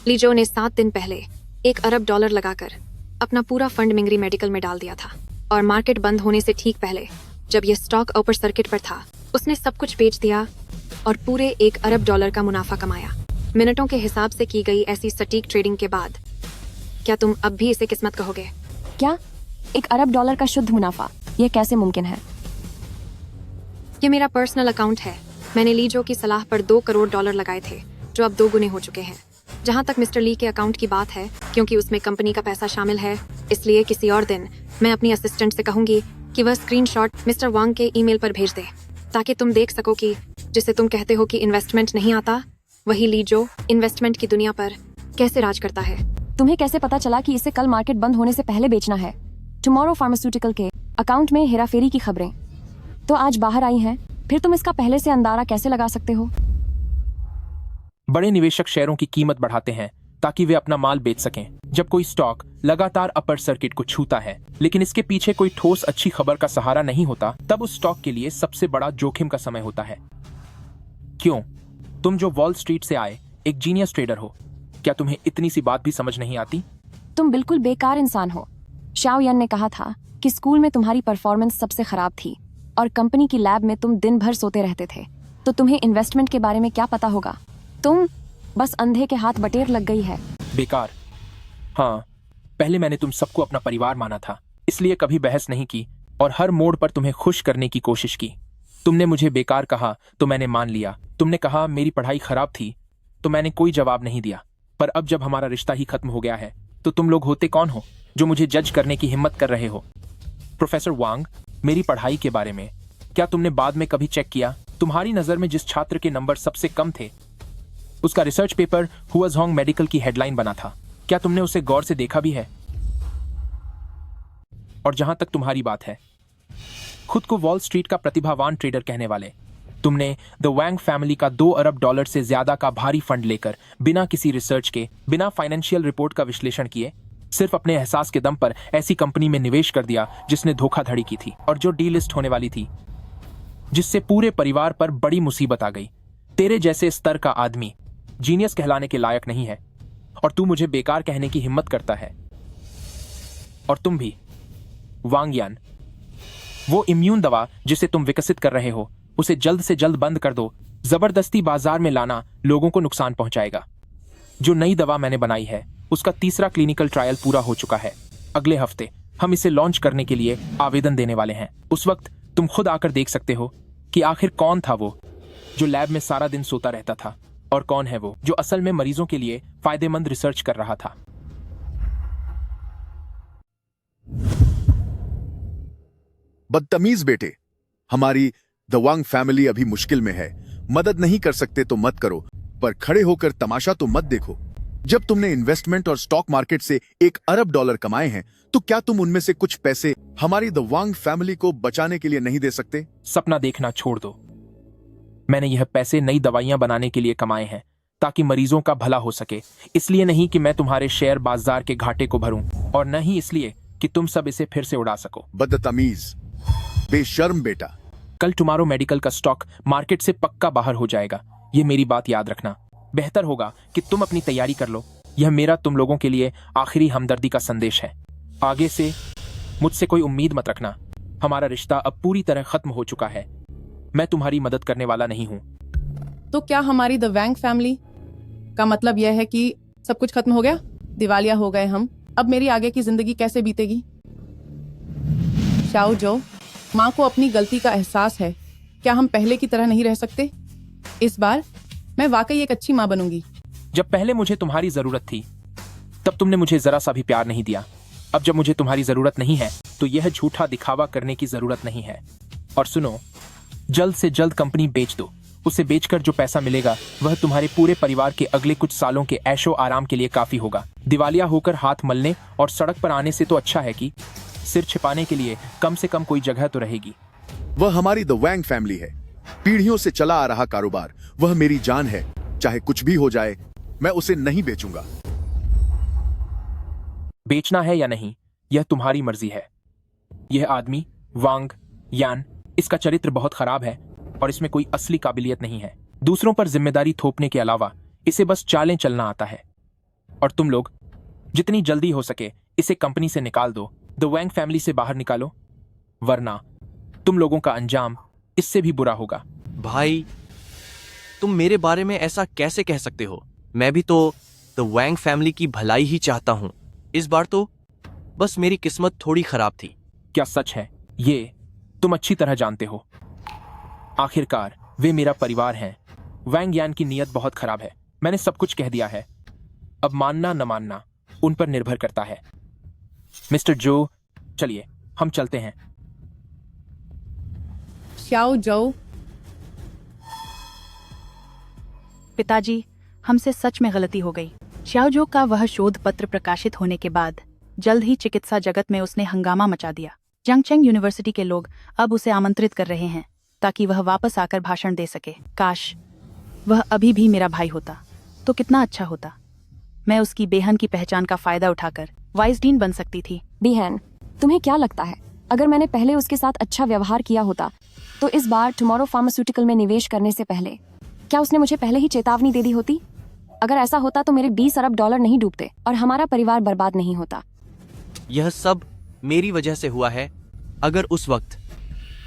ली जो ने 7 दिन पहले $1 अरब लगाकर अपना पूरा फंड मिंगरी मेडिकल में डाल दिया था और मार्केट बंद होने से ठीक पहले जब यह स्टॉक अपर सर्किट पर था उसने सब कुछ बेच दिया और पूरे $1 अरब का मुनाफा कमाया। मिनटों के हिसाब से की गई ऐसी सटीक ट्रेडिंग के बाद क्या तुम अब भी इसे किस्मत कहोगे? क्या $1 अरब का शुद्ध मुनाफा? यह कैसे मुमकिन है? ये मेरा पर्सनल अकाउंट है। मैंने ली जो की सलाह पर $2 करोड़ लगाए थे जो अब 2 गुने हो चुके हैं। जहाँ तक मिस्टर ली के अकाउंट की बात है, क्योंकि उसमें कंपनी का पैसा शामिल है, इसलिए किसी और दिन मैं अपनी असिस्टेंट से कहूंगी कि वह स्क्रीनशॉट मिस्टर वांग के ईमेल पर भेज दे ताकि तुम देख सको कि जिसे तुम कहते हो कि इन्वेस्टमेंट नहीं आता, वही ली जो इन्वेस्टमेंट की दुनिया पर कैसे राज करता है। तुम्हें कैसे पता चला कि इसे कल मार्केट बंद होने से पहले बेचना है? टुमारो फार्मास्यूटिकल के अकाउंट में हेराफेरी की खबरें तो आज बाहर आई हैं, फिर तुम इसका पहले से अंदाजा कैसे लगा सकते हो? बड़े निवेशक शेयरों की कीमत बढ़ाते हैं ताकि वे अपना माल बेच सकें। जब कोई स्टॉक लगातार अपर सर्किट को छूता है लेकिन इसके पीछे कोई ठोस अच्छी खबर का सहारा नहीं होता, तब उस स्टॉक के लिए सबसे बड़ा जोखिम का समय होता है। क्यों? तुम जो वॉल स्ट्रीट से आए एक जीनियस ट्रेडर हो, क्या तुम्हें इतनी सी बात भी समझ नहीं आती? तुम बिल्कुल बेकार इंसान हो। शाओ यान ने कहा था कि स्कूल में तुम्हारी परफॉर्मेंस सबसे खराब थी और कंपनी की लैब में तुम दिन भर सोते रहते थे, तो तुम्हें इन्वेस्टमेंट के बारे में क्या पता होगा? तुम बस अंधे के हाथ बटेर लग गई है। बेकार? हाँ, पहले मैंने तुम सबको अपना परिवार माना था, इसलिए कभी बहस नहीं की और हर मोड़ पर तुम्हें खुश करने की कोशिश की। तुमने मुझे बेकार कहा तो मैंने मान लिया, तुमने कहा मेरी पढ़ाई खराब थी तो मैंने कोई जवाब नहीं दिया। पर अब जब हमारा रिश्ता ही खत्म हो गया है तो तुम लोग होते कौन हो जो मुझे जज करने की हिम्मत कर रहे हो? प्रोफेसर वांग, मेरी पढ़ाई के बारे में क्या तुमने बाद में कभी चेक किया? तुम्हारी नजर में जिस छात्र के नंबर सबसे कम थे उसका रिसर्च पेपर हुआजोंग मेडिकल की हेडलाइन बना था। क्या तुमने उसे गौर से देखा भी है? और जहां तक तुम्हारी बात है, खुद को वॉल स्ट्रीट का प्रतिभावान ट्रेडर कहने वाले तुमने द वांग फैमिली का $2 अरब से ज्यादा का भारी फंड लेकर बिना किसी रिसर्च के, बिना फाइनेंशियल रिपोर्ट का विश्लेषण किए, सिर्फ अपने एहसास के दम पर ऐसी कंपनी में निवेश कर दिया जिसने धोखाधड़ी की थी और जो डीलिस्ट होने वाली थी, जिससे पूरे परिवार पर बड़ी मुसीबत आ गई। तेरे जैसे स्तर का आदमी जीनियस कहलाने के लायक नहीं है और तू मुझे बेकार कहने की हिम्मत करता है। और तुम भी वांग यान, वो इम्यून दवा जिसे तुम विकसित कर रहे हो उसे जल्द से जल्द बंद कर दो। जबरदस्ती बाजार में लाना लोगों को नुकसान पहुंचाएगा। जो नई दवा मैंने बनाई है उसका 3रा क्लिनिकल ट्रायल पूरा हो चुका है। अगले हफ्ते हम इसे लॉन्च करने के लिए आवेदन देने वाले हैं। उस वक्त तुम खुद आकर देख सकते हो कि आखिर कौन था वो जो लैब में सारा दिन सोता रहता था और कौन है वो जो असल में मरीजों के लिए फायदेमंद रिसर्च कर रहा था? बदतमीज बेटे, हमारी द वांग फैमिली अभी मुश्किल में है। मदद नहीं कर सकते तो मत करो, पर खड़े होकर तमाशा तो मत देखो। जब तुमने इन्वेस्टमेंट और स्टॉक मार्केट से $1 अरब कमाए हैं, तो क्या तुम उनमें से कुछ पैसे हमारी द वांग फैमिली को बचाने के लिए नहीं दे सकते? सपना देखना छोड़ दो। मैंने यह पैसे नई दवाइयां बनाने के लिए कमाए हैं, ताकि मरीजों का भला हो सके। इसलिए नहीं कि मैं तुम्हारे शेयर बाजार के घाटे को भरूं, और न ही इसलिए कि तुम सब इसे फिर से उड़ा सको। बदतमीज, बेशर्म बेटा। कल टुमारो मेडिकल का स्टॉक मार्केट से पक्का बाहर हो जाएगा, ये मेरी बात याद रखना। बेहतर होगा कि तुम अपनी तैयारी कर लो। यह मेरा तुम लोगों के लिए आखिरी हमदर्दी का संदेश है। आगे से मुझसे कोई उम्मीद मत रखना। हमारा रिश्ता अब पूरी तरह खत्म हो चुका है। मैं तुम्हारी मदद करने वाला नहीं हूँ। तो क्या हमारी द वैंग फैमिली का मतलब यह है कि सब कुछ खत्म हो गया? दिवालिया हो गए हम। अब मेरी आगे की जिंदगी कैसे बीतेगी? शाओ जो, माँ को अपनी गलती का एहसास है। क्या हम पहले की तरह नहीं रह सकते? इस बार मैं वाकई एक अच्छी माँ बनूंगी। जब पहले मुझे तुम्हारी जरूरत थी, तब तुमने मुझे जरा सा भी प्यार नहीं दिया। अब जब मुझे तुम्हारी जरूरत नहीं है, तो यह झूठा दिखावा करने की जरूरत नहीं है। और सुनो, जल्द से जल्द कंपनी बेच दो। उसे बेचकर जो पैसा मिलेगा, वह तुम्हारे पूरे परिवार के अगले कुछ सालों के ऐशो आराम के लिए काफी होगा। दिवालिया होकर हाथ मलने और सड़क पर आने से तो अच्छा है कि सिर छिपाने के लिए कम से कम कोई जगह तो रहेगी। वह हमारी द वैंग फैमिली है, पीढ़ियों से चला आ रहा कारोबार। वह मेरी जान है। चाहे कुछ भी हो जाए, मैं उसे नहीं बेचूंगा। बेचना है या नहीं, यह तुम्हारी मर्जी है। यह आदमी वांग यान, इसका चरित्र बहुत खराब है और इसमें कोई असली काबिलियत नहीं है। दूसरों पर जिम्मेदारी थोपने के अलावा इसे बस चालें चलना आता है। और तुम लोग जितनी जल्दी हो सके इसे कंपनी से निकाल दो। द वैंग फैमिली से बाहर निकालो, वरना तुम लोगों का अंजाम इससे भी बुरा होगा। भाई, तुम मेरे बारे में ऐसा कैसे कह सकते हो? मैं भी तो द वैंग फैमिली की भलाई ही चाहता हूं। इस बार तो बस मेरी किस्मत थोड़ी खराब थी। क्या सच है? ये तुम अच्छी तरह जानते हो। आखिरकार वे मेरा परिवार हैं। वैंग यान की नीयत बहुत खराब है। मैंने सब कुछ कह दिया है। अब मानना न मानना उन पर निर्भर करता है। मिस्टर जो, चलिए हम चलते हैं। शाओ जो, पिताजी, हमसे सच में गलती हो गई। श्याओजो का वह शोध पत्र प्रकाशित होने के बाद जल्द ही चिकित्सा जगत में उसने हंगामा मचा दिया। जंगचेंग यूनिवर्सिटी के लोग अब उसे आमंत्रित कर रहे हैं ताकि वह वापस आकर भाषण दे सके। काश वह अभी भी मेरा भाई होता तो कितना अच्छा होता। मैं उसकी बेहन की पहचान का फायदा उठाकर वाइस डीन बन सकती थी। बेहन, तुम्हें क्या लगता है, अगर मैंने पहले उसके साथ अच्छा व्यवहार किया होता, तो इस बार टुमारो फार्मास्यूटिकल में निवेश करने से पहले क्या उसने मुझे पहले ही चेतावनी दे दी होती? अगर ऐसा होता तो मेरे $20 अरब नहीं डूबते और हमारा परिवार बर्बाद नहीं होता। यह सब मेरी वजह से हुआ है। अगर उस वक्त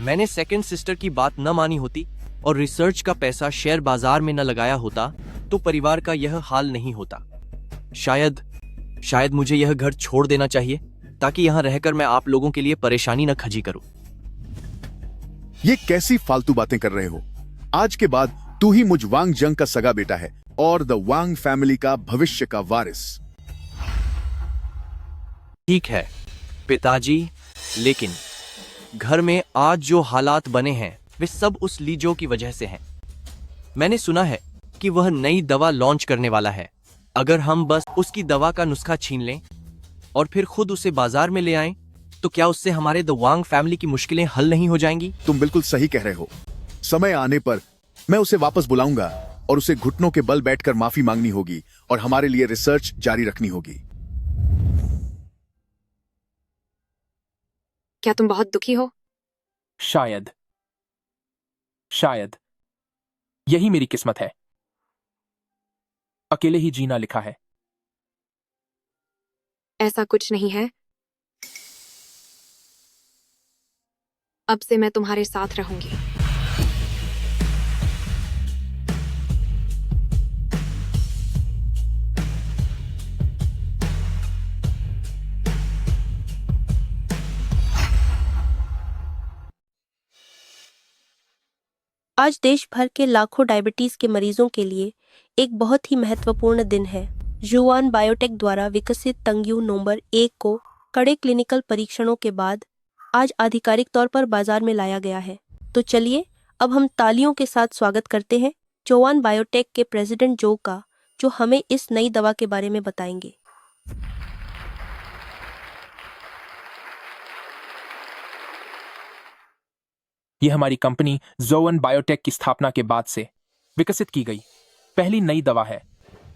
मैंने सेकंड सिस्टर की बात न मानी होती और रिसर्च का पैसा शेयर बाजार में न लगाया होता, तो परिवार का यह हाल नहीं होता। शायद मुझे यह घर छोड़ देना चाहिए, ताकि यहाँ रहकर मैं आप लोगों के लिए परेशानी न खजी करूं। ये कैसी फालतू बातें कर रहे हो? आज के बाद तू ही मुझ वांग जंग का सगा बेटा है और द वांग फैमिली का भविष्य का वारिस। ठीक है पिताजी, लेकिन घर में आज जो हालात बने हैं वे सब उस लीजो की वजह से हैं। मैंने सुना है कि वह नई दवा लॉन्च करने वाला है। अगर हम बस उसकी दवा का नुस्खा छीन लें और फिर खुद उसे बाजार में ले आएं, तो क्या उससे हमारे द वांग फैमिली की मुश्किलें हल नहीं हो जाएंगी? तुम बिल्कुल सही कह रहे हो। समय आने पर मैं उसे वापस बुलाऊंगा और उसे घुटनों के बल बैठकर माफी मांगनी होगी और हमारे लिए रिसर्च जारी रखनी होगी। क्या तुम बहुत दुखी हो? शायद यही मेरी किस्मत है। अकेले ही जीना लिखा है। ऐसा कुछ नहीं है। अब से मैं तुम्हारे साथ रहूंगी। आज देश भर के लाखों डायबिटीज के मरीजों के लिए एक बहुत ही महत्वपूर्ण दिन है। जुआन बायोटेक द्वारा विकसित तंग्यू नंबर 1 को कड़े क्लिनिकल परीक्षणों के बाद आज आधिकारिक तौर पर बाजार में लाया गया है। तो चलिए अब हम तालियों के साथ स्वागत करते हैं जुआन बायोटेक के प्रेसिडेंट जो का, जो हमें इस नई दवा के बारे में बताएंगे। यह हमारी कंपनी जोवन बायोटेक की स्थापना के बाद से विकसित की गई पहली नई दवा है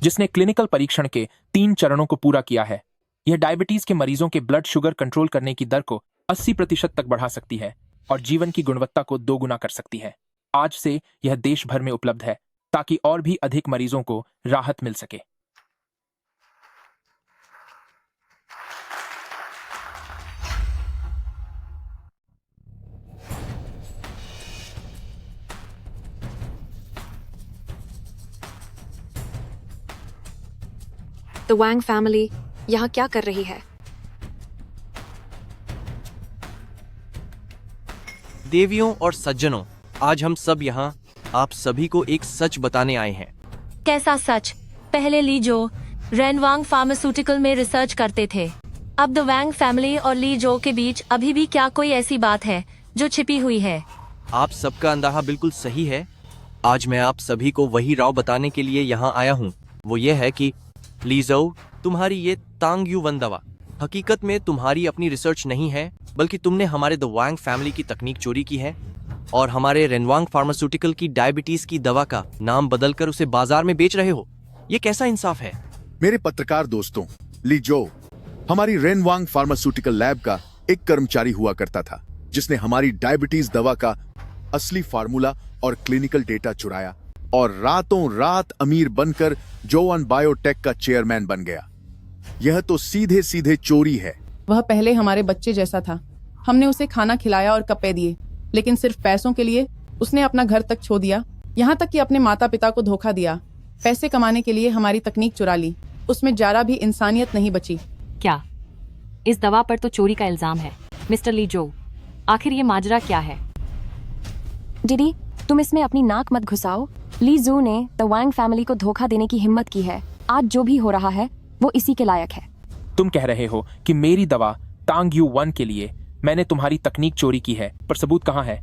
जिसने क्लिनिकल परीक्षण के 3 चरणों को पूरा किया है। यह डायबिटीज के मरीजों के ब्लड शुगर कंट्रोल करने की दर को 80% तक बढ़ा सकती है और जीवन की गुणवत्ता को 2 गुना कर सकती है। आज से यह देश भर में उपलब्ध है ताकि और भी अधिक मरीजों को राहत मिल सके। द वांग फैमिली यहाँ क्या कर रही है? देवियों और सज्जनों, आज हम सब यहाँ आप सभी को एक सच बताने आए हैं। कैसा सच? पहले ली जो रेनवांग फार्मास्यूटिकल में रिसर्च करते थे, अब द वांग फैमिली और ली जो के बीच अभी भी क्या कोई ऐसी बात है जो छिपी हुई है? आप सबका अंदाजा बिल्कुल सही है। आज मैं आप सभी को वही राव बताने के लिए यहाँ आया हूँ। वो ये है कि लीजो, तुम्हारी ये तांग्यू 1 दवा हकीकत में तुम्हारी अपनी रिसर्च नहीं है, बल्कि तुमने हमारे द वांग फैमिली की तकनीक चोरी की है और हमारे रेनवांग फार्मास्यूटिकल की डायबिटीज की दवा का नाम बदलकर उसे बाजार में बेच रहे हो। ये कैसा इंसाफ है? मेरे पत्रकार दोस्तों, ली जो हमारी रेनवांग फार्मास्यूटिकल लैब का एक कर्मचारी हुआ करता था जिसने हमारी डायबिटीज दवा का असली फार्मूला और क्लिनिकल डेटा चुराया और रातों रात अमीर बनकर जोवन बायोटेक का चेयरमैन बन गया। यह तो सीधे सीधे चोरी है। वह पहले हमारे बच्चे जैसा था। हमने उसे खाना खिलाया और कपड़े दिए, लेकिन सिर्फ पैसों के लिए उसने अपना घर तक छोड़ दिया, यहाँ तक कि अपने माता पिता को धोखा दिया। पैसे कमाने के लिए हमारी तकनीक चुरा ली। उसमें जरा भी इंसानियत नहीं बची। क्या इस दवा पर तो चोरी का इल्जाम है? मिस्टर ली जो, आखिर ये माजरा क्या है? डिडी, तुम इसमें अपनी नाक मत घुसाओ। ली जू ने द वांग फैमिली को धोखा देने की हिम्मत की है। आज जो भी हो रहा है वो इसी के लायक है। तुम कह रहे हो कि मेरी दवा तांग्यू 1 के लिए मैंने तुम्हारी तकनीक चोरी की है, पर सबूत कहाँ है?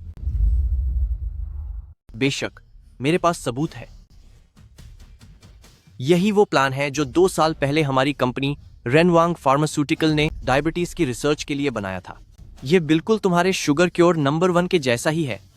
बेशक मेरे पास सबूत है। यही वो प्लान है जो 2 साल पहले हमारी कंपनी रेनवांग फार्मास्यूटिकल ने डायबिटीज की रिसर्च के लिए बनाया था। यह बिल्कुल तुम्हारे शुगर क्योर नंबर 1 के जैसा ही है।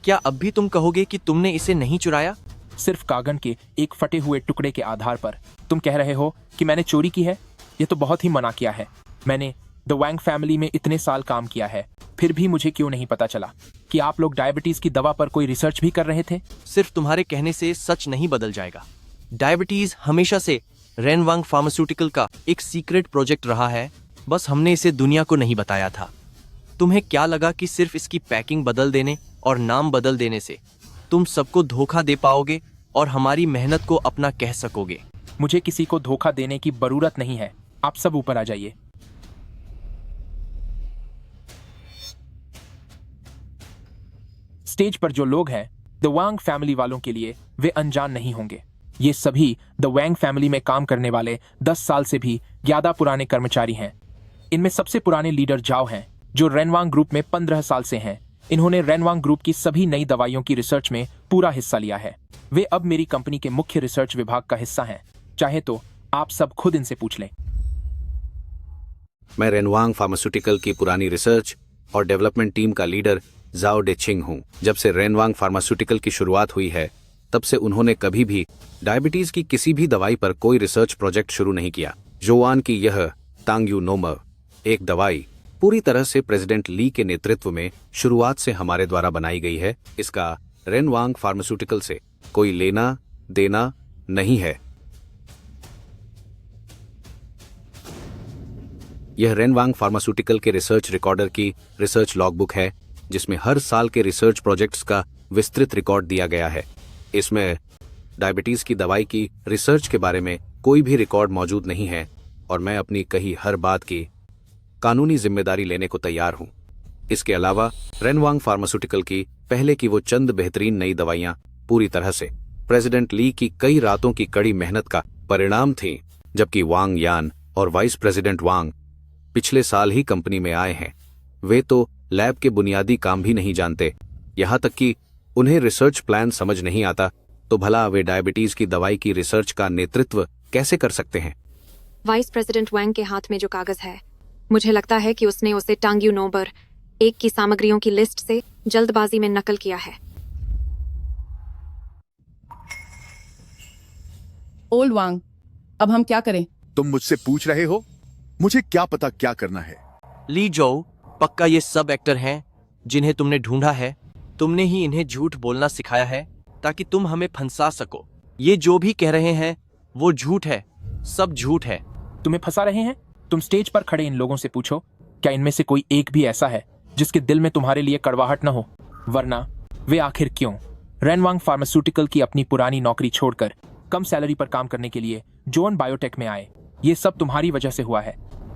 क्या अब भी तुम कहोगे कि तुमने इसे नहीं चुराया? सिर्फ कागज के एक फटे हुए टुकड़े के आधार पर तुम कह रहे हो कि मैंने चोरी की है? ये तो बहुत ही मना किया है। मैंने द वांग फैमिली में इतने साल काम किया है, फिर भी मुझे क्यों नहीं पता चला कि आप लोग डायबिटीज की दवा पर कोई रिसर्च भी कर रहे थे? सिर्फ तुम्हारे कहने से सच नहीं बदल जाएगा। डायबिटीज हमेशा से रेनवांग फार्मास्यूटिकल का एक सीक्रेट प्रोजेक्ट रहा है, बस हमने इसे दुनिया को नहीं बताया था। तुम्हें क्या लगा कि सिर्फ इसकी पैकिंग बदल देने और नाम बदल देने से तुम सबको धोखा दे पाओगे और हमारी मेहनत को अपना कह सकोगे? मुझे किसी को धोखा देने की जरूरत नहीं है। आप सब ऊपर आ जाइए। स्टेज पर जो लोग हैं द वांग फैमिली वालों के लिए वे अनजान नहीं होंगे। ये सभी द वांग फैमिली में काम करने वाले 10 साल से भी ज्यादा पुराने कर्मचारी हैं। इनमें सबसे पुराने लीडर जाओ हैं जो रेनवांग ग्रुप में 15 साल से हैं। इन्होंने रेनवांग ग्रुप की सभी नई दवाइयों की रिसर्च में पूरा हिस्सा लिया है। वे अब मेरी कंपनी के मुख्य रिसर्च विभाग का हिस्सा हैं। चाहे तो आप सब खुद इनसे पूछ लें। मैं रेनवांग फार्मास्यूटिकल की पुरानी रिसर्च और डेवलपमेंट टीम का लीडर जाओ डेचिंग हूँ। जब से रेनवांग फार्मास्यूटिकल की शुरुआत हुई है, तब से उन्होंने कभी भी डायबिटीज की किसी भी दवाई पर कोई रिसर्च प्रोजेक्ट शुरू नहीं किया। जोआन की यह तांग्यू नोमर एक दवाई पूरी तरह से प्रेसिडेंट ली के नेतृत्व में शुरुआत से हमारे द्वारा बनाई गई है। इसका रेनवांग फार्मास्यूटिकल से कोई लेना देना नहीं है। यह रेनवांग फार्मास्यूटिकल के रिसर्च रिकॉर्डर की रिसर्च लॉगबुक है, जिसमें हर साल के रिसर्च प्रोजेक्ट्स का विस्तृत रिकॉर्ड दिया गया है। इसमें डायबिटीज की दवाई की रिसर्च के बारे में कोई भी रिकॉर्ड मौजूद नहीं है और मैं अपनी कही हर बात की कानूनी जिम्मेदारी लेने को तैयार हूं। इसके अलावा रेनवांग फार्मास्यूटिकल की पहले की वो चंद बेहतरीन नई दवाइयां पूरी तरह से प्रेसिडेंट ली की कई रातों की कड़ी मेहनत का परिणाम थी, जबकि वांग यान और वाइस प्रेसिडेंट वांग पिछले साल ही कंपनी में आए हैं। वे तो लैब के बुनियादी काम भी नहीं जानते, यहाँ तक कि उन्हें रिसर्च प्लान समझ नहीं आता, तो भला वे डायबिटीज की दवाई की रिसर्च का नेतृत्व कैसे कर सकते हैं? वाइस प्रेसिडेंट वैंग के हाथ में जो कागज है, मुझे लगता है कि उसने उसे टांग्यू नंबर 1 की सामग्रियों की लिस्ट से जल्दबाजी में नकल किया है। ओल्ड वांग, अब हम क्या करें? तुम मुझसे पूछ रहे हो? मुझे क्या पता क्या करना है। ली जो, पक्का ये सब एक्टर हैं जिन्हें तुमने ढूंढा है। तुमने ही इन्हें झूठ बोलना सिखाया है ताकि तुम हमें फंसा सको। ये जो भी कह रहे हैं वो झूठ है, सब झूठ है। तुम्हें फंसा रहे हैं? तुम स्टेज पर खड़े इन लोगों से पूछो, क्या इनमें से कोई एक भी ऐसा है जिसके दिल में तुम्हारे लिए कड़वाहट न हो? वरना वे आखिर क्यों रेनवांग फार्मास्यूटिकल की अपनी पुरानी नौकरी छोड़कर कम सैलरी पर काम करने के लिए जोन बायोटेक में आए? ये सब तुम्हारी वजह से हुआ है।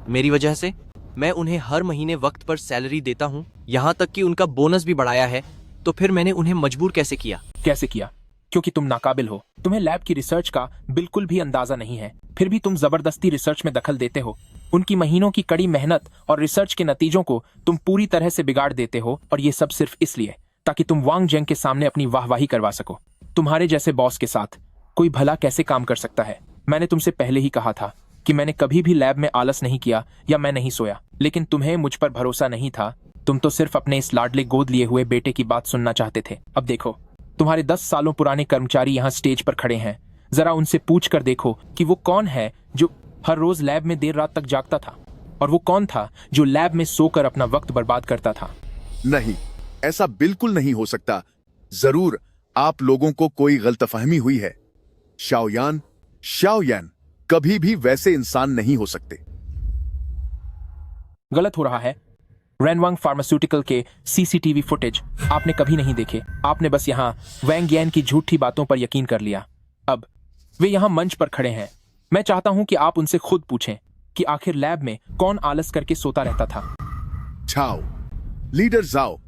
मेरी वजह से? मैं उन्हें हर महीने वक्त पर सैलरी देता हूँ, यहाँ तक कि उनका बोनस भी बढ़ाया है, तो फिर मैंने उन्हें मजबूर कैसे किया? कैसे किया? क्योंकि तुम नाकाबिल हो। तुम्हें लैब की रिसर्च का बिल्कुल भी अंदाजा नहीं है, फिर भी तुम जबरदस्ती रिसर्च में दखल देते हो। उनकी महीनों की कड़ी मेहनत और रिसर्च के नतीजों को तुम पूरी तरह से बिगाड़ देते हो, और ये सब सिर्फ इसलिए ताकि तुम वांग जेंग के सामने अपनी वाहवाही करवा सको। तुम्हारे जैसे बॉस के साथ कोई भला कैसे काम कर सकता है? मैंने तुमसे पहले ही कहा था कि मैंने कभी भी लैब में आलस नहीं किया या मैं नहीं सोया, लेकिन तुम्हें मुझ पर भरोसा नहीं था। तुम तो सिर्फ अपने इस लाडले गोद लिए हुए बेटे की बात सुनना चाहते थे। अब देखो, तुम्हारे 10 सालों पुराने कर्मचारी यहाँ स्टेज पर खड़े हैं। जरा उनसे पूछ कर देखो कि वो कौन है जो हर रोज लैब में देर रात तक जागता था, और वो कौन था जो लैब में सोकर अपना वक्त बर्बाद करता था। नहीं, ऐसा बिल्कुल नहीं हो सकता। जरूर आप लोगों को कोई गलतफहमी हुई है। शाओयान कभी भी वैसे इंसान नहीं हो सकते। गलत हो रहा है। रेनवांग फार्मास्यूटिकल के सीसीटीवी फुटेज आपने कभी नहीं देखे। आपने बस यहाँ वैंग यान की झूठी बातों पर यकीन कर लिया। अब वे यहाँ मंच पर खड़े हैं। मैं चाहता हूं कि आप उनसे खुद पूछें कि आखिर लैब में कौन आलस करके सोता रहता था। छाओ, लीडर जाओ,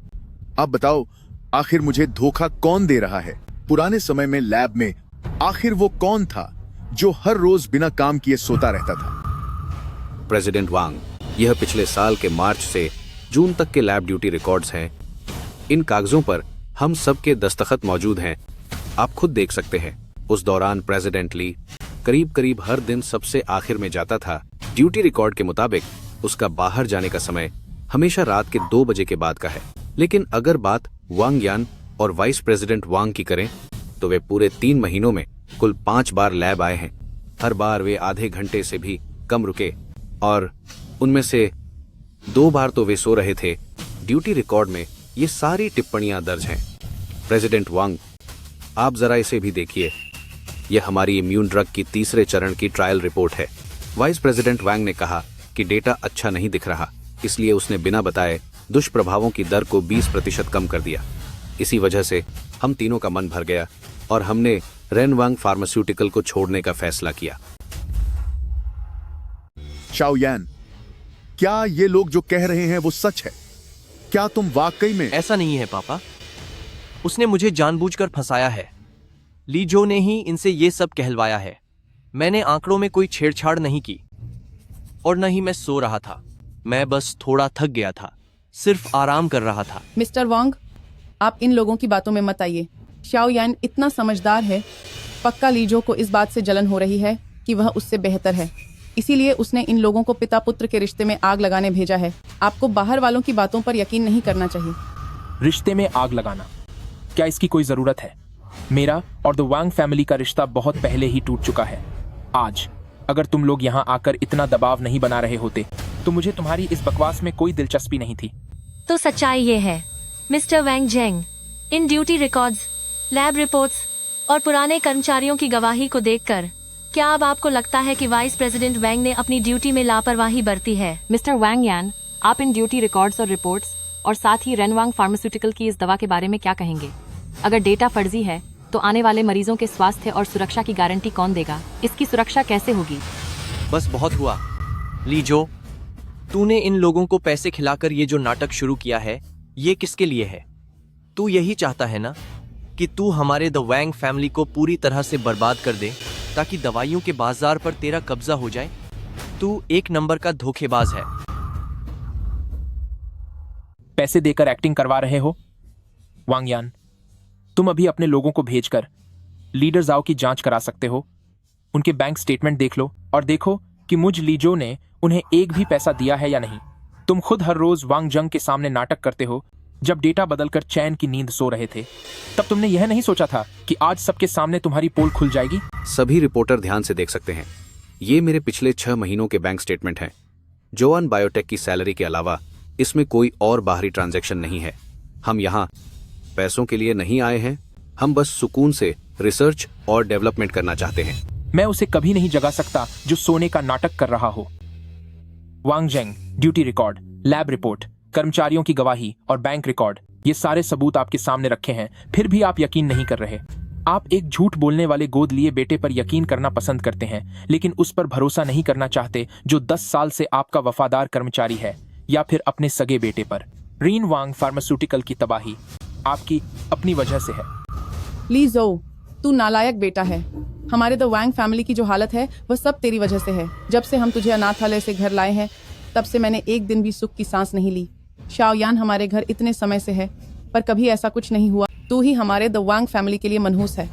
अब बताओ, आखिर मुझे धोखा कौन दे रहा है? पुराने समय में लैब में आखिर वो कौन था जो हर रोज बिना काम किए सोता रहता था? प्रेसिडेंट वांग, यह पिछले साल के मार्च से जून तक के लैब ड्यूटी रिकॉर्ड्स हैं। इन कागजों पर हम सब के दस्तखत मौजूद हैं, आप खुद देख सकते हैं। उस दौरान प्रेसिडेंट ली करीब हर दिन सबसे आखिर में जाता था। ड्यूटी रिकॉर्ड के मुताबिक उसका बाहर जाने का समय हमेशा रात के 2 बजे के बाद का है। लेकिन अगर बात वांग यान और वाइस प्रेसिडेंट वांग की करें तो वे पूरे 3 महीनों में कुल 5 बार लैब आए हैं। हर बार वे आधे घंटे से भी कम रुके, और उनमें से 2 बार तो वे सो रहे थे। ड्यूटी रिकॉर्ड में ये सारी टिप्पणियां दर्ज हैं। प्रेसिडेंट वांग, आप जरा इसे भी देखिए। यह हमारी इम्यून ड्रग की तीसरे चरण की ट्रायल रिपोर्ट है। वाइस प्रेसिडेंट वांग ने कहा कि डेटा अच्छा नहीं दिख रहा, इसलिए उसने बिना बताए दुष्प्रभावों की दर को 20% कम कर दिया। इसी वजह से हम तीनों का मन भर गया और हमने रेनवांग फार्मास्यूटिकल को छोड़ने का फैसला किया। शाओयान, क्या ये लोग जो कह रहे हैं वो सच है? क्या तुम वाकई में? ऐसा नहीं है पापा, उसने मुझे जानबूझकर फंसाया है। लीजो ने ही इनसे ये सब कहलवाया है। मैंने आंकड़ों में कोई छेड़छाड़ नहीं की, और न ही मैं सो रहा था। मैं बस थोड़ा थक गया था, सिर्फ आराम कर रहा था। मिस्टर वांग, आप इन लोगों की बातों में मत आइए। शाओयान इतना समझदार है, पक्का लीजो को इस बात से जलन हो रही है कि वह उससे बेहतर है, इसीलिए उसने इन लोगों को पिता पुत्र के रिश्ते में आग लगाने भेजा है। आपको बाहर वालों की बातों पर यकीन नहीं करना चाहिए। रिश्ते में आग लगाना, क्या इसकी कोई जरूरत है? मेरा और द वांग फैमिली का रिश्ता बहुत पहले ही टूट चुका है। आज अगर तुम लोग यहाँ आकर इतना दबाव नहीं बना रहे होते तो मुझे तुम्हारी इस बकवास में कोई दिलचस्पी नहीं थी। तो सच्चाई ये है, mister Wang जेंग, in duty records, lab reports और पुराने कर्मचारियों की गवाही को देखकर क्या अब आपको लगता है कि वाइस प्रेसिडेंट वैंग ने अपनी ड्यूटी में लापरवाही बरती है? मिस्टर वैंग यान, आप इन ड्यूटी रिकॉर्ड्स और रिपोर्ट्स और साथ ही रेनवांग फार्मास्यूटिकल की इस दवा के बारे में क्या कहेंगे? अगर डेटा फर्जी है तो आने वाले मरीजों के स्वास्थ्य और सुरक्षा की गारंटी कौन देगा? इसकी सुरक्षा कैसे होगी? बस बहुत हुआ लीजो, तूने इन लोगों को पैसे खिलाकर ये जो नाटक शुरू किया है, ये किसके लिए है? तू यही चाहता है ना कि तू हमारे द वैंग फैमिली को पूरी तरह से बर्बाद कर दे ताकि दवाइयों के बाजार पर तेरा कब्जा हो जाए? तू एक नंबर का धोखेबाज है। पैसे देकर एक्टिंग करवा रहे हो? वांग यान, तुम अभी अपने लोगों को भेजकर लीडर जाओ की जांच करा सकते हो। उनके बैंक स्टेटमेंट देख लो और देखो कि मुझ लीजो ने उन्हें एक भी पैसा दिया है या नहीं। तुम खुद हर रोज वांग जंग के सामने नाटक करते हो। जब डेटा बदलकर चैन की नींद सो रहे थे, तब तुमने यह नहीं सोचा था कि आज सबके सामने तुम्हारी पोल खुल जाएगी? सभी रिपोर्टर ध्यान से देख सकते हैं। ये मेरे पिछले 6 महीनों के बैंक स्टेटमेंट हैं। जोआन बायोटेक की सैलरी के अलावा इसमें कोई और बाहरी ट्रांजैक्शन नहीं है। हम यहाँ पैसों के लिए नहीं आए हैं, हम बस सुकून से रिसर्च और डेवलपमेंट करना चाहते हैं। मैं उसे कभी नहीं जगा सकता जो सोने का नाटक कर रहा हो। वांग जेंग, ड्यूटी रिकॉर्ड, लैब रिपोर्ट, कर्मचारियों की गवाही और बैंक रिकॉर्ड, ये सारे सबूत आपके सामने रखे हैं, फिर भी आप यकीन नहीं कर रहे। आप एक झूठ बोलने वाले गोद लिए बेटे पर यकीन करना पसंद करते हैं, लेकिन उस पर भरोसा नहीं करना चाहते जो 10 साल से आपका वफादार कर्मचारी है, या फिर अपने सगे बेटे पर। रीन वांग फार्मास्यूटिकल की तबाही आपकी अपनी वजह से है। ली जो, तू नालायक बेटा है। हमारे द वैंग फैमिली की जो हालत है वह सब तेरी वजह से है। जब से हम तुझे अनाथालय से घर लाए हैं, तब से मैंने एक दिन भी सुख की सांस नहीं ली। शाओयान हमारे घर इतने समय से है, पर कभी ऐसा कुछ नहीं हुआ। तू ही हमारे द वैंग फैमिली के लिए मनहूस है।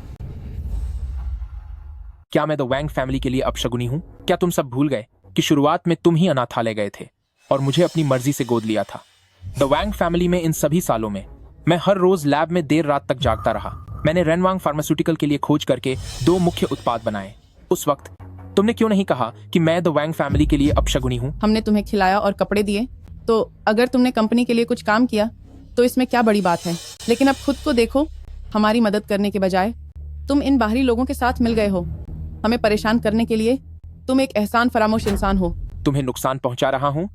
क्या मैं द वैंग फैमिली के लिए अपशगुनी हूँ? क्या तुम सब भूल गए कि शुरुआत में तुम ही अनाथालय गए थे और मुझे अपनी मर्जी से गोद लिया था? द वैंग फैमिली में इन सभी सालों में मैं हर रोज लैब में देर रात तक जागता रहा। मैंने रेनवांग फार्मास्यूटिकल के लिए खोज करके 2 मुख्य उत्पाद बनाए। उस वक्त तुमने क्यों नहीं कहा कि मैं द वैंग फैमिली के लिए अपशगुनी हूँ? हमने तुम्हें खिलाया और कपड़े दिए, तो अगर तुमने कंपनी के लिए कुछ काम किया तो इसमें क्या बड़ी बात है। लेकिन अब खुद को देखो, हमारी मदद करने के बजाय तुम इन बाहरी लोगों के साथ मिल गए हो हमें परेशान करने के लिए। तुम एक एहसान फरामोश इंसान हो। तुम्हें नुकसान पहुंचा रहा हूं?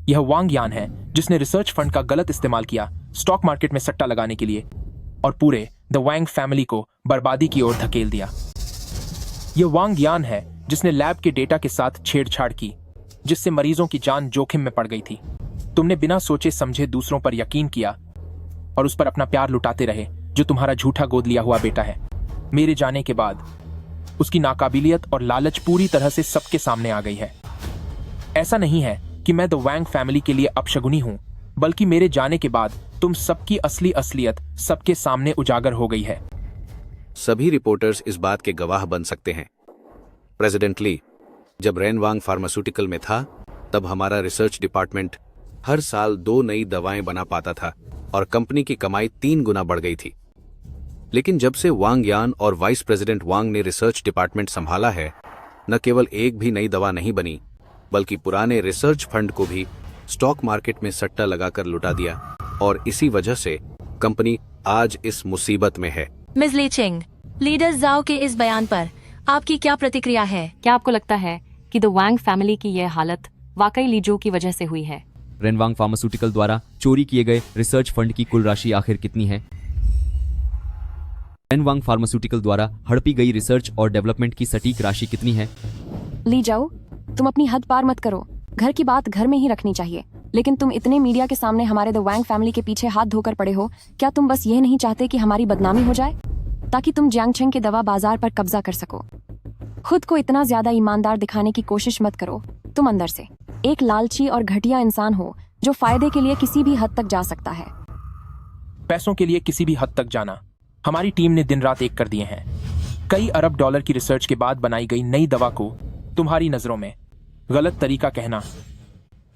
यह वांग यान है जिसने रिसर्च फंड का गलत इस्तेमाल किया स्टॉक मार्केट में सट्टा लगाने के लिए और पूरे द वैंग फैमिली को बर्बादी की ओर धकेल दिया। यह वांग यान है जिसने लैब के डेटा के साथ छेड़छाड़ की, जिससे मरीजों की जान जोखिम में पड़ गई थी। तुमने बिना सोचे समझे दूसरों पर यकीन किया और उस पर अपना प्यार लुटाते रहे, जो तुम्हारा झूठा गोद लिया हुआ बेटा है। मेरे जाने के बाद उसकी नाकाबिलियत और लालच पूरी तरह से सबके सामने आ गई है। ऐसा नहीं है कि मैं द वैंग फैमिली के लिए अपशगुनी हूं, बल्कि मेरे जाने के बाद तुम सबकी असली असलियत सबके सामने उजागर हो गई है। सभी रिपोर्टर्स इस बात के गवाह बन सकते हैं। प्रेसिडेंट ली, जब रेनवांग फार्मास्यूटिकल में था, तब हमारा रिसर्च डिपार्टमेंट हर साल 2 नई दवाएं बना पाता था और कंपनी की कमाई 3 गुना बढ़ गई थी। लेकिन जब से वांग यान और वाइस प्रेसिडेंट वांग ने रिसर्च डिपार्टमेंट संभाला है, न केवल एक भी नई दवा नहीं बनी, बल्कि पुराने रिसर्च फंड को भी स्टॉक मार्केट में सट्टा लगाकर लुटा दिया और इसी वजह से कंपनी आज इस मुसीबत में है। मिस ली चिंग, लीडर जाओ के इस बयान पर आपकी क्या प्रतिक्रिया है? क्या आपको लगता है कि द वैंग फैमिली की यह हालत वाकई लीजो की वजह से हुई है? रेनवांग फार्मास्यूटिकल द्वारा चोरी किए गए रिसर्च फंड की कुल राशि आखिर कितनी है? रेनवांग फार्मास्यूटिकल द्वारा हड़पी गई रिसर्च और डेवलपमेंट की सटीक राशि कितनी है? ली जाओ, तुम अपनी हद पार मत करो। घर की बात घर में ही रखनी चाहिए। लेकिन तुम इतने मीडिया के सामने हमारे द वैंग फैमिली के पीछे हाथ धोकर पड़े हो। क्या तुम बस ये नहीं चाहते कि हमारी बदनामी हो जाए, ताकि तुम जियांगचेंग के दवा बाजार पर कब्जा कर सको? खुद को इतना ज्यादा ईमानदार दिखाने की कोशिश मत करो। तुम अंदर से एक लालची और घटिया इंसान हो जो फायदे के लिए किसी भी हद तक जा सकता है। पैसों के लिए किसी भी हद तक जाना हमारी टीम ने दिन रात एक कर दिए हैं। कई अरब डॉलर की रिसर्च के बाद बनाई गई नई दवा को तुम्हारी नजरों में गलत तरीका कहना।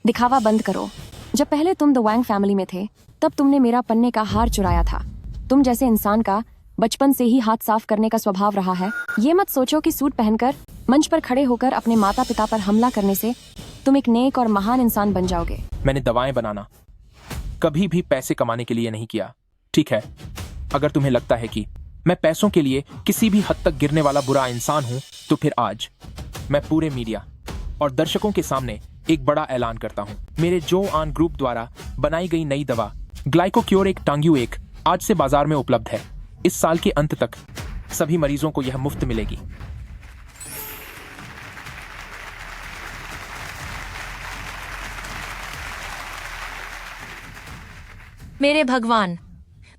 दिखावा बंद करो। जब पहले तुम द वैंग फैमिली में थे, तब तुमने मेरा पन्ने का हार चुराया था। तुम जैसे इंसान का बचपन से ही हाथ साफ करने का स्वभाव रहा है। ये मत सोचो कि सूट पहनकर मंच पर खड़े होकर अपने माता पिता पर हमला करने से तुम एक नेक और महान इंसान बन जाओगे। मैंने दवाएं बनाना कभी भी पैसे कमाने के लिए नहीं किया, ठीक है? अगर तुम्हें लगता है कि मैं पैसों के लिए किसी भी हद तक गिरने वाला बुरा इंसान हूं, तो फिर आज मैं पूरे मीडिया और दर्शकों के सामने एक बड़ा ऐलान करता हूं। मेरे जोआन ग्रुप द्वारा बनाई गई नई दवा ग्लाइकोक्योर एक टांग्यू एक आज से बाजार में उपलब्ध है। इस साल के अंत तक सभी मरीजों को यह मुफ्त मिलेगी। मेरे भगवान,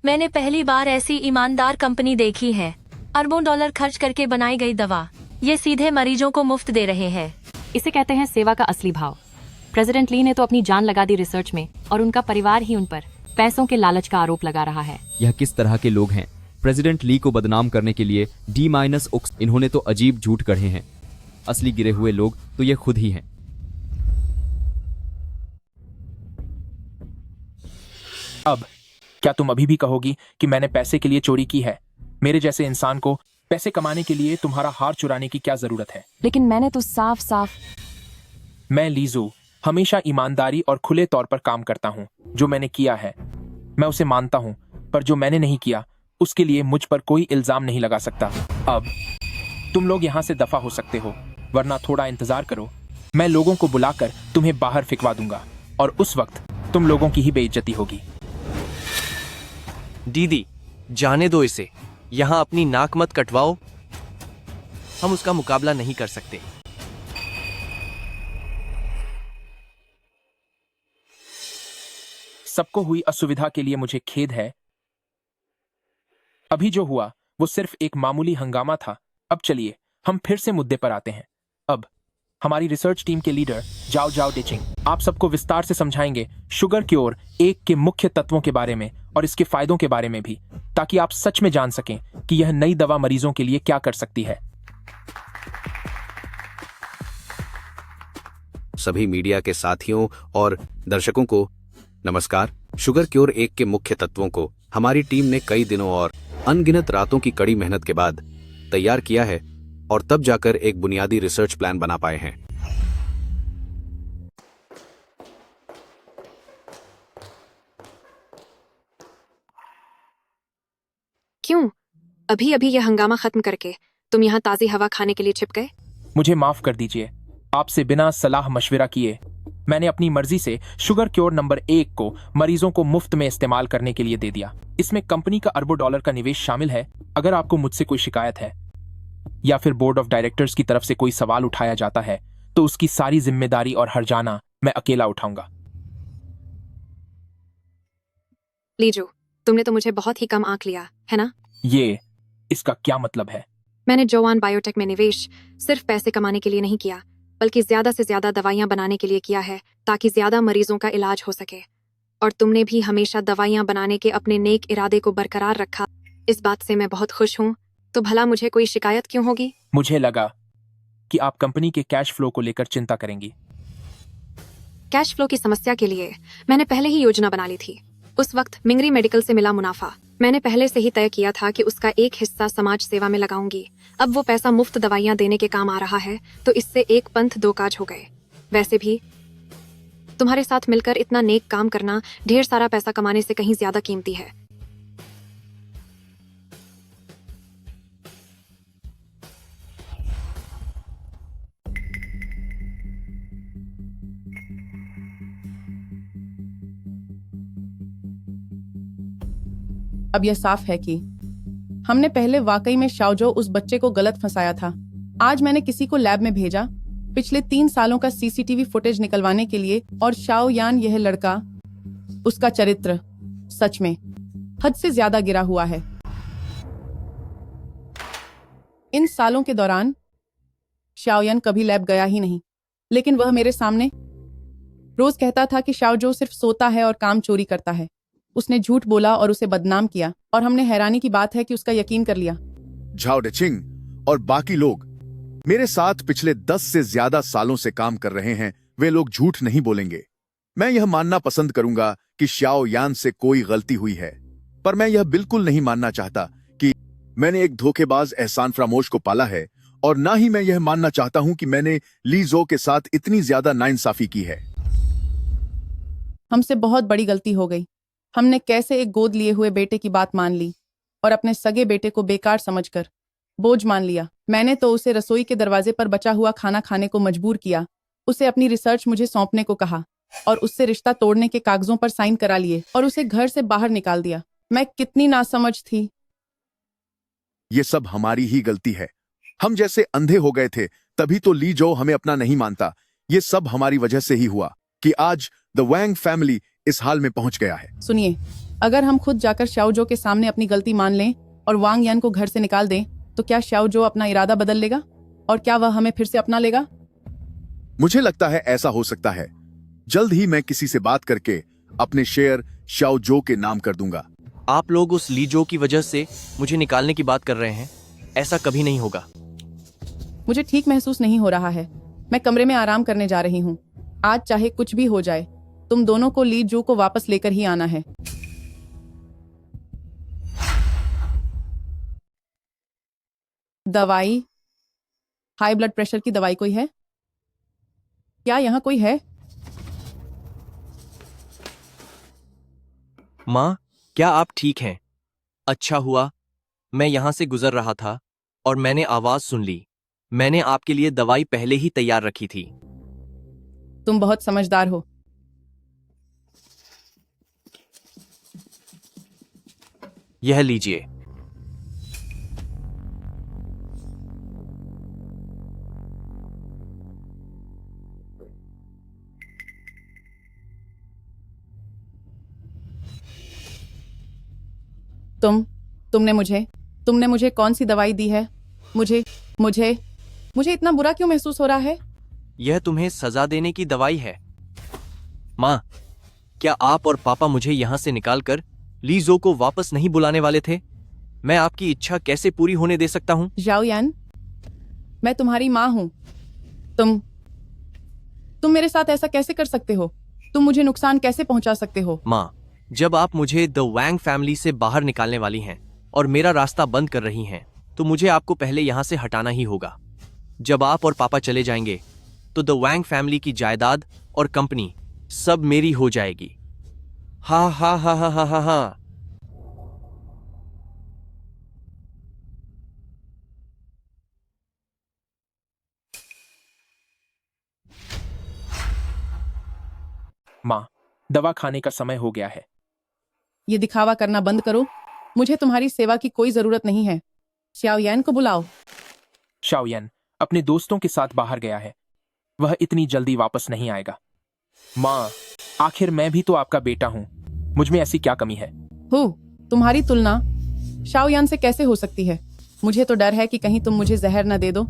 मैंने पहली बार ऐसी ईमानदार कंपनी देखी है। अरबों डॉलर खर्च करके बनाई गई दवा ये सीधे मरीजों को मुफ्त दे रहे हैं। इसे कहते हैं सेवा का असली भाव। प्रेसिडेंट ली ने तो अपनी जान लगा दी रिसर्च में, और उनका परिवार ही उन पर पैसों के लालच का आरोप लगा रहा है। यह किस तरह के लोग हैं? प्रेसिडेंट ली को बदनाम करने के लिए D-, इन्होंने तो अजीब झूठ गढ़े हैं। असली गिरे हुए लोग तो ये खुद ही हैं। अब क्या तुम अभी भी कहोगी कि मैंने पैसे के लिए चोरी की है? मेरे जैसे इंसान को पैसे कमाने के लिए तुम्हारा हार चुराने की क्या जरूरत है? लेकिन मैंने तो साफ साफ। मैं लीजू हमेशा ईमानदारी और खुले तौर पर काम करता हूँ। जो मैंने किया है मैं उसे मानता हूँ, पर जो मैंने नहीं किया उसके लिए मुझ पर कोई इल्जाम नहीं लगा सकता। अब तुम लोग यहाँ से दफा हो सकते हो, वरना थोड़ा इंतजार करो। मैं लोगों को बुलाकर तुम्हें बाहर फिकवा दूंगा और उस वक्त तुम लोगों की ही बेइज्जती होगी। दीदी जाने दो इसे, यहाँ अपनी नाक मत कटवाओ। हम उसका मुकाबला नहीं कर सकते। सबको हुई असुविधा के लिए मुझे खेद है। अभी जो हुआ वो सिर्फ एक मामूली हंगामा था। अब चलिए हम फिर से मुद्दे पर आते हैं। अब हमारी रिसर्च टीम के लीडर जाओ डेचिंग आप सबको विस्तार से समझाएंगे शुगर क्योर 1 के मुख्य तत्वों के बारे में और इसके फायदों के बारे में भी, ताकि आप सच में जान सकें कि यह नई दवा मरीजों के लिए क्या कर सकती है। सभी मीडिया के साथियों और दर्शकों को नमस्कार। शुगर क्योर 1 के मुख्य तत्वों को हमारी टीम ने कई दिनों और अनगिनत रातों की कड़ी मेहनत के बाद तैयार किया है और तब जाकर एक बुनियादी रिसर्च प्लान बना पाए हैं। क्यों अभी अभी यह हंगामा खत्म करके तुम यहाँ ताजी हवा खाने के लिए छिप गए? मुझे माफ कर दीजिए, आपसे बिना सलाह मशविरा किए मैंने अपनी मर्जी से शुगर क्योर नंबर 1 को मरीजों को मुफ्त में इस्तेमाल करने के लिए दे दिया। इसमें कंपनी का अरबों डॉलर का निवेश शामिल है। अगर आपको मुझसे कोई शिकायत है या फिर बोर्ड ऑफ डायरेक्टर्स की तरफ से कोई सवाल उठाया जाता है तो उसकी सारी जिम्मेदारी और हर्जाना मैं अकेला उठाऊंगा। लीजो, तुमने तो मुझे बहुत ही कम आंक लिया है ना? ये इसका क्या मतलब है? मैंने जोआन बायोटेक में निवेश सिर्फ पैसे कमाने के लिए नहीं किया, बल्कि ज्यादा से ज्यादा दवाइयां बनाने के लिए किया है, ताकि ज्यादा मरीजों का इलाज हो सके। और तुमने भी हमेशा दवाइयां बनाने के अपने नेक इरादे को बरकरार रखा। इस बात से मैं बहुत खुश हूँ। तो भला मुझे कोई शिकायत क्यों होगी? मुझे लगा कि आप कंपनी के कैश फ्लो को लेकर चिंता करेंगी। कैश फ्लो की समस्या के लिए मैंने पहले ही योजना बना ली थी। उस वक्त मिंगरी मेडिकल से मिला मुनाफा मैंने पहले से ही तय किया था कि उसका एक हिस्सा समाज सेवा में लगाऊंगी। अब वो पैसा मुफ्त दवाइयां देने के काम आ रहा है, तो इससे एक पंथ दो काज हो गए। वैसे भी तुम्हारे साथ मिलकर इतना नेक काम करना ढेर सारा पैसा कमाने से कहीं ज्यादा कीमती है। अब यह साफ है कि हमने पहले वाकई में शाओजो उस बच्चे को गलत फंसाया था। आज मैंने किसी को लैब में भेजा पिछले 3 सालों का सीसीटीवी फुटेज निकलवाने के लिए, और शाओ यान यह लड़का, उसका चरित्र सच में हद से ज्यादा गिरा हुआ है। इन सालों के दौरान शाओयान कभी लैब गया ही नहीं, लेकिन वह मेरे सामने रोज कहता था कि शाओजो सिर्फ सोता है और काम चोरी करता है। उसने झूठ बोला और उसे बदनाम किया, और हमने हैरानी की बात है कि उसका यकीन कर लिया। झाओ डेचिंग और बाकी लोग मेरे साथ पिछले 10 से ज्यादा सालों से काम कर रहे हैं। वे लोग झूठ नहीं बोलेंगे। मैं यह मानना पसंद करूंगा कि शाओ यान से कोई गलती हुई है, पर मैं यह बिल्कुल नहीं मानना चाहता कि मैंने एक धोखेबाज एहसान फरामोश को पाला है, और ना ही मैं यह मानना चाहता हूं कि मैंने ली जो के साथ इतनी ज्यादा नाइंसाफी की है। हमसे बहुत बड़ी गलती हो गई। हमने कैसे एक गोद लिए हुए बेटे की बात मान ली और अपने सगे बेटे को बेकार समझकर बोझ मान लिया। मैंने तो उसे रसोई के दरवाजे पर बचा हुआ खाना खाने को मजबूर किया, उसे अपनी रिसर्च मुझे सौंपने को कहा और उससे रिश्ता तोड़ने के कागजों पर साइन करा लिए और उसे घर से बाहर निकाल दिया। मैं कितनी नासमझ थी। ये सब हमारी ही गलती है। हम जैसे अंधे हो गए थे, तभी तो ली जो हमें अपना नहीं मानता। ये सब हमारी वजह से ही हुआ कि आज द वैंग फैमिली इस हाल में पहुंच गया है। सुनिए, अगर हम खुद जाकर शाओजो के सामने अपनी गलती मान लें और वांग यान को घर से निकाल दें तो क्या शाओजो अपना इरादा बदल लेगा और क्या वह हमें फिर से अपना लेगा? मुझे लगता है ऐसा हो सकता है। जल्द ही मैं किसी से बात करके अपने शेयर शाओजो के नाम कर दूंगा। आप लोग उस लीजो की वजह से मुझे निकालने की बात कर रहे हैं। ऐसा कभी नहीं होगा। मुझे ठीक महसूस नहीं हो रहा है। मैं कमरे में आराम करने जा रही हूँ। आज चाहे कुछ भी हो जाए, तुम दोनों को ली जो को वापस लेकर ही आना है। दवाई, हाई ब्लड प्रेशर की दवाई कोई है? क्या यहाँ कोई है? माँ, क्या आप ठीक हैं? अच्छा हुआ मैं यहाँ से गुजर रहा था और मैंने आवाज सुन ली। मैंने आपके लिए दवाई पहले ही तैयार रखी थी। तुम बहुत समझदार हो। यह लीजिए। तुमने मुझे कौन सी दवाई दी है? मुझे मुझे मुझे इतना बुरा क्यों महसूस हो रहा है? यह तुम्हें सजा देने की दवाई है। माँ, क्या आप और पापा मुझे यहाँ से निकालकर लीजो को वापस नहीं बुलाने वाले थे? मैं आपकी इच्छा कैसे पूरी होने दे सकता हूँ? जाओ यान, मैं तुम्हारी माँ हूँ। तुम मेरे साथ ऐसा कैसे कर सकते हो? तुम मुझे नुकसान कैसे पहुंचा सकते हो? माँ, जब आप मुझे द वैंग फैमिली से बाहर निकालने वाली हैं और मेरा रास्ता बंद कर रही हैं, तो मुझे आपको पहले यहाँ से हटाना ही होगा। जब आप और पापा चले जाएंगे तो द वैंग फैमिली की जायदाद और कंपनी सब मेरी हो जाएगी। हा हा हा हा हा हा हा। माँ, दवा खाने का समय हो गया है। ये दिखावा करना बंद करो। मुझे तुम्हारी सेवा की कोई जरूरत नहीं है। शाओयान को बुलाओ। शाओयान अपने दोस्तों के साथ बाहर गया है। वह इतनी जल्दी वापस नहीं आएगा। माँ, आखिर मैं भी तो आपका बेटा हूँ। मुझ में ऐसी क्या कमी है? तुम्हारी तुलना शाओयान से कैसे हो सकती है? मुझे तो डर है कि कहीं तुम मुझे जहर न दे दो।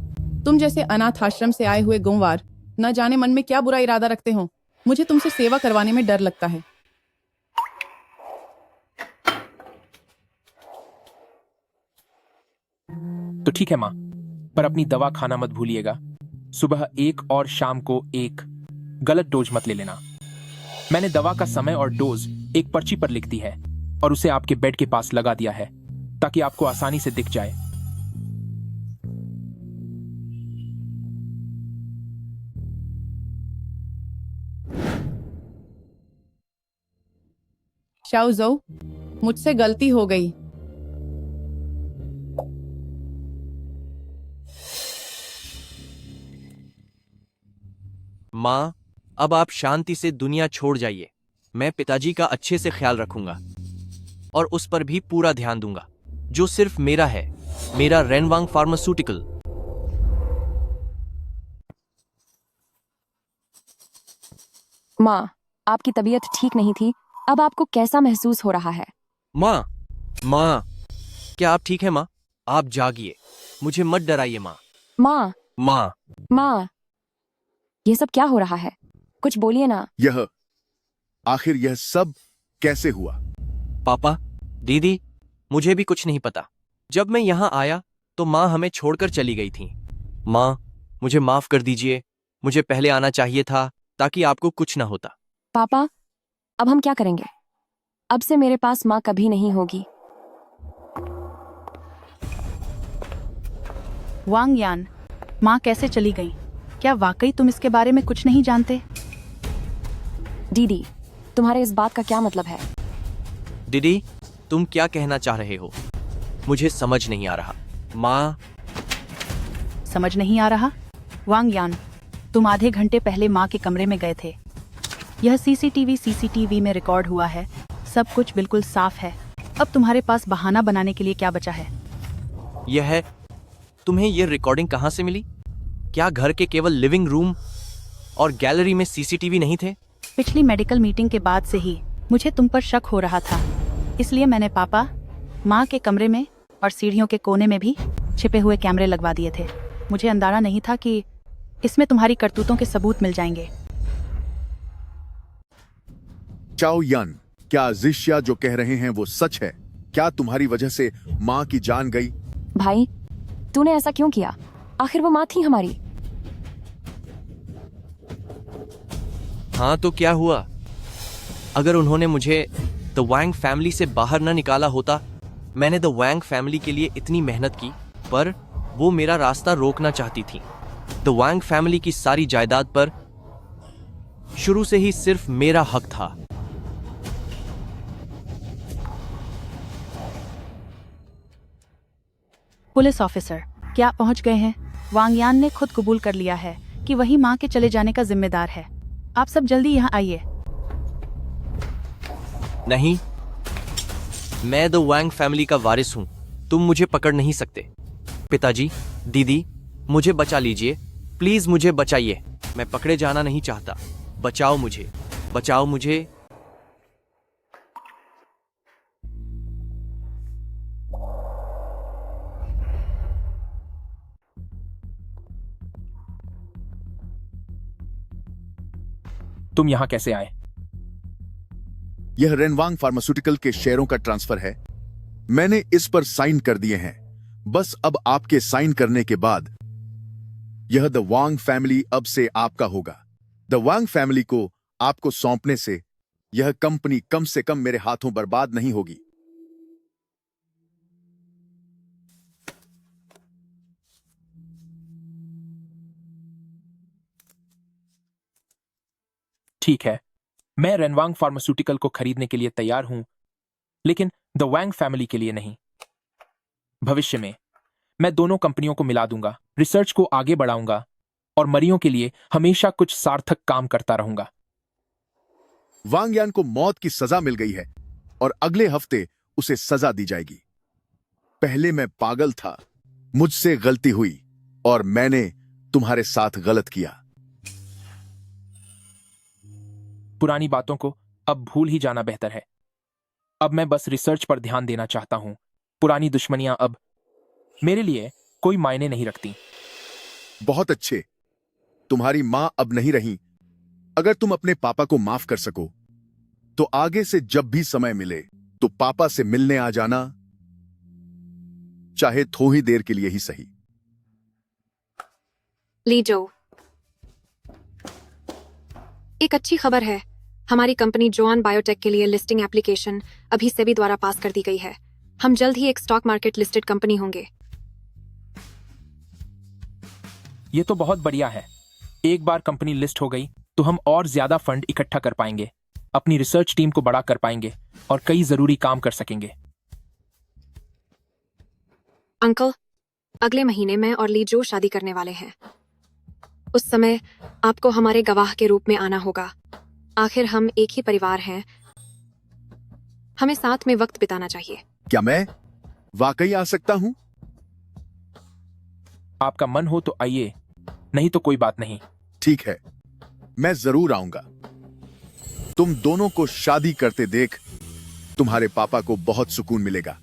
तुम जैसे अनाथ आश्रम से आए हुए गुंवार न जाने मन में क्या बुरा इरादा रखते हो। मुझे तुमसे सेवा करवाने में डर लगता है। तो ठीक है माँ, पर अपनी दवा खाना मत भूलिएगा। सुबह 1 और शाम को 1। गलत डोज मत ले लेना। मैंने दवा का समय और डोज एक पर्ची पर लिख दी है और उसे आपके बेड के पास लगा दिया है ताकि आपको आसानी से दिख जाए। शाओजो, मुझसे गलती हो गई। माँ, अब आप शांति से दुनिया छोड़ जाइए। मैं पिताजी का अच्छे से ख्याल रखूंगा और उस पर भी पूरा ध्यान दूंगा जो सिर्फ मेरा है, मेरा रेनवांग फार्मास्यूटिकल। माँ, आपकी तबीयत ठीक नहीं थी। अब आपको कैसा महसूस हो रहा है? माँ, क्या आप ठीक है माँ? आप जागिए, मुझे मत डराइए माँ। माँ, ये सब क्या हो रहा है? कुछ बोलिए ना। आखिर यह सब कैसे हुआ? पापा, दीदी, मुझे भी कुछ नहीं पता। जब मैं यहाँ आया तो माँ हमें छोड़कर चली गई थी। माँ, मुझे माफ कर दीजिए। मुझे पहले आना चाहिए था ताकि आपको कुछ ना होता। पापा, अब हम क्या करेंगे? अब से मेरे पास माँ कभी नहीं होगी। वांग यान, माँ कैसे चली गई? क्या वाकई तुम इसके बारे में कुछ नहीं जानते? दीदी, तुम्हारे इस बात का क्या मतलब है? दीदी, तुम क्या कहना चाह रहे हो? मुझे समझ नहीं आ रहा। माँ, समझ नहीं आ रहा? वांग यान, तुम आधे घंटे पहले माँ के कमरे में गए थे। यह सीसीटीवी में रिकॉर्ड हुआ है। सब कुछ बिल्कुल साफ है। अब तुम्हारे पास बहाना बनाने के लिए क्या बचा है? तुम्हें यह रिकॉर्डिंग कहाँ से मिली? क्या घर के केवल लिविंग रूम और गैलरी में सीसीटीवी नहीं थे? पिछली मेडिकल मीटिंग के बाद से ही मुझे तुम पर शक हो रहा था। इसलिए मैंने पापा, माँ के कमरे में और सीढ़ियों के कोने में भी छिपे हुए कैमरे लगवा दिए थे। मुझे अंदाजा नहीं था कि इसमें तुम्हारी करतूतों के सबूत मिल जाएंगे। चाओ यान, क्या जिशिया जो कह रहे हैं वो सच है? क्या तुम्हारी वजह से माँ की जान गई? भाई, तूने ऐसा क्यों किया? आखिर वो माँ थी हमारी। हाँ तो क्या हुआ? अगर उन्होंने मुझे द वांग फैमिली से बाहर न निकाला होता। मैंने द वांग फैमिली के लिए इतनी मेहनत की, पर वो मेरा रास्ता रोकना चाहती थी। द वांग फैमिली की सारी जायदाद पर शुरू से ही सिर्फ मेरा हक था। पुलिस ऑफिसर, क्या आप पहुंच गए हैं? वांग यान ने खुद कबूल कर लिया है कि वही माँ के चले जाने का जिम्मेदार है। आप सब जल्दी यहाँ आइए। नहीं, मैं द वांग फैमिली का वारिस हूं। तुम मुझे पकड़ नहीं सकते। पिताजी, दीदी, मुझे बचा लीजिए, प्लीज मुझे बचाइए। मैं पकड़े जाना नहीं चाहता। बचाओ मुझे, बचाओ मुझे। तुम यहाँ कैसे आए? यह रेनवांग फार्मास्यूटिकल के शेयरों का ट्रांसफर है। मैंने इस पर साइन कर दिए हैं। बस अब आपके साइन करने के बाद यह द वांग फैमिली अब से आपका होगा। द वांग फैमिली को आपको सौंपने से यह कंपनी कम से कम मेरे हाथों बर्बाद नहीं होगी। ठीक है, मैं रेनवांग फार्मास्यूटिकल को खरीदने के लिए तैयार हूं, लेकिन द वांग फैमिली के लिए नहीं। भविष्य में मैं दोनों कंपनियों को मिला दूंगा, रिसर्च को आगे बढ़ाऊंगा और मरीजों के लिए हमेशा कुछ सार्थक काम करता रहूंगा। वांग यान को मौत की सजा मिल गई है और अगले हफ्ते उसे सजा दी जाएगी। पहले मैं पागल था, मुझसे गलती हुई और मैंने तुम्हारे साथ गलत किया। पुरानी बातों को अब भूल ही जाना बेहतर है। अब मैं बस रिसर्च पर ध्यान देना चाहता हूं। पुरानी दुश्मनियां अब मेरे लिए कोई मायने नहीं रखती। बहुत अच्छे, तुम्हारी मां अब नहीं रही। अगर तुम अपने पापा को माफ कर सको तो आगे से जब भी समय मिले तो पापा से मिलने आ जाना, चाहे थोड़ी देर के लिए ही सही। लीजो, एक अच्छी खबर है। हमारी कंपनी जोआन बायोटेक के लिए लिस्टिंग एप्लीकेशन अभी सेबी द्वारा पास कर दी गई है। हम जल्द ही एक स्टॉक मार्केट लिस्टेड कंपनी होंगे। ये तो बहुत बढ़िया है। एक बार कंपनी लिस्ट हो गई तो हम और ज्यादा फंड इकट्ठा कर पाएंगे, अपनी रिसर्च टीम को बड़ा कर पाएंगे और कई जरूरी काम कर सकेंगे। अंकल, अगले महीने मैं और लीजो शादी करने वाले हैं। उस समय आपको हमारे गवाह के रूप में आना होगा। आखिर हम एक ही परिवार हैं, हमें साथ में वक्त बिताना चाहिए। क्या मैं वाकई आ सकता हूं? आपका मन हो तो आइए, नहीं तो कोई बात नहीं। ठीक है, मैं जरूर आऊंगा। तुम दोनों को शादी करते देख तुम्हारे पापा को बहुत सुकून मिलेगा।